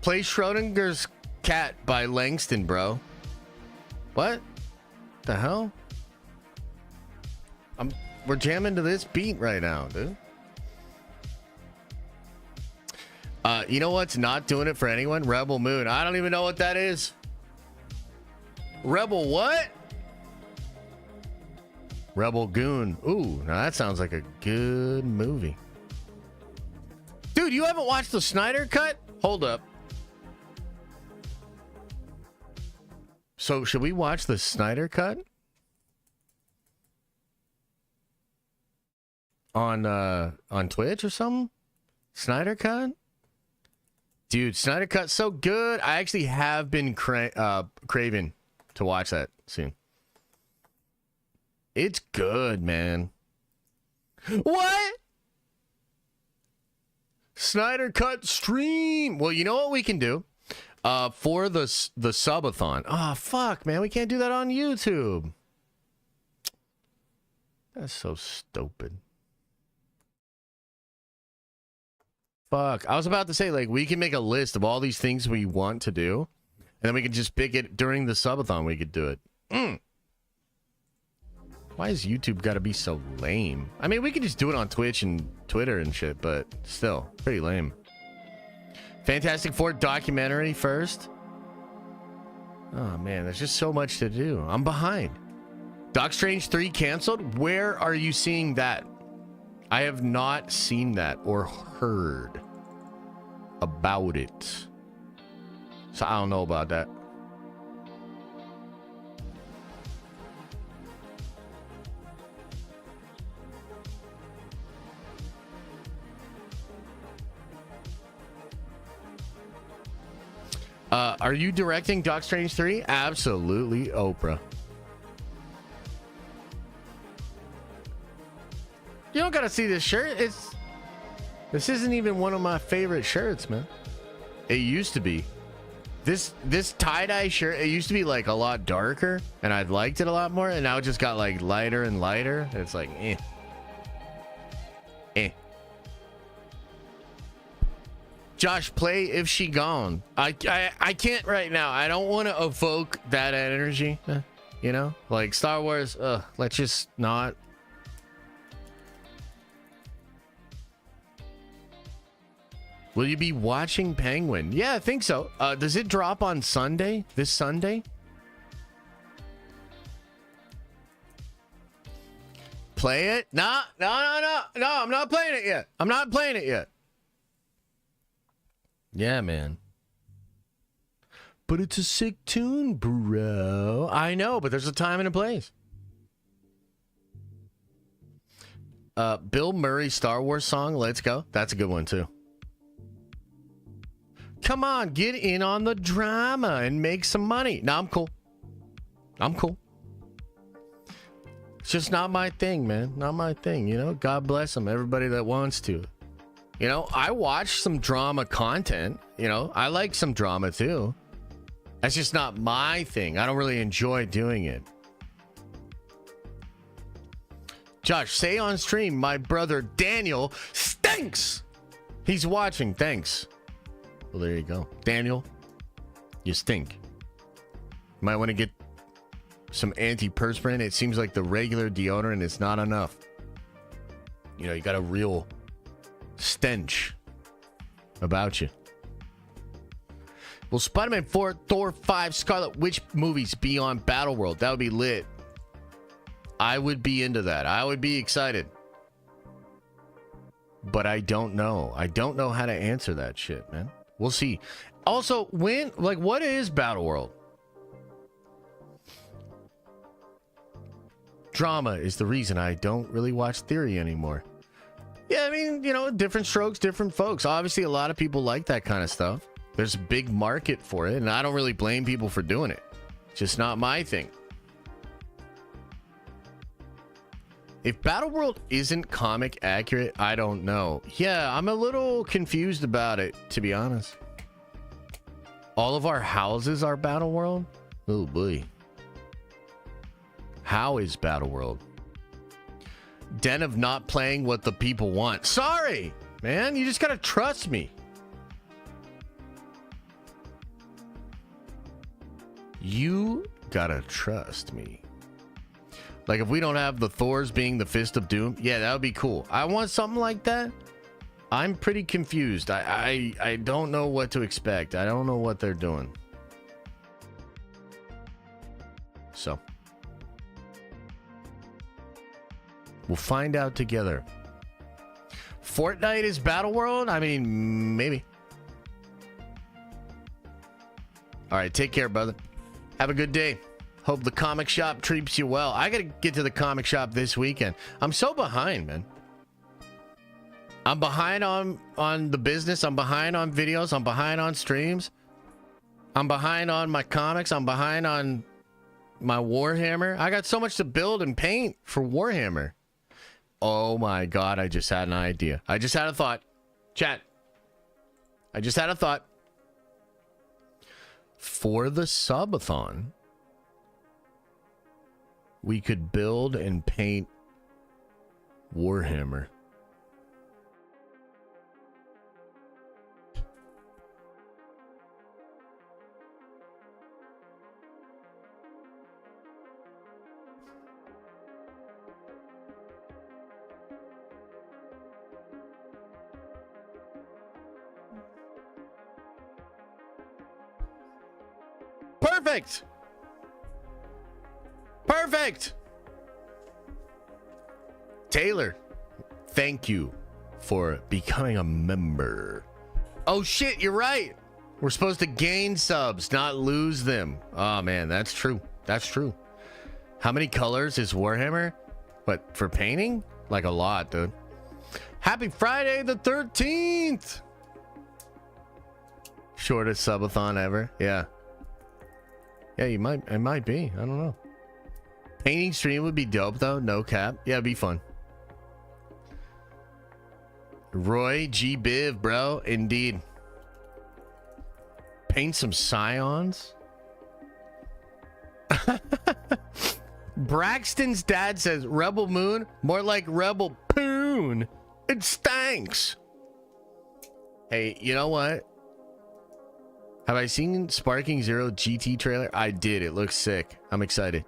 Play Schrodinger's Cat by Langston, bro. What the hell? We're jamming to this beat right now, dude. You know what's not doing it for anyone? Rebel Moon. I don't even know what that is. Rebel what? Rebel Goon. Ooh, now that sounds like a good movie. Dude, you haven't watched the Snyder Cut? Hold up. So should we watch the Snyder Cut? On Twitch or something? Snyder Cut? Dude, Snyder Cut's so good. I actually have been craving to watch that soon. It's good, man. What? Snyder Cut stream. Well, you know what we can do? For the subathon. Oh, fuck, man. We can't do that on YouTube. That's so stupid. Fuck. I was about to say, like, we can make a list of all these things we want to do, and then we can just pick it during the subathon. We could do it. Why has YouTube got to be so lame? I mean, we could just do it on Twitch and Twitter and shit, but still, pretty lame. Fantastic Four documentary first. Oh, man, there's just so much to do. I'm behind. Doc Strange 3 canceled? Where are you seeing that? I have not seen that or heard about it. So I don't know about that. Are you directing Doc Strange 3? Absolutely, Oprah. You don't gotta see this shirt. This isn't even one of my favorite shirts, man. It used to be. This tie-dye shirt, it used to be like a lot darker, and I liked it a lot more, and now it just got like lighter and lighter. It's like, eh. Josh, play If She Gone. I can't right now. I don't want to evoke that energy. You know? Like Star Wars, let's just not. Will you be watching Penguin? Yeah, I think so. Does it drop on Sunday? This Sunday? Play it? No, I'm not playing it yet. I'm not playing it yet. Yeah, man. But it's a sick tune, bro. I know, but there's a time and a place. Bill Murray Star Wars song, Let's Go. That's a good one, too. Come on, get in on the drama and make some money. No, I'm cool. It's just not my thing, man. Not my thing, you know? God bless them, everybody that wants to. You know, I watch some drama content. You know, I like some drama, too. That's just not my thing. I don't really enjoy doing it. Josh, say on stream, my brother Daniel stinks. He's watching. Thanks. Well, there you go. Daniel, you stink. You might want to get some antiperspirant. It seems like the regular deodorant is not enough. You know, you got a real stench about you. Will Spider-Man 4, Thor 5, Scarlet Witch movies be on Battleworld? That would be lit. I would be into that. I would be excited. But I don't know. I don't know how to answer that shit, man. We'll see. Also, when, like, what is Battleworld? Drama is the reason I don't really watch Theory anymore. Yeah, I mean, you know, different strokes, different folks. Obviously, a lot of people like that kind of stuff. There's a big market for it, and I don't really blame people for doing it. It's just not my thing. If Battleworld isn't comic accurate, I don't know. Yeah, I'm a little confused about it, to be honest. All of our houses are Battleworld? Oh, boy. How is Battleworld? Den of not playing what the people want. Sorry, man. You just gotta trust me. You gotta trust me. Like if we don't have the Thors being the Fist of Doom, yeah, that would be cool. I want something like that. I'm pretty confused. I don't know what to expect. I don't know what they're doing. So we'll find out together. Fortnite is Battle World? I mean, maybe. All right, take care, brother. Have a good day. Hope the comic shop treats you well. I gotta get to the comic shop this weekend. I'm so behind, man. I'm behind on the business. I'm behind on videos. I'm behind on streams. I'm behind on my comics. I'm behind on my Warhammer. I got so much to build and paint for Warhammer. Oh my God, I just had an idea. I just had a thought. Chat. I just had a thought. For the subathon, we could build and paint Warhammer. Perfect. Perfect. Taylor, thank you for becoming a member. Oh shit, you're right. We're supposed to gain subs, not lose them. Oh man, that's true. That's true. How many colors is Warhammer? What, for painting? Like a lot, dude. Happy Friday the 13th. Shortest subathon ever. Yeah. Yeah, it might be. I don't know. Painting stream would be dope though. No cap. Yeah, it'd be fun. Roy G Biv, bro. Indeed. Paint some scions. Braxton's dad says Rebel Moon, more like Rebel Poon. It stanks. Hey, you know what? Have I seen Sparking Zero GT trailer? I did. It looks sick. I'm excited.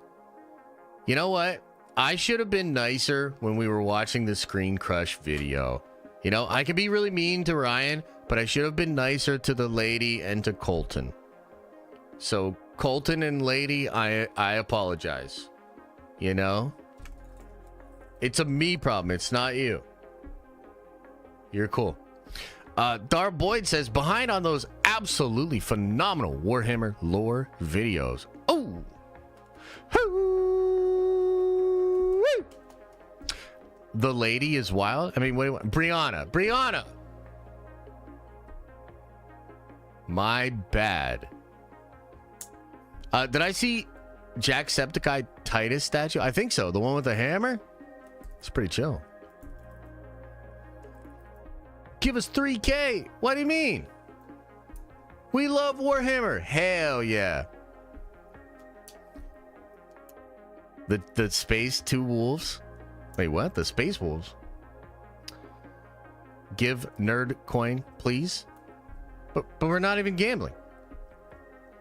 You know what? I should have been nicer when we were watching the Screen Crush video. You know, I could be really mean to Ryan, but I should have been nicer to the lady and to Colton. So, Colton and lady, I apologize. You know? It's a me problem. It's not you. You're cool. Dar Boyd says, behind on those absolutely phenomenal Warhammer lore videos. Oh! The lady is wild. I mean, what do you want? Brianna. My bad. Did I see Jacksepticeye Titus statue? I think so. The one with the hammer? It's pretty chill. Give us 3K. What do you mean? We love Warhammer. Hell yeah. The space two wolves. Wait, what? The space wolves? Give nerd coin, please. But we're not even gambling.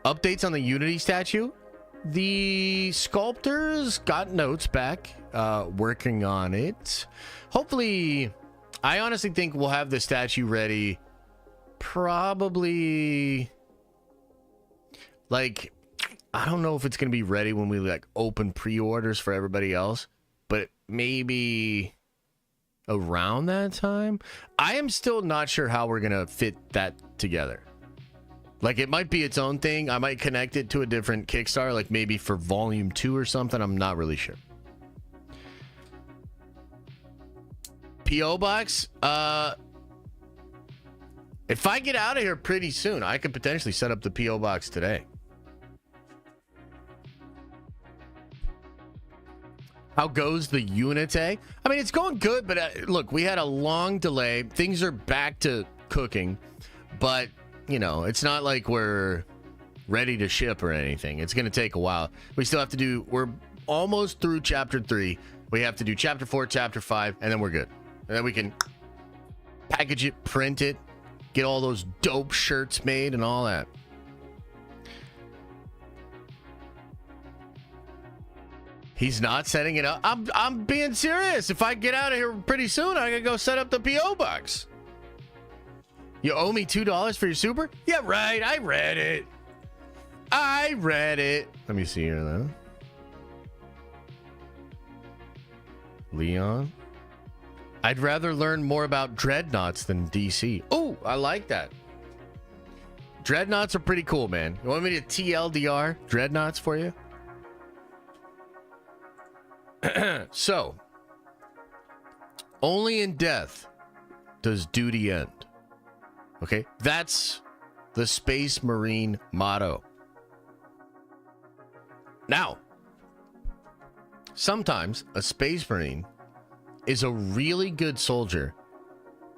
Updates on the Unity statue. The sculptors got notes back. Working on it. Hopefully, I honestly think we'll have the statue ready probably like, I don't know if it's going to be ready when we like open pre-orders for everybody else, but maybe around that time. I am still not sure how we're going to fit that together. Like, it might be its own thing. I might connect it to a different Kickstarter, like maybe for volume 2 or something. I'm not really sure. P.O. Box, if I get out of here pretty soon, I could potentially set up the P.O. Box today. How goes the Unite? I mean, it's going good, but look, we had a long delay. Things are back to cooking, but, you know, it's not like we're ready to ship or anything. It's going to take a while. We still have to do, we're almost through chapter 3. We have to do chapter 4, chapter 5, and then we're good. And then we can package it, print it, get all those dope shirts made and all that. He's not setting it up. I'm being serious. If I get out of here pretty soon, I gotta go set up the P.O. box. You owe me $2 for your super? Yeah, right. I read it. Let me see here, though. Leon. I'd rather learn more about dreadnoughts than DC. Oh, I like that. Dreadnoughts are pretty cool, man. You want me to TLDR dreadnoughts for you? So, only in death does duty end. Okay, that's the Space Marine motto. Now, sometimes a Space Marine is a really good soldier,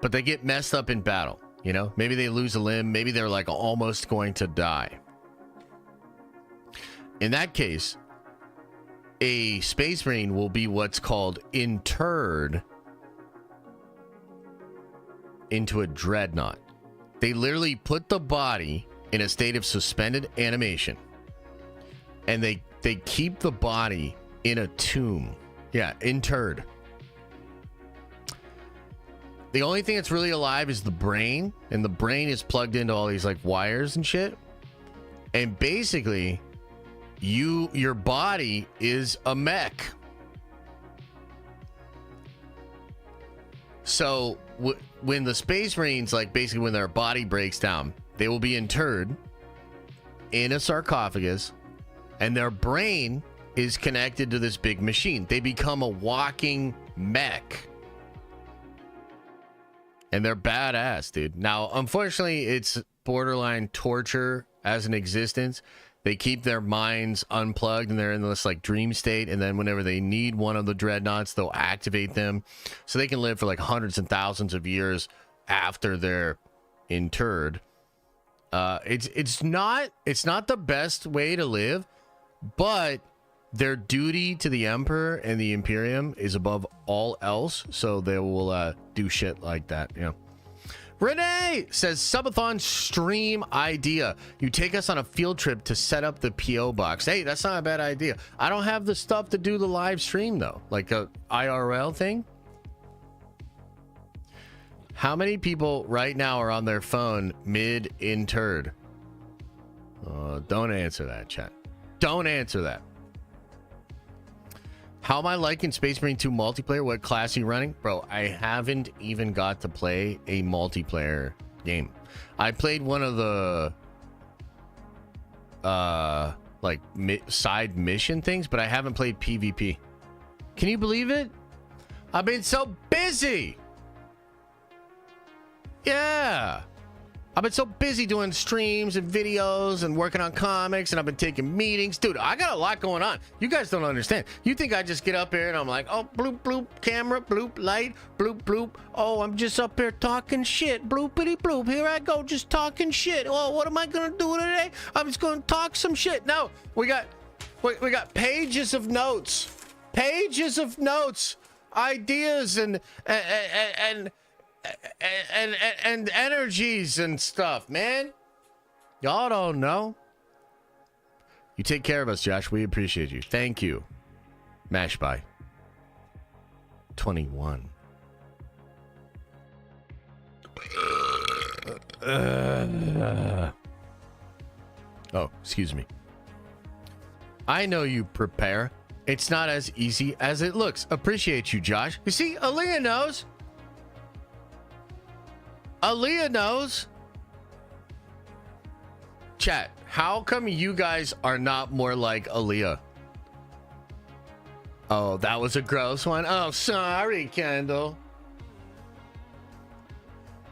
but they get messed up in battle. You know, maybe they lose a limb, maybe they're like almost going to die. In that case, a Space Marine will be what's called interred into a dreadnought. They literally put the body in a state of suspended animation, and they keep the body in a tomb. Yeah, interred. The only thing that's really alive is the brain, and the brain is plugged into all these like wires and shit. And basically, your body is a mech. So when the Space Marines, like basically when their body breaks down, they will be interred in a sarcophagus, and their brain is connected to this big machine. They become a walking mech. And they're badass, dude. Now, unfortunately, it's borderline torture as an existence. They keep their minds unplugged and they're in this like dream state. And then whenever they need one of the dreadnoughts, they'll activate them so they can live for like hundreds and thousands of years after they're interred. It's not the best way to live, but their duty to the Emperor and the Imperium is above all else. So they will do shit like that. Yeah. Renee says, subathon stream idea. You take us on a field trip to set up the P.O. box. Hey, that's not a bad idea. I don't have the stuff to do the live stream, though. Like a IRL thing. How many people right now are on their phone mid-interred? Don't answer that, chat. Don't answer that. How am I liking Space Marine 2 multiplayer? What class are you running? Bro, I haven't even got to play a multiplayer game. I played one of the side mission things, but I haven't played PvP. Can you believe it? I've been so busy. Yeah. I've been so busy doing streams and videos and working on comics, and I've been taking meetings. Dude, I got a lot going on. You guys don't understand. You think I just get up here and I'm like, oh, bloop, bloop, camera, bloop, light, bloop, bloop. Oh, I'm just up here talking shit. Bloopity bloop. Here I go, just talking shit. Oh, what am I going to do today? I'm just going to talk some shit. No, we got pages of notes. Pages of notes. Ideas and energies and stuff, man. Y'all don't know. You take care of us, Josh. We appreciate you. Thank you. Mash by 21. Oh, excuse me. I know you prepare. It's not as easy as it looks. Appreciate you, Josh. You see, Aaliyah knows. Aaliyah knows. Chat, how come you guys are not more like Aaliyah? Oh, that was a gross one. Oh, sorry, Kendall.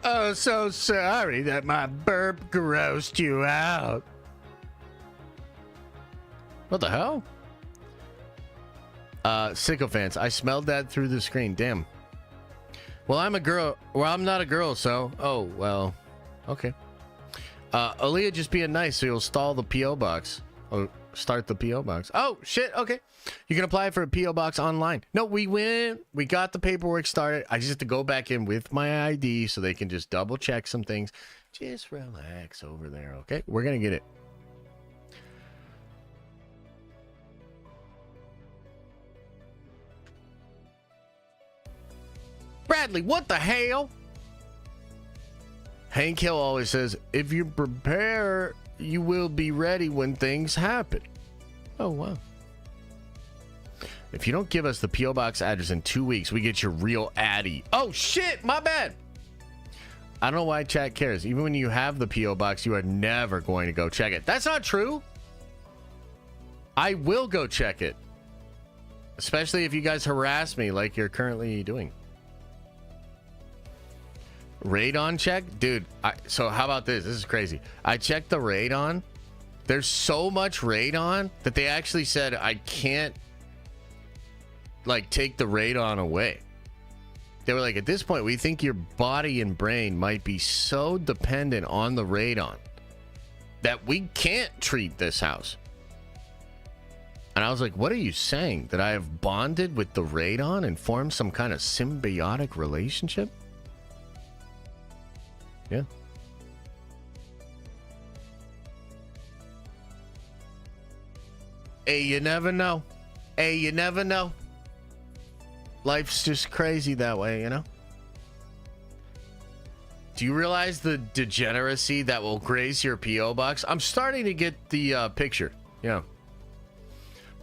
Oh, so sorry that my burp grossed you out. What the hell? Sycophants, I smelled that through the screen. Damn. Well, I'm a girl. Well, I'm not a girl, so. Oh, well. Okay. Aaliyah just being nice, so you'll stall the P.O. box. Or start the P.O. box. Oh, shit. Okay. You can apply for a P.O. box online. No, we went. We got the paperwork started. I just have to go back in with my ID so they can just double check some things. Just relax over there, okay? We're going to get it. Bradley, what the hell? Hank Hill always says, if you prepare, you will be ready when things happen. Oh, wow. If you don't give us the P.O. Box address in 2 weeks, we get your real Addy. Oh, shit, my bad. I don't know why chat cares. Even when you have the P.O. Box, you are never going to go check it. That's not true. I will go check it. Especially if you guys harass me like you're currently doing. Radon check? Dude, so how about this? This is crazy. I checked the radon. There's so much radon that they actually said I can't, like, take the radon away. They were like, at this point, we think your body and brain might be so dependent on the radon that we can't treat this house. And I was like, what are you saying? That I have bonded with the radon and formed some kind of symbiotic relationship? Yeah. Hey, you never know. Hey, you never know. Life's just crazy that way, you know? Do you realize the degeneracy that will grace your P.O. box? I'm starting to get the picture. Yeah.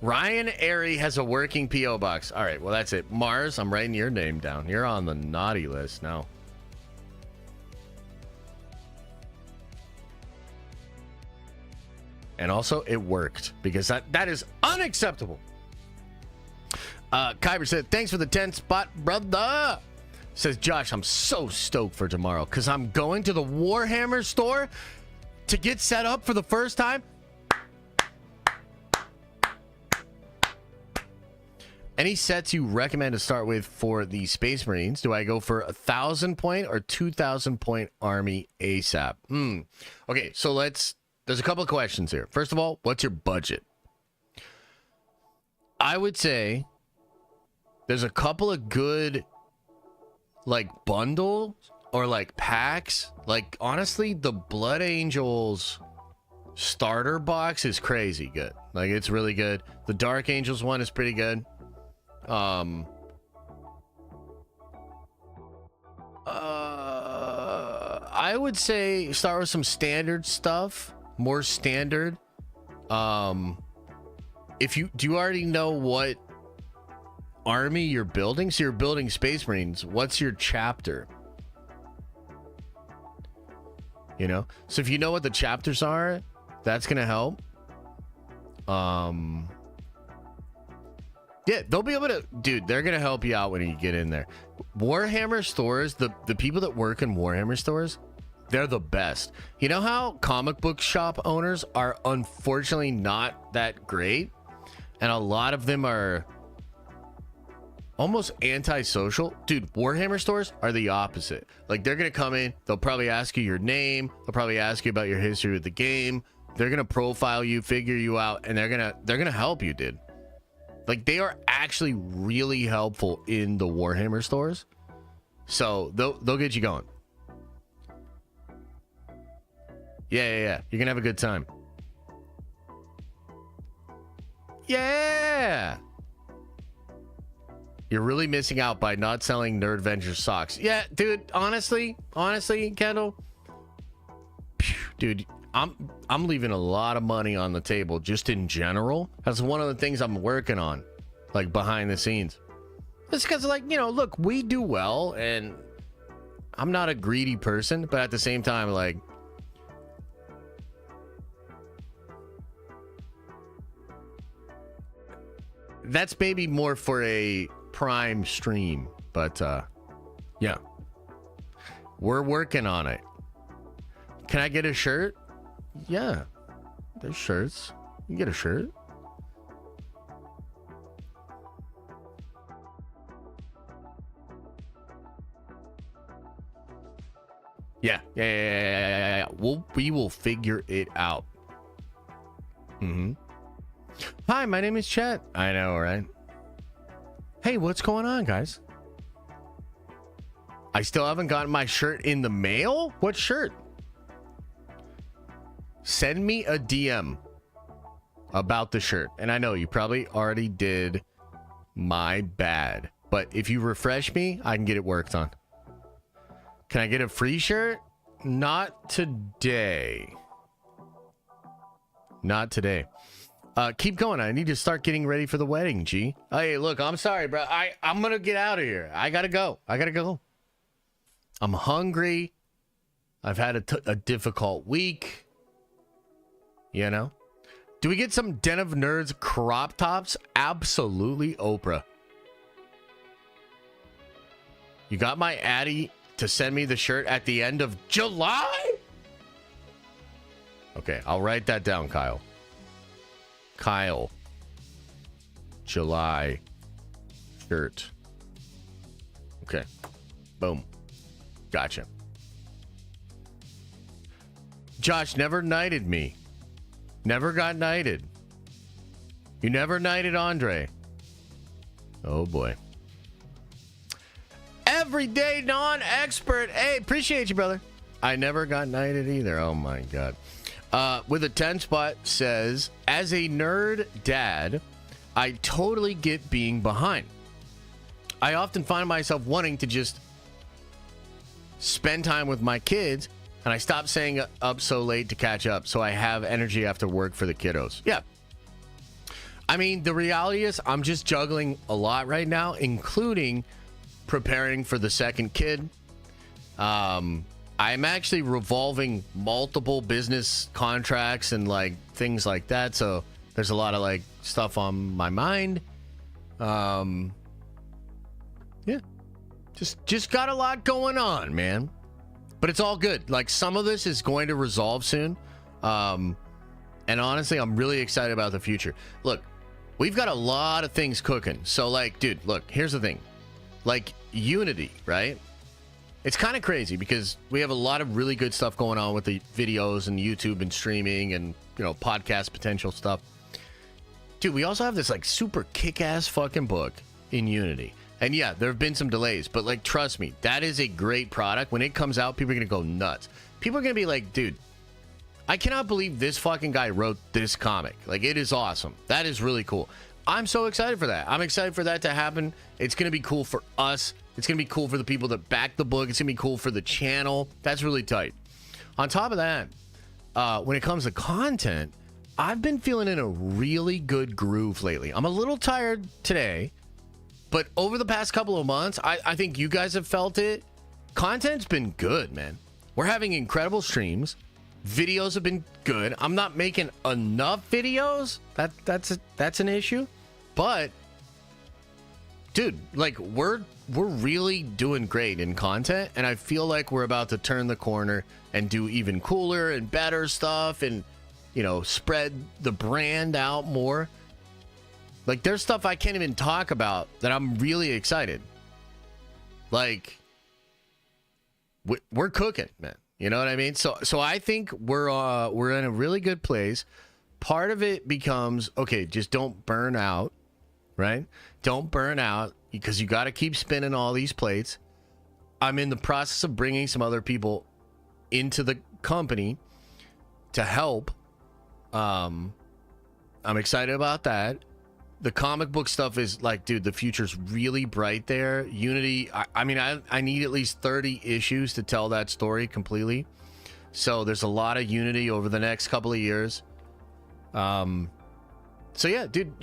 Ryan Airy has a working P.O. box. All right, well, that's it. Mars, I'm writing your name down. You're on the naughty list now. And also, it worked, because that is unacceptable. Kyber said, thanks for the 10 spot, brother. Says, Josh, I'm so stoked for tomorrow, because I'm going to the Warhammer store to get set up for the first time. Any sets you recommend to start with for the Space Marines? Do I go for 1,000 point or 2,000 point army ASAP? Okay, so there's a couple of questions here. First of all, what's your budget? I would say there's a couple of good, like, bundles or, like, packs. Like, honestly, the Blood Angels starter box is crazy good. Like, it's really good. The Dark Angels one is pretty good. I would say start with some standard stuff, more standard. If you do you already know what army you're building? So you're building Space Marines. What's your chapter? You know, so if you know what the chapters are, that's gonna help. Yeah, they'll be able to, dude, they're going to help you out when you get in there. Warhammer stores, the people that work in Warhammer stores, they're the best. You know how comic book shop owners are unfortunately not that great? And a lot of them are almost antisocial. Dude, Warhammer stores are the opposite. Like, they're going to come in, they'll probably ask you your name, they'll probably ask you about your history with the game. They're going to profile you, figure you out, and they're going to help you, dude. Like, they are actually really helpful in the Warhammer stores. So they'll get you going. Yeah. You're gonna have a good time. Yeah. You're really missing out by not selling Nerd Ventures socks. Yeah, dude, honestly, Kendall. Dude, I'm leaving a lot of money on the table just in general. That's one of the things I'm working on, like, behind the scenes. It's because, like, you know, look, we do well, and I'm not a greedy person, but at the same time, like, that's maybe more for a Prime stream, but yeah, we're working on it. Can I get a shirt? Yeah, there's shirts. You can get a shirt. Yeah. We will figure it out. Hi, my name is Chet. I know, right? Hey, what's going on, guys? I still haven't gotten my shirt in the mail? What shirt? Send me a DM about the shirt. And I know you probably already did. My bad. But if you refresh me, I can get it worked on. Can I get a free shirt? Not today. Not today. Keep going. I need to start getting ready for the wedding, G. Hey, look, I'm sorry, bro. I'm going to get out of here. I got to go. I'm hungry. I've had a difficult week. You know? Do we get some Den of Nerds crop tops? Absolutely, Oprah. You got my Addy to send me the shirt at the end of July? Okay, I'll write that down, Kyle. July shirt. Okay. Boom. Gotcha. Josh never knighted me. Never got knighted. You never knighted Andre. Oh boy. Everyday non-expert. Hey, appreciate you, brother. I never got knighted either. Oh my god. With a 10 spot says, as a nerd dad, I totally get being behind. I often find myself wanting to just spend time with my kids, and I stop staying up so late to catch up so I have energy after work for the kiddos. Yeah. I mean, the reality is I'm just juggling a lot right now, including preparing for the second kid. I'm actually revolving multiple business contracts and like things like that. So there's a lot of like stuff on my mind. Yeah. Just got a lot going on, man. But it's all good. Like some of this is going to resolve soon. And honestly, I'm really excited about the future. Look, we've got a lot of things cooking. So like, dude, look, here's the thing. Like Unity, right? It's kind of crazy because we have a lot of really good stuff going on with the videos and YouTube and streaming and, you know, podcast potential stuff. Dude, we also have this like super kick-ass fucking book in Unity. And yeah, there have been some delays, but like, trust me, that is a great product. When it comes out, people are going to go nuts. People are going to be like, dude, I cannot believe this fucking guy wrote this comic. Like, it is awesome. That is really cool. I'm so excited for that. I'm excited for that to happen. It's going to be cool for us. It's going to be cool for the people that back the book. It's going to be cool for the channel. That's really tight. On top of that, when it comes to content, I've been feeling in a really good groove lately. I'm a little tired today, but over the past couple of months, I think you guys have felt it. Content's been good, man. We're having incredible streams. Videos have been good. I'm not making enough videos. That's an issue. But dude, like we're really doing great in content, and I feel like we're about to turn the corner and do even cooler and better stuff and, you know, spread the brand out more. Like there's stuff I can't even talk about that I'm really excited. Like we're cooking, man. You know what I mean? So I think we're in a really good place. Part of it becomes, okay, just don't burn out, right? Don't burn out because you got to keep spinning all these plates. I'm in the process of bringing some other people into the company to help. I'm excited about that. The comic book stuff is like, dude, the future's really bright there. Unity, I mean, I need at least 30 issues to tell that story completely. So there's a lot of Unity over the next couple of years. So yeah, dude,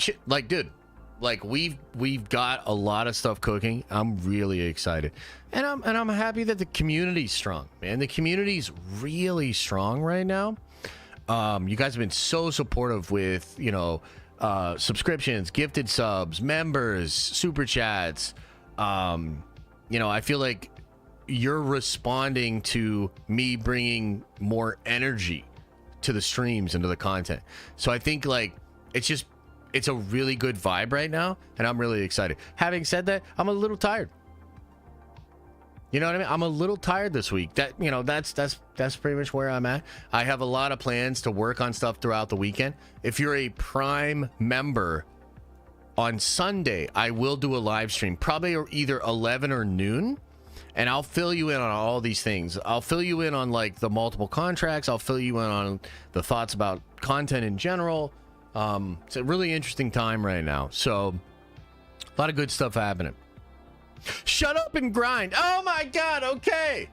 we've got a lot of stuff cooking. I'm really excited. And I'm happy that the community's strong, man. The community's really strong right now. You guys have been so supportive with, you know, subscriptions, gifted subs, members, super chats. You know, I feel like you're responding to me bringing more energy to the streams and to the content. So I think like it's a really good vibe right now, and I'm really excited. Having said that, I'm a little tired. You know what I mean? I'm a little tired this week. That, you know, that's pretty much where I'm at. I have a lot of plans to work on stuff throughout the weekend. If you're a Prime member, on Sunday, I will do a live stream, probably either 11 or noon, and I'll fill you in on all these things. I'll fill you in on like the multiple contracts. I'll fill you in on the thoughts about content in general. It's a really interesting time right now. So a lot of good stuff happening. Shut up and grind. Oh my God. Okay.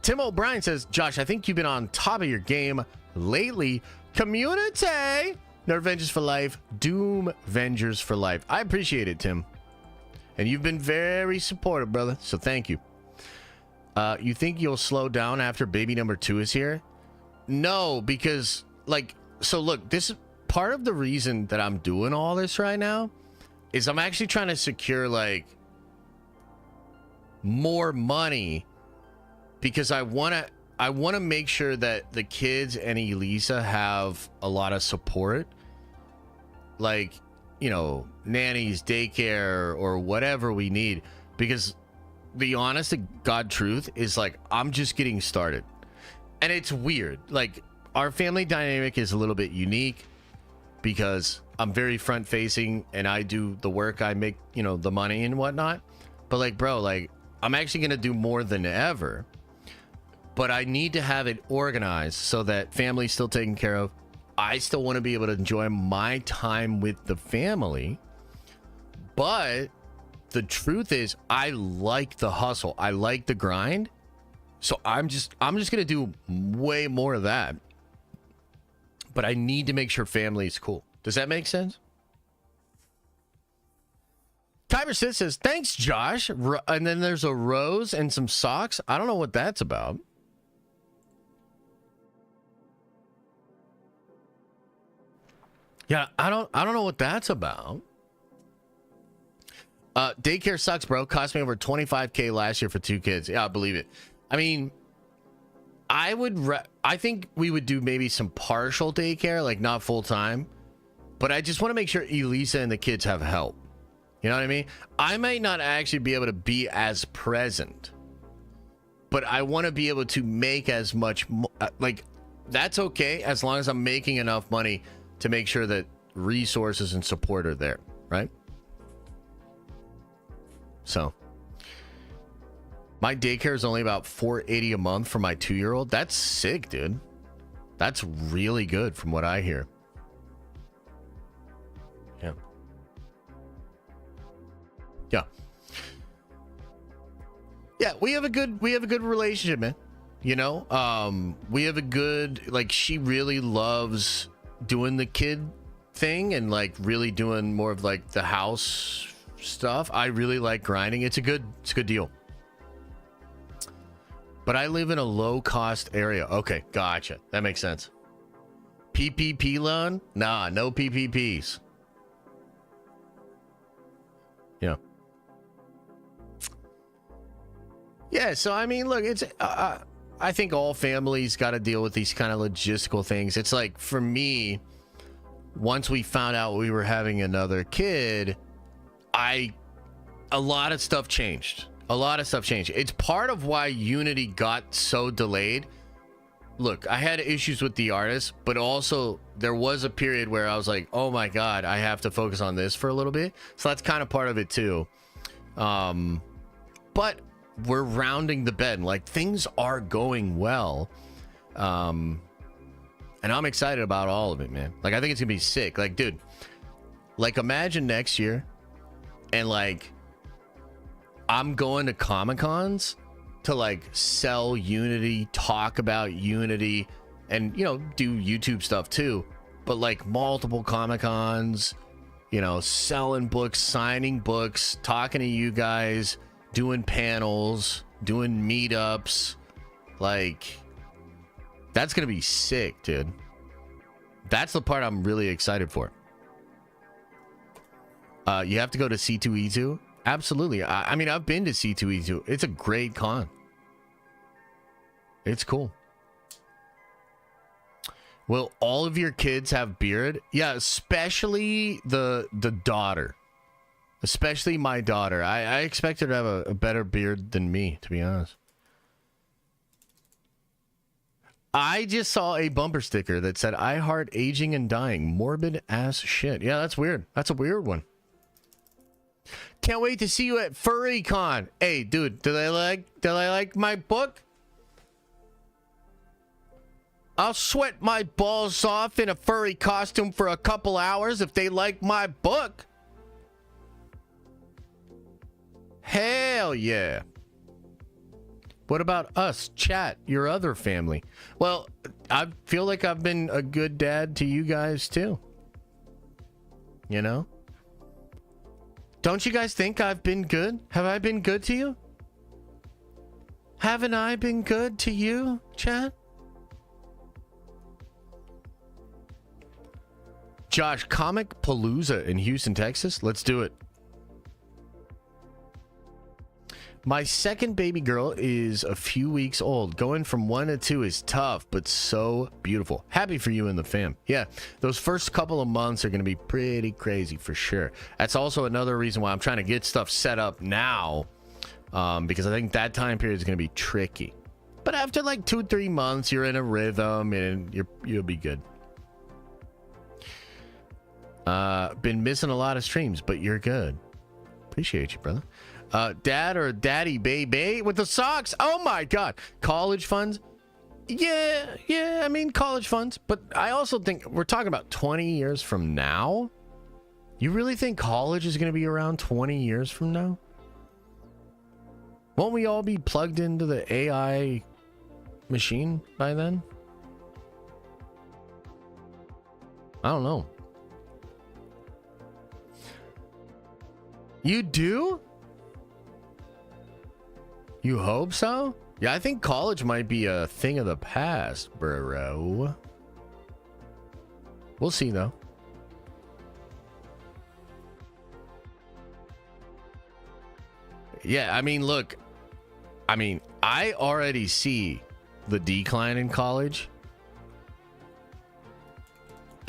Tim O'Brien says, Josh, I think you've been on top of your game lately. Community. Nerd Vengers for life. Doom Vengers for life. I appreciate it, Tim. And you've been very supportive, brother. So thank you. You think you'll slow down after baby number 2 is here? No, because like, so look, this is part of the reason that I'm doing all this right now is I'm actually trying to secure like more money because I want to make sure that the kids and Elisa have a lot of support, like, you know, nannies, daycare, or whatever we need, because the honest to God truth is like I'm just getting started. And it's weird. Like our family dynamic is a little bit unique because I'm very front facing and I do the work, I make, you know, the money and whatnot. But like, bro, like I'm actually going to do more than ever, but I need to have it organized so that family's still taken care of. I still want to be able to enjoy my time with the family. But the truth is I like the hustle. I like the grind. So I'm just going to do way more of that. But I need to make sure family is cool. Does that make sense? Kyber Sid says, thanks, Josh. And then there's a rose and some socks. I don't know what that's about. Yeah, I don't know what that's about. Daycare sucks, bro. Cost me over $25K last year for 2 kids. Yeah, I believe it. I mean, I think we would do maybe some partial daycare, like not full time, but I just want to make sure Elisa and the kids have help. You know what I mean? I might not actually be able to be as present, but I want to be able to make as much, like that's okay as long as I'm making enough money to make sure that resources and support are there, right? So my daycare is only about $480 a month for my 2-year-old. That's sick, dude. That's really good from what I hear. Yeah. Yeah. Yeah, we have a good relationship, man. You know, we have a good, like, she really loves doing the kid thing and like really doing more of like the house stuff. I really like grinding. It's a good deal. But I live in a low cost area. Okay, gotcha. That makes sense. PPP loan? Nah, no PPPs. Yeah. Yeah, so I mean, look, it's I think all families got to deal with these kind of logistical things. It's like for me, once we found out we were having another kid, a lot of stuff changed. It's part of why Unity got so delayed. Look, I had issues with the artist, but also there was a period where I was like, oh my God, I have to focus on this for a little bit. So that's kind of part of it too. But we're rounding the bend. Like things are going well. And I'm excited about all of it, man. Like I think it's gonna be sick. Like, dude, like imagine next year and like I'm going to Comic-Cons to like sell Unity, talk about Unity, and you know, do YouTube stuff too. But like multiple Comic-Cons, you know, selling books, signing books, talking to you guys, doing panels, doing meetups. Like that's gonna be sick, dude. That's the part I'm really excited for. You have to go to C2E2. Absolutely. I mean, I've been to C2E2. It's a great con. It's cool. Will all of your kids have beard? Yeah, especially the daughter. Especially my daughter. I expect her to have a better beard than me, to be honest. I just saw a bumper sticker that said, I heart aging and dying. Morbid ass shit. Yeah, that's weird. That's a weird one. Can't wait to see you at FurryCon. Hey, dude, did I like my book? I'll sweat my balls off in a furry costume for a couple hours if they like my book. Hell yeah. What about us, chat, your other family? Well, I feel like I've been a good dad to you guys too. You know? Don't you guys think I've been good? Have I been good to you? Haven't I been good to you, chat? Josh, Comic Palooza in Houston, Texas. Let's do it. My second baby girl is a few weeks old. Going from 1 to 2 is tough, but so beautiful. Happy for you and the fam. Yeah, those first couple of months are going to be pretty crazy for sure. That's also another reason why I'm trying to get stuff set up now, because I think that time period is going to be tricky. But after like 2-3 months, you're in a rhythm and you'll be good. Been missing a lot of streams, but you're good. Appreciate you, brother. Dad or daddy baby with the socks. Oh my god. College funds. Yeah, I mean college funds, but I also think we're talking about 20 years from now. You really think college is going to be around 20 years from now? Won't we all be plugged into the AI machine by then? I don't know. You do? You hope so? Yeah, I think college might be a thing of the past, bro. We'll see, though. Yeah, I mean, look. I mean, I already see the decline in college.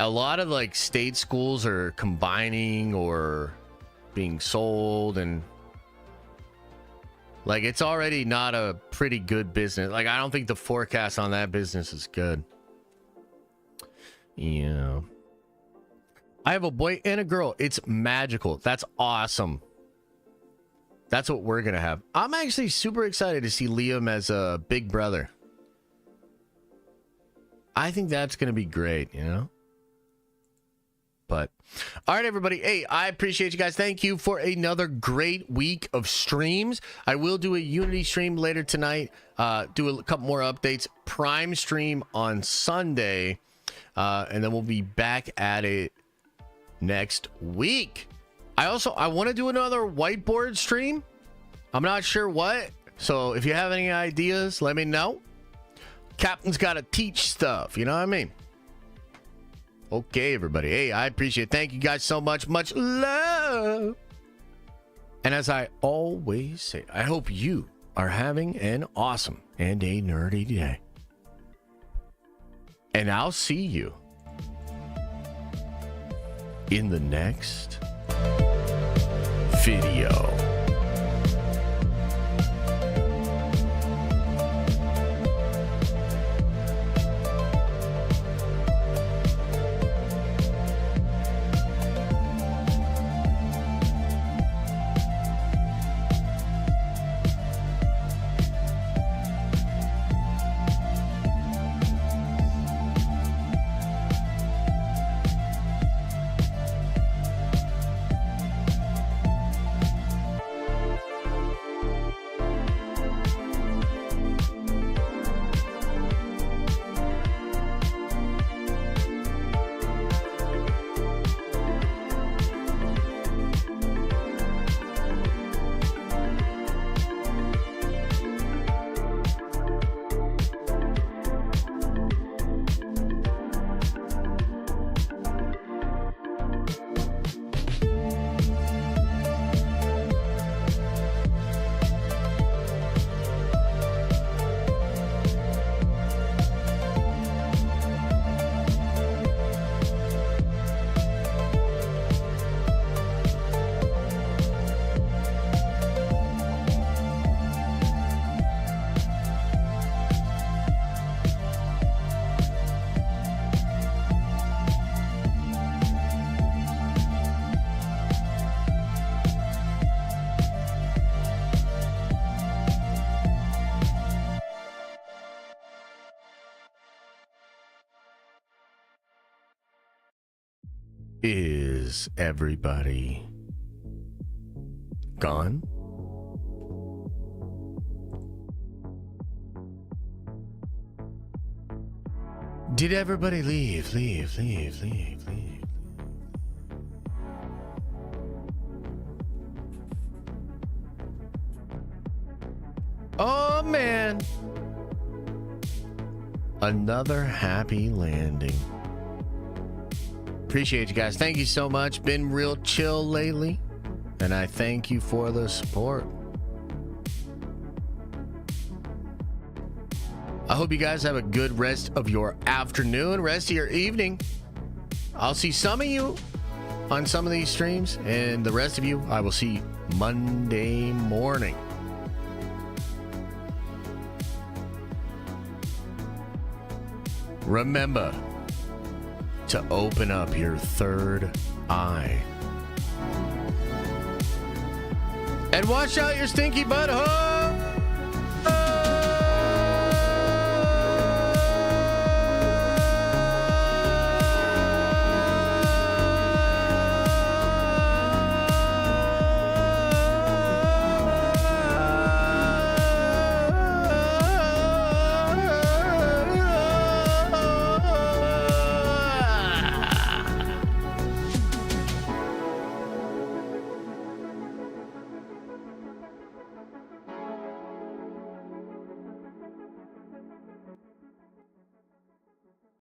A lot of, like, state schools are combining or being sold, and like it's already not a pretty good business. Like I don't think the forecast on that business is good. Yeah. I have a boy and a girl. It's magical. That's awesome. That's what we're gonna have. I'm actually super excited to see Liam as a big brother. I think that's gonna be great, you know? But all right, everybody. Hey, I appreciate you guys. Thank you for another great week of streams. I will do a Unity stream later tonight. Do a couple more updates. Prime stream on Sunday. And then we'll be back at it next week. I want to do another whiteboard stream. I'm not sure what. So if you have any ideas, let me know. Captain's got to teach stuff. You know what I mean? Okay, everybody. Hey, I appreciate it. Thank you guys so much. Much love. And as I always say, I hope you are having an awesome and a nerdy day. And I'll see you in the next video. Is everybody gone? Did everybody leave? Leave. Oh, man. Another happy landing. Appreciate you guys. Thank you so much. Been real chill lately, and I thank you for the support. I hope you guys have a good rest of your afternoon, rest of your evening. I'll see some of you on some of these streams, and the rest of you I will see Monday morning. Remember to open up your third eye. And watch out your stinky butthole!